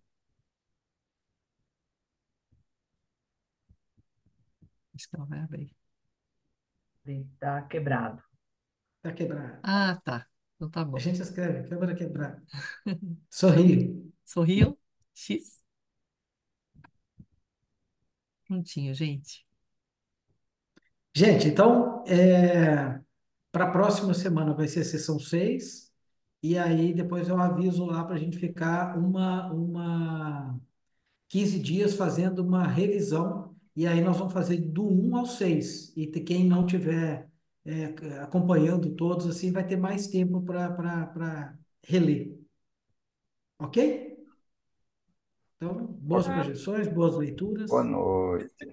Acho que ela vai abrir. Tá quebrado. Está quebrada. Ah, tá. Então tá A bom. gente escreve câmera quebrada. Sorriu. Sorriam. X. Prontinho, gente. Gente, então, para a próxima semana vai ser a sessão 6. E aí depois eu aviso lá para a gente ficar 15 dias fazendo uma revisão. E aí nós vamos fazer do 1 ao 6. E quem não tiver acompanhando todos, assim, vai ter mais tempo para reler. Ok? Então, boas Ok. Tá. projeções, boas Boa leituras. noite.